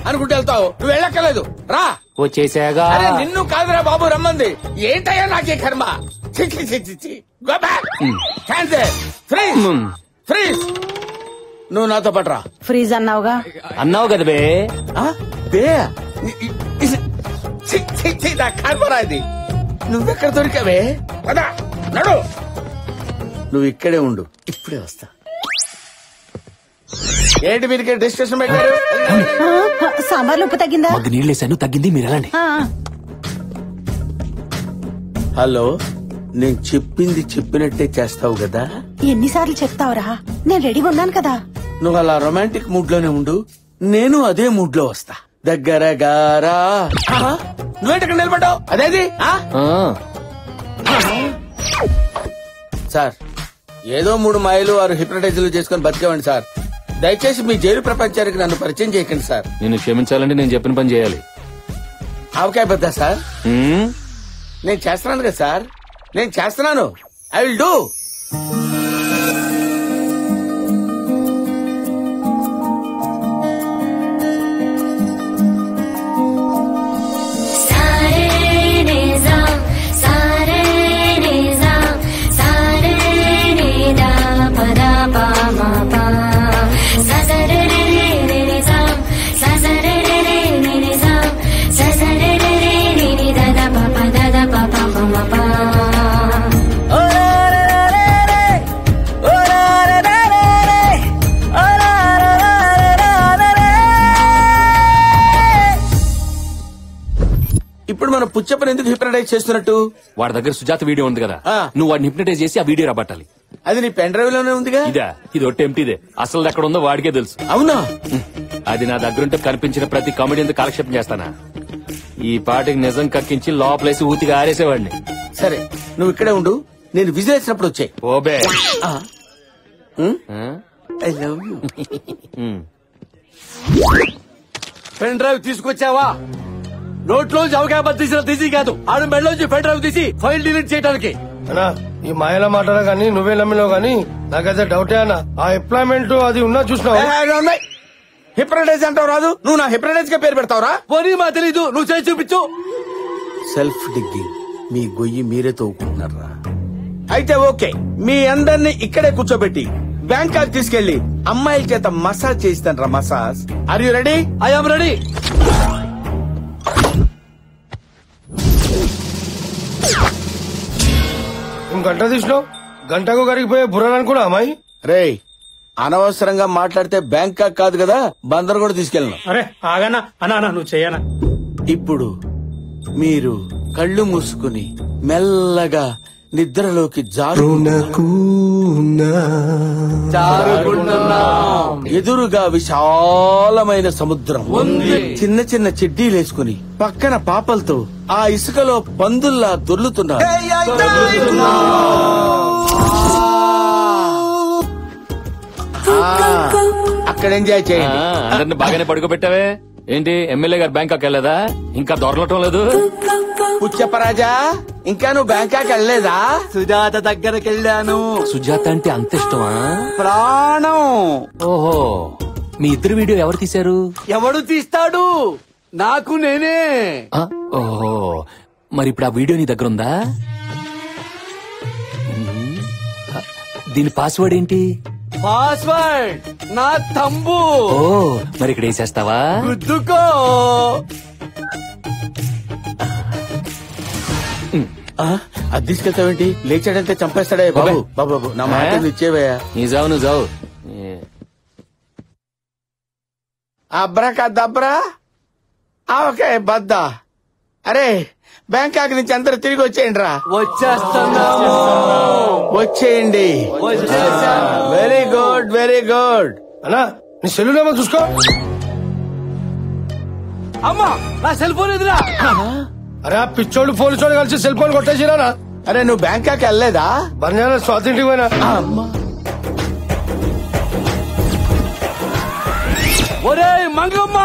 అనుకుంటూ వెళ్తావు. నువ్వు వెళ్ళక్కర్లేదు, రా. వచ్చేసాగా. నిన్ను కాదురా బాబు రమ్మంది. ఏంటయ్యా నాకే కర్మ. ఫ్రీజ్. నువ్వు నాతో పట్రా. ఫ్రీజ్ అన్నావుగా. అన్నావు కదా బే. నా కర్మరా ఇది. నువ్వెక్కడ దొరికావే? నడు. నువ్వు ఇక్కడే ఉండు, ఇప్పుడే వస్తా. ఏంటి మీరు డిస్కషన్ పెట్టారు? సాంబార్లో ఉప్పు తగ్గిందా? మగ్గు నీళ్ళు వేసాను, తగ్గింది. మీరు వెళ్ళండి. హలో, నేను చెప్పింది చెప్పినట్టే చేస్తావు కదా? ఎన్నిసార్లు చెప్తావురా? నేను రెడీగా ఉన్నాను కదా. నువ్వు అలా రొమాంటిక్ మూడ్ లోనే ఉండు, నేను అదే మూడ్ లో వస్తా. దగ్గర గారా. నువ్వేంటి నిలబడ్డావు? అదేది సార్, ఏదో 3 మాయలు 6 హిప్నటైజర్లు చేసుకుని బతికేవండి సార్. దయచేసి మీ జైలు ప్రపంచానికి నన్ను పరిచయం చేయకండి సార్. నేను క్షమించాలంటే నేను చెప్పిన పని చేయాలి. ఆవకాయ బద్దా సార్? నేను చేస్తున్నాను కదా సార్, నేను చేస్తున్నాను. I will do. ఇప్పుడు మనం పుచ్చప్పని ఎందుకు హిప్నటైజ్ చేస్తున్నట్టు? వాడి దగ్గర సుజాత వీడియో ఉంది కదా, నువ్వు వాడిని హిప్నటైజ్ చేసి ఆ వీడియో రాబట్టాలి. అది నీ పెన్ డ్రైవ్ లోనే ఉందిగా. ఇది ఒట్టి ఎంటీదే, అసలు ఎక్కడ ఉందో వాడికే తెలుసు. అవునా? అది నా దగ్గరుంటే కనిపించిన ప్రతి కామెడీతో కాలక్షేపం చేస్తానా? ఈ పాటికి నిజం కక్కించి లోపలేసి ఊతిగా ఆరేసేవాడిని. సరే, నువ్వు ఇక్కడే ఉండు, నేను విజిల్ వేసినప్పుడు వచ్చాయి. ఓబే. I love you. Pen drive తీసుకొచ్చావా? నోట్లో అవకాశం తీసిన తీసి కాదు, ఆడు మెడలోంచి పెన్ డ్రైవ్ తీసి ఫైల్ డిలీట్ చేయడానికి. అన్నా, ఈ మాయల మాటలా గానీ నువ్వే నమ్మినావు గానీ నాకైతే డౌటే అన్న. ఆ ఎంప్లాయ్మెంట్ అది ఉన్నా చూసినావు. హిప్నటైజ్ అంటావు రాదు, నువ్వు నా హిప్నటైజ్ గా పేరు పెడతావురా? పోనీ మా తెలీదు, నువ్వు చేసి చూపించు. సెల్ఫ్ డిగ్గింగ్, మీ గొయ్యి మీరే తవ్వుకుంటున్నారా? అయితే ఓకే, మీ అందరినీ ఇక్కడే కూర్చోబెట్టి బ్యాంకాక్ తీసుకెళ్లి అమ్మాయిల చేత మసాజ్ చేయిస్తాను రా. Massage. Are you ready? I am ready. గంట తీసినావు, గంటకు కరిగిపోయే బుర్రని కూడా అమ్మాయి. రేయ్, అనవసరంగా మాట్లాడితే బ్యాంకాక్ కాదు కదా, బందర్ కూడా తీసుకెళ్ళను. అరే ఆగనా అన్నా, నువ్వు చేయనా? ఇప్పుడు మీరు కళ్ళు మూసుకుని మెల్లగా నిద్రలోకి ఎదురుగా విశాలమైన సముద్రం ఉంది. చిన్న చిన్న చెడ్డీలేసుకుని పక్కన పాపలతో ఆ ఇసుకలో పందుల్లా దొర్లుతున్నారు. అక్కడ ఎంజాయ్ చేయండి. అందరిని బాగానే పడుకోబెట్టావే ఏంటి? ఎమ్మెల్యే గారు బ్యాంకాక్ వెళ్ళదా? ఇంకా దొరలటం లేదు. పుచ్చప్పరాజా, ఇంకా నువ్వు బ్యాంకాక్ వెళ్ళలేదా? సుజాత దగ్గరికి వెళ్ళాను. సుజాత అంటే అంత ఇష్టమా? ప్రాణం. ఓహో, మీ ఇద్దరు వీడియో ఎవరు తీశారు? ఎవడు తీస్తాడు? నాకు నేనే. ఓహో, మరి ఇప్పుడు ఆ వీడియో నీ దగ్గర ఉందా? దీని పాస్వర్డ్ ఏంటి? పాస్వర్డ్ నా తంబు. ఓ, మరి ఇక్కడ వేసేస్తావా? గుద్దుకో. అది తీసుకెళ్తావేంటి? లేచాడంటే చంపేస్తాడే. బాబు బాబు బాబు, నా మాట ఇచ్చేవయ్యా. నీ జావు, నువ్వు జావు. అబ్రా దబ్రా. ఓకే బద్దా. అరే, బ్యాంకాక్ నుంచి అందరూ తిరిగి వచ్చేయండి రా. వచ్చేస్తున్నాము. వచ్చేయండి. Very good, very good. అన్నా, నీ సెల్లులేమో చూసుకో. అమ్మా, నా సెల్ ఫోన్ ఎదురా. అరే, ఆ పిచ్చోళ్ళు పోలీసోళ్ళు కలిసి సెల్ ఫోన్ కొట్టేసిరా. అరే, నువ్వు బ్యాంకాక్ వెళ్ళలేదా? బర్ణాల స్వాతింటికి పోయినా. ఒరే మంగమ్మ,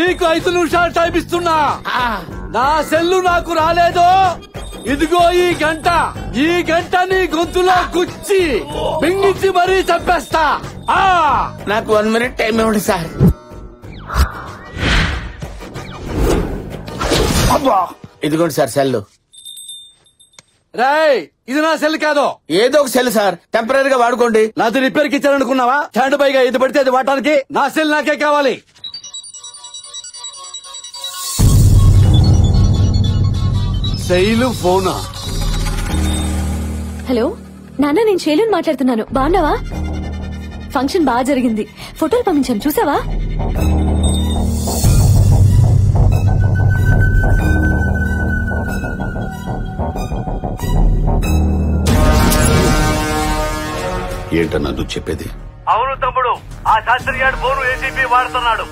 నీకు 5 నిమిషాలు టైం ఇస్తున్నా. నా సెల్లు నాకు రాలేదు. ఇదిగో ఈ గంట నీ గొంతులో గుచ్చి బింగించి మరీ చంపేస్తా. నాకు 1 minute టైం ఇవ్వండి సార్. ఇదిగోండి సార్ సెల్. రేయ్, ఇది నా సెల్ కాదు. ఏదో ఒక సెల్ సార్, టెంపరీగా వాడుకోండి. నాది రిపేర్ కి ఇచ్చారనుకున్నావా? స్టాండ్ బైగా ఇది పడితే అది వాడటానికి. నా సెల్ నాకే కావాలి. శైలు ఫోనా? హలో నాన్న, నేను శైలుని మాట్లాడుతున్నాను. బాగున్నావా? ఫంక్షన్ బాగా జరిగింది. ఫోటోలు పంపించాను, చూసావా? ఏంటన్నా నువ్వు చెప్పేది? అవును తమ్ముడు, ఆ శాస్త్రి గారి ఫోను ఏసీపీ వాడుతున్నాడు.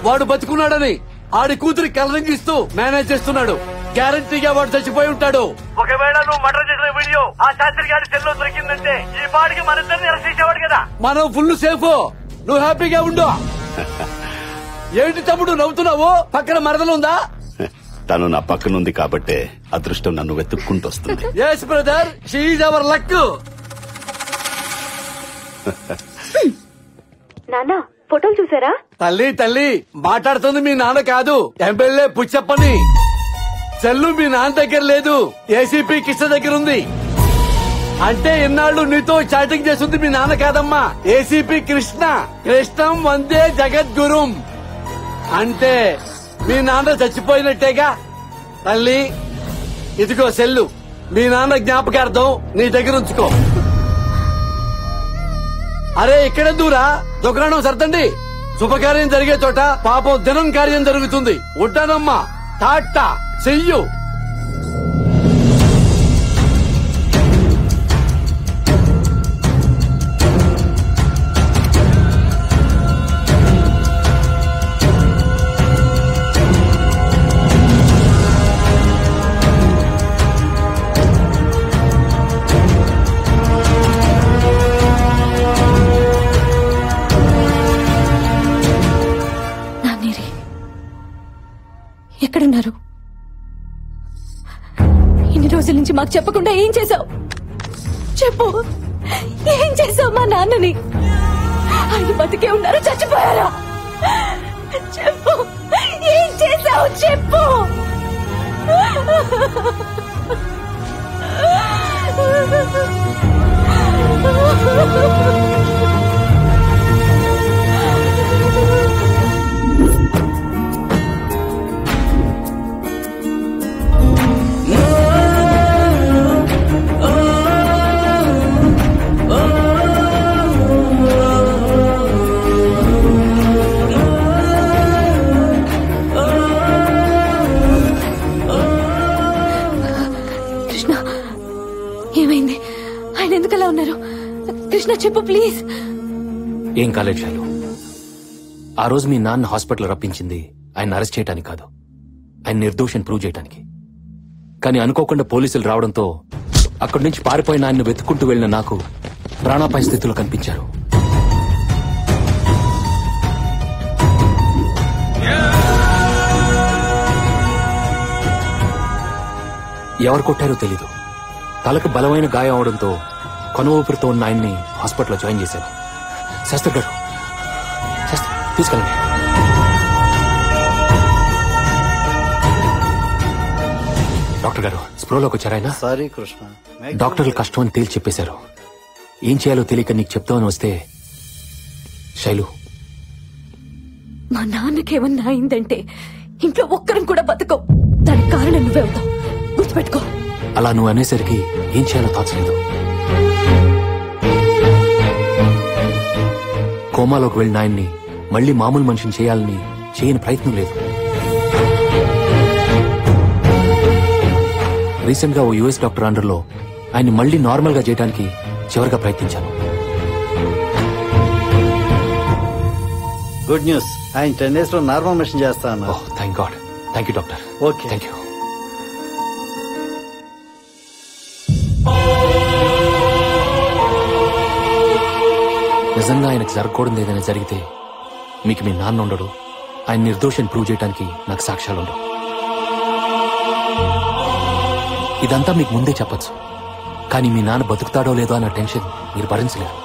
వాడు బతుకున్నాడని ఆడి కూతురి కలరింగ్ ఇస్తూ మేనేజ్ చేస్తున్నాడు. గ్యారంటీగా వాడు చచ్చిపోయి ఉంటాడు. ఒకవేళ నువ్వు మర్డర్ చేసిన వీడియో ఆ శాస్త్రి గారి సెల్లో దొరికిందంటే ఈ పాటికి మన ఇద్దరిని అరెస్ట్ చేసేవాడు కదా. మనం ఫుల్ సేఫ్. నువ్వు హ్యాపీగా ఉండు. ఏంటి తమ్ముడు నవ్వుతున్నావు? పక్కన మరదలుందా? తను నా పక్కనుంది కాబట్టే అదృష్టం నన్ను వెతుక్కుంటూ వస్తుంది. Yes brother, she is our luck. నాన్న ఫోటోలు చూసారా? తల్లి తల్లి మాట్లాడుతుంది మీ నాన్న కాదు, ఎమ్మెల్యే పుచ్చప్పని. సెల్లు మీ నాన్న దగ్గర లేదు, ఏసీపీ కృష్ణ దగ్గర ఉంది. అంటే ఇన్నాళ్ళు నీతో చాటింగ్ చేస్తుంది మీ నాన్న కాదమ్మా, ఏసీపీ కృష్ణ. కృష్ణం వందే జగద్గురుం. అంటే మీ నాన్న చచ్చిపోయినట్టేగా. తల్లి ఇదిగో సెల్లు, మీ నాన్న జ్ఞాపకార్థం నీ దగ్గర ఉంచుకో. అరే ఇక్కడే దూరా, దుకాణం సర్దండి. శుభకార్యం జరిగే చోట పాపం దినం కార్యం జరుగుతుంది. ఉంటానమ్మా, టాటా, చెయ్యు. ఎక్కడున్నారు? ఇన్ని రోజుల నుంచి మాకు చెప్పకుండా ఏం చేశావు? చెప్పు, ఏం చేశావు మా నాన్నని? ఆయన బతికే ఉన్నారా, చచ్చిపోయారా? చెప్పు, ఏం చేశావు? చెప్పు. ఏమైంది? ఆయన ఎందుకలా ఉన్నారు? కృష్ణ చెప్పు ప్లీజ్. ఏం కాలేదు శైలు. ఆ రోజు మీ నాన్న హాస్పిటల్ రప్పించింది ఆయన అరెస్ట్ చేయడానికి కాదు, ఆయన నిర్దోషం ప్రూవ్ చేయడానికి. కానీ అనుకోకుండా పోలీసులు రావడంతో అక్కడి నుంచి పారిపోయిన ఆయన్ను వెతుక్కుంటూ వెళ్లిన నాకు ప్రాణాపాయ స్థితిలో కనిపించారు. ఎవరు కొట్టారో తెలీదు. తలకు బలమైన గాయం అవడంతో కొన ఊపిరితో ఉన్న ఆయన్ని హాస్పిటల్లో జాయిన్ చేశారు. శాస్త్రి గారు తీసుకెళ్ళండి. డాక్టర్ గారు స్ప్రోలోకి వచ్చారాయన? సారీ కృష్ణ, డాక్టర్లు కష్టం అని తేల్చి చెప్పేశారు. ఏం చేయాలో తెలియక నీకు చెప్తామని వస్తే. శైలు, మా నాన్నకేమన్నా అయిందంటే ఇంట్లో ఒక్కరం కూడా బతకం. దానికి కారణం నువ్వే అవుతావు, గుర్తుపెట్టుకో. అలా నువ్వు అనేసరికి ఏం చేయాలో తోచలేదు. కోమాలోకి వెళ్ళిన ఆయన్ని మళ్లీ మామూలు మనిషిని చేయాలని చేయని ప్రయత్నం లేదు. రీసెంట్ గా ఓ యుఎస్ డాక్టర్ అండర్లో ఆయన్ని మళ్లీ నార్మల్ గా చేయడానికి చివరిగా ప్రయత్నించాను. గుడ్ న్యూస్, ఆయన 10 days లో నార్మల్ మిషన్ చేస్తా అన్నారు. Thank God. Thank you doctor. Okay, thank you. నిజంగా ఆయనకు జరగకూడదు ఏదైనా జరిగితే మీకు మీ నాన్న ఉండడు, ఆయన నిర్దోషాన్ని ప్రూవ్ చేయడానికి నాకు సాక్ష్యాలుండవు. ఇదంతా మీకు ముందే చెప్పొచ్చు, కానీ మీ నాన్న బతుకుతాడో లేదో అన్న టెన్షన్ మీరు భరించలేరు.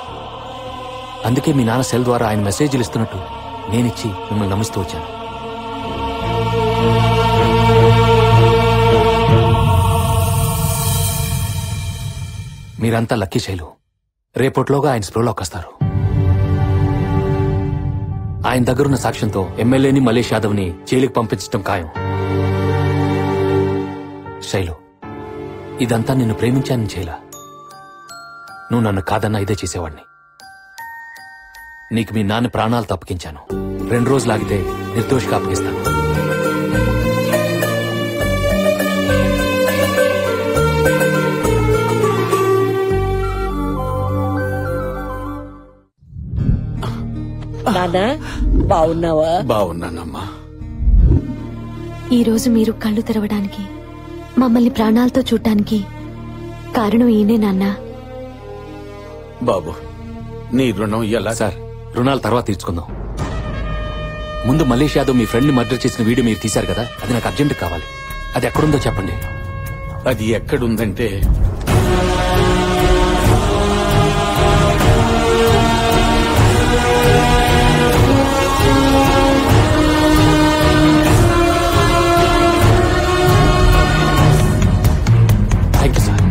అందుకే మీ నాన్న సెల్ ద్వారా ఆయన మెసేజ్లు ఇస్తున్నట్టు నేనిచ్చి మిమ్మల్ని నమ్మిస్తూ వచ్చాను. మీరంతా లక్కీ శైలు. రేపట్లోగా ఆయన స్ప్రోలోకి వస్తారు. ఆయన దగ్గరున్న సాక్ష్యంతో ఎమ్మెల్యేని మలేష్ యాదవ్ ని జైలుకి పంపించడం ఖాయం. శైలు, ఇదంతా నిన్ను ప్రేమించానని చేయలా. నువ్వు నన్ను కాదన్నా ఇదే చేసేవాడిని. నీకు మీ నాన్న ప్రాణాలు తప్పకించాను. 2 రోజులు ఆగితే నిర్దోషిగా అప్పగిస్తాను. నాన్న బాగున్నావా? బాగున్నానమ్మా. ఈ రోజు మీరు కళ్ళు తెరవడానికి, మమ్మల్ని ప్రాణాలతో చూడటానికి కారణం ఈయనే నాన్నా. బాబు, నీ రుణం ఎలా? సార్, రుణాల తర్వాత తీర్చుకుందాం. ముందు మల్లేష్ యాదవ్ మీ ఫ్రెండ్ ని మర్డర్ చేసిన వీడియో మీరు తీశారు కదా, అది నాకు అర్జెంట్ కావాలి. అది ఎక్కడుందో చెప్పండి. అది ఎక్కడుందంటే థ్యాంక్ యూ సార్.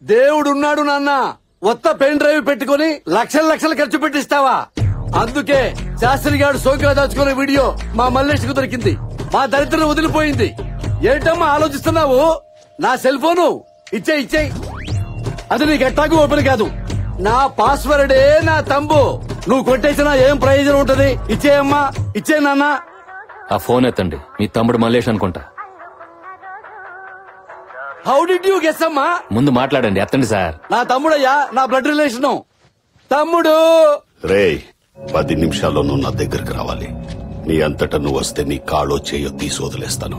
దేవుడున్నాడు నాన్న. కొత్త పెన్ డ్రైవ్ పెట్టుకుని లక్షల లక్షలు ఖర్చు పెట్టిస్తావా? అందుకే శాస్త్రి గారు సోకిగా దాచుకునే వీడియో మా మల్లేష్ కు దొరికింది. మా దరిద్రం వదిలిపోయింది. ఏంటమ్మా ఆలోచిస్తున్నావు? నా సెల్ ఫోను ఇచ్చేయి. అది నీకు ఎట్టాకు ఓపెన్ కాదు. నా పాస్వర్డే నా తంబు. నువ్వు కొట్టేసినా ఏం ప్రయోజనం ఉంటది? ఇచ్చేయమ్మా, ఇచ్చే నాన్న. ఆ ఫోన్ ఎత్తండి. మీ తమ్ముడు మల్లేష్ అనుకుంటా. హౌ డిడ్ యూ గెస్ అమ్మా? ముందు మాట్లాడండి, ఎత్తండి సార్. నా తమ్ముడయ్యా, నా బ్లడ్ రిలేషన్. తమ్ముడు రేయ్, 10 నిమిషాల్లో నువ్వు నా దగ్గరికి రావాలి. నీ అంతటా నువ్వు వస్తే నీ కాళ్ళో చేయో తీసి వదిలేస్తాను.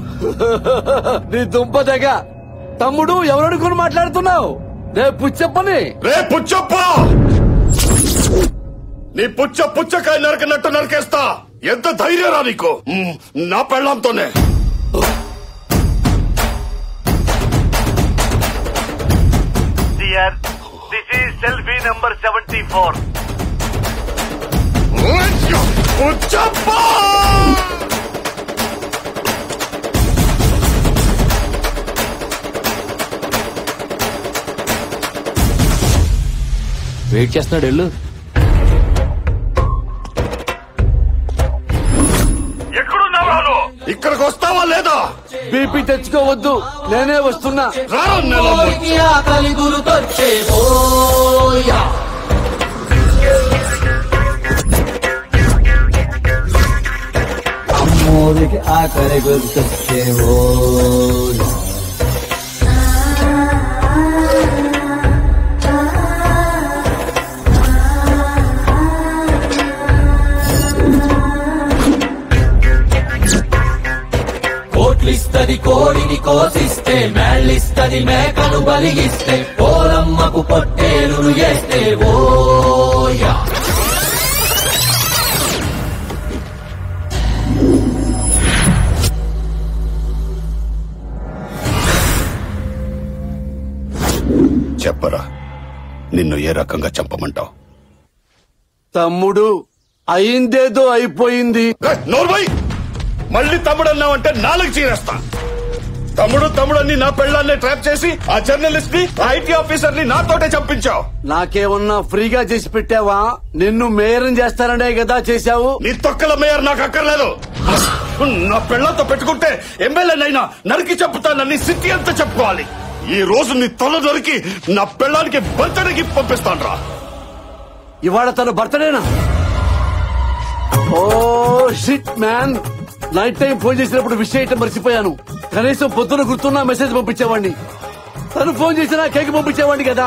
నీ దుంప దగ్గ. తమ్ముడు ఎవరనుకుని మాట్లాడుతున్నావు? రేపు పుచ్చప్పని. రే పుచ్చప్ప, నీ పుచ్చకాయ నరకనట్టు నరికేస్తా. ఎంత ధైర్యరా నీకు? నా పెళ్ళాంతోనే. This is selfie number 74. పుచ్చప్ప, వెయిట్ చేస్తున్నాడు. వెళ్ళు. ఇక్కడికి వస్తావా లేదా? బీపీ తెచ్చుకోవద్దు, నేనే వస్తున్నా. అమ్మోరికి ఆకలి గుర్తొచ్చేవో. కోట్లిస్తది కోడిని కోసిస్తే, మేళ్ళిస్తది మేకను బలిగిస్తే, పోలమ్మకు పొట్టేలు చేస్తే ఓయా. చెప్పరా, నిన్ను ఏ రకంగా చంపమంటావు? తమ్ముడు, అయిందేదో అయిపోయింది. నోర్వై, మళ్ళీ తమ్ముడు అన్నావంటే నాలుగు చీరేస్తా. తమ్ముడు అని నా పెళ్ళాన్ని ట్రాప్ చేసి ఆ జర్నలిస్ట్ ని, ఐటీ ఆఫీసర్ ని నాతోటే చంపించావు. నాకేమన్నా ఫ్రీగా చేసి పెట్టావా? నిన్ను మేయర్ చేస్తారనే కదా చేశావు. నీ తొక్కల మేయర్ నాకు అక్కర్లేదు. నా పెళ్ళంతో పెట్టుకుంటే ఎమ్మెల్యేనైనా నరికి చెప్పుతానని సిటీ అంతా చెప్పుకోవాలి. ఈ రోజు నీ తల దొరికి నా పెళ్ళానికి బర్త్డేకి పంపిస్తాను రా. ఇవాళ తన బర్త్డేనా? Oh shit man. Night time phone చేసినప్పుడు విష్ చేయటం మర్చిపోయాను. కనీసం పొద్దున గుర్తున్నా మెసేజ్ పంపించేవాడిని. తను ఫోన్ చేసినా కేక్ పంపించేవాడిని కదా.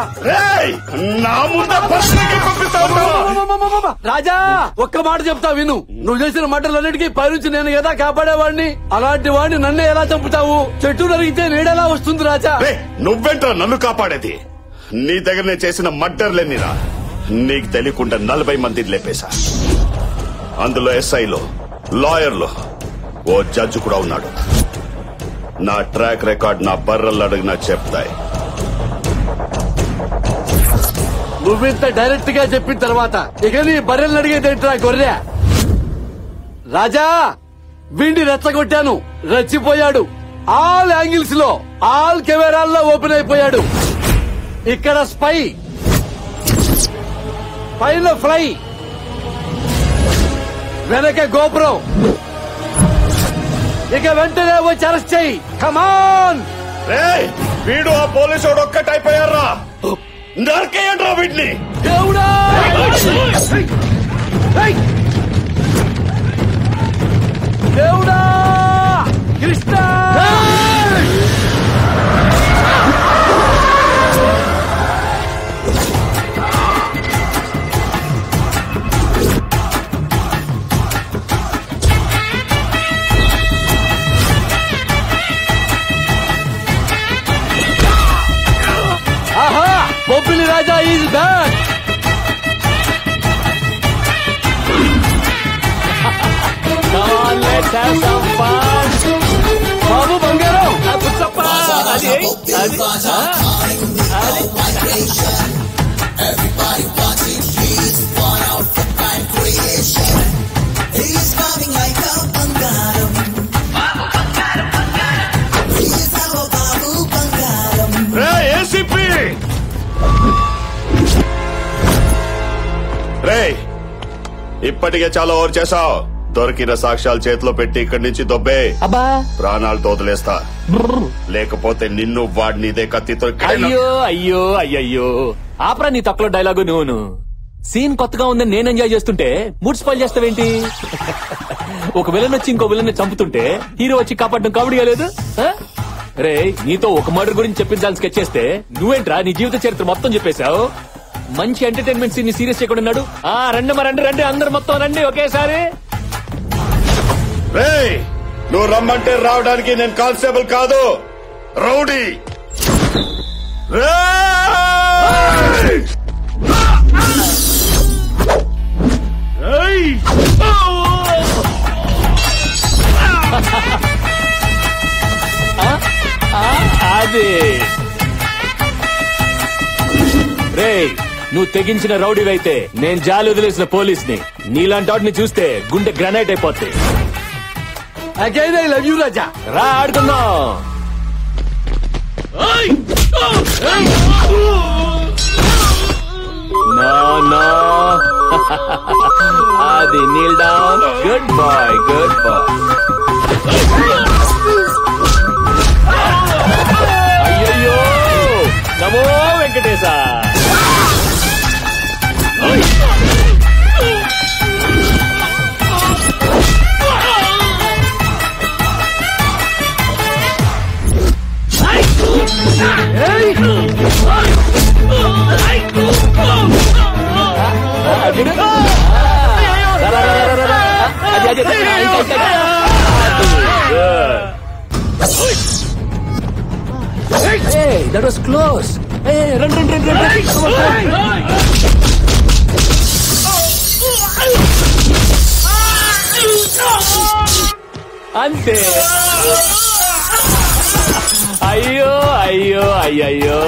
రాజా, ఒక్క మాట చెప్తా విను. నువ్వు చేసిన మాటలన్నిటికీ పైనుంచి నేను కదా కాపాడేవాడిని. అలాంటి వాడిని నన్నే ఎలా చంపుతావు? చెట్టు నరిగితే నీడెలా వస్తుంది రాజా? నువ్వేంటో నన్ను కాపాడేది? నీ దగ్గర నేను చేసిన మర్డర్లేనిరా. నీకు తెలియకుండా 40 మందిని లేపేశా. అందులో ఎస్ఐలు, లాయర్లు, ఓ జడ్జి కూడా ఉన్నాడు. నా ట్రాక్ రికార్డ్ నా బర్రలు అడిగినా చెప్తాయి. నువ్వింత డైరెక్ట్ గా చెప్పిన తర్వాత ఇక నీ బర్రెలు అడిగేదేంట్రా గొర్రె? రాజా వీడిని రెచ్చగొట్టాను, రెచ్చిపోయాడు. ఆల్ యాంగిల్స్ లో ఆల్ కెమెరాల్లో ఓపెన్ అయిపోయాడు. ఇక్కడ స్పై, పైన ఫ్లై, వెనక గోపురం. ఇక వెంటనే వచ్చి అరెస్ట్ చెయ్యి. కమాన్. వీడు ఆ పోలీసు ఒక్కటైపోయారా? నరికేయండ్రా వీటిని. దేవుడా! దేవుడా! కృష్ణ! ఆహా! Bobbili Raja is back. Come on, let's have some fun. బాబు బంగారం, పుచ్చప్ప, అది Everybody watching, he's born out for time creation. He's coming like a bangaram. Babu bangaram. He's our Babu bangaram. Hey, ACP! రేయ్, ఇప్పటికే చాలా ఓవర్ చేసావు. దొరికిన సాక్ష్యాలు చేతిలో పెట్టి ఇక్కడి నుంచి దొబ్బే. ప్రాణాలతో వదిలేస్తా, లేకపోతే నిన్ను వాడిని ఇదే కత్తితో. అయ్యో అయ్యో అయ్యయ్యో, ఆపరా నీ తక్కువ డైలాగు. నువ్వు సీన్ కొత్తగా ఉందని నేను ఎంజాయ్ చేస్తుంటే మూడ్ స్పాయిల్ చేస్తావేంటి? ఒక విలన్ వచ్చి ఇంకో విలన్ చంపుతుంటే హీరో వచ్చి కాపాడడం కామెడీగా లేదు? రే, నీతో ఒక మర్డర్ గురించి చెప్పించాలని స్కెచ్ చేస్తే నువ్వేంట్రా నీ జీవిత చరిత్ర మొత్తం చెప్పేశావు. మంచి ఎంటర్టైన్మెంట్ సీన్ ని సీరియస్ చేయకుండా ఉన్నాడు. రండి రండి రండి, అందరు మొత్తం రండి ఒకేసారి. రేయ్, నువ్వు రమ్మంటే రావడానికి నేను కానిస్టేబుల్ కాదు, రౌడీ. అది రే, నువ్వు తెగించిన రౌడీవైతే నేను జాలి వదిలేసిన పోలీస్ని. నీలాంటి వాటిని చూస్తే గుండె గ్రానైట్ అయిపోతాయి. Again I love you Raja. రా ఆడుకుందాం. నో నో, అది kneel down. Good boy, good boy. అయ్యయ్యో, నమో Venkatesha. Hey, that was close. Hey, run, run, run, run, run. Come on, అంతే. అయ్యో అయ్యో అయ్యయ్యో.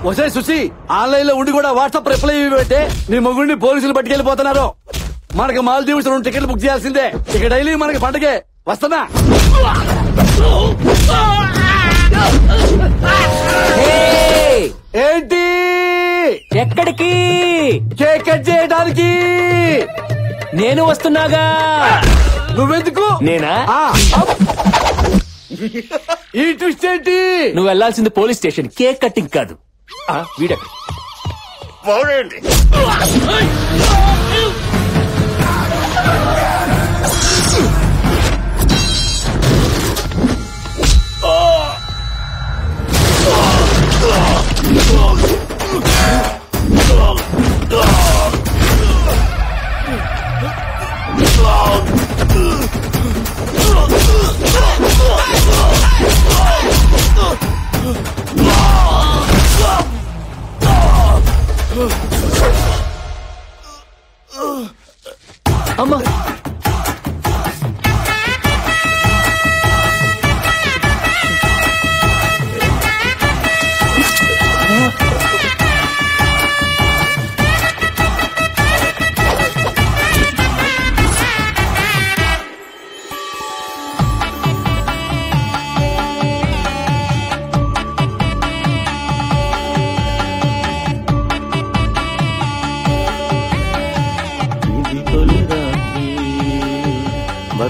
ఒసే సుసి, ఆన్లైన్ లో ఉండి కూడా వాట్సాప్ రిప్లై పెట్టే నీ మొగుడిని పోలీసులు పట్టుకెళ్లిపోతున్నారు. మనకి మాల్దీవ్స్ 2 టికెట్లు బుక్ చేయాల్సిందే. ఇక డైలీ మనకి పండగే. వస్తున్నా. ఏంటి? ఎక్కడికి? కేక్ కట్ చేయడానికి. నేను వస్తున్నాగా. నువ్వెందుకు? నేనా? ఈ ట్విస్ట్ ఏంటి? నువ్వు వెళ్లాల్సింది పోలీస్ స్టేషన్, కేక్ కట్టింగ్ కాదు. వీడెక్కడ?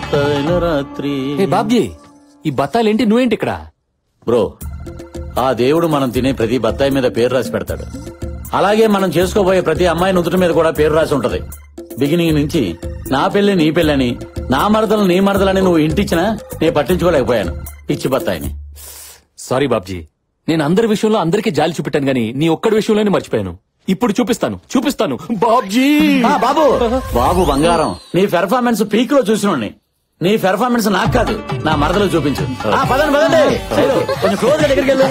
బత్తాయిల రాత్రి. బాబ్జీ, ఈ బత్తాయిలేంటి, నువ్వేంటి ఇక్కడ? బ్రో, ఆ దేవుడు మనం తినే ప్రతి బత్తాయి మీద పేరు రాసి పెడతాడు. అలాగే మనం చేసుకోబోయే ప్రతి అమ్మాయి నుదుటి మీద కూడా పేరు రాసి ఉంటది. బిగినింగ్ నుంచి నా పెళ్లి నీ పెళ్లని, నా మరదలు నీ మరదలని నువ్వు ఇంటిచ్చినా నేను పట్టించుకోలేకపోయాను. పిచ్చి బత్తాయిని. సారీ బాబ్జీ, నేను అందరి విషయంలో అందరికీ జాలి చూపెట్టాను గానీ నీ ఒక్కడి విషయంలోనే మర్చిపోయాను. ఇప్పుడు చూపిస్తాను బాబ్జీ. బాబు బాబు బంగారం, నీ పెర్ఫార్మెన్స్ పీక్ లో చూసినోడిని. నీ పెర్ఫార్మెన్స్ నాకు కాదు, నా మరదలు చూపించు. పదండి కొంచెం క్లోజ్ గా దగ్గరికి వెళ్ళు.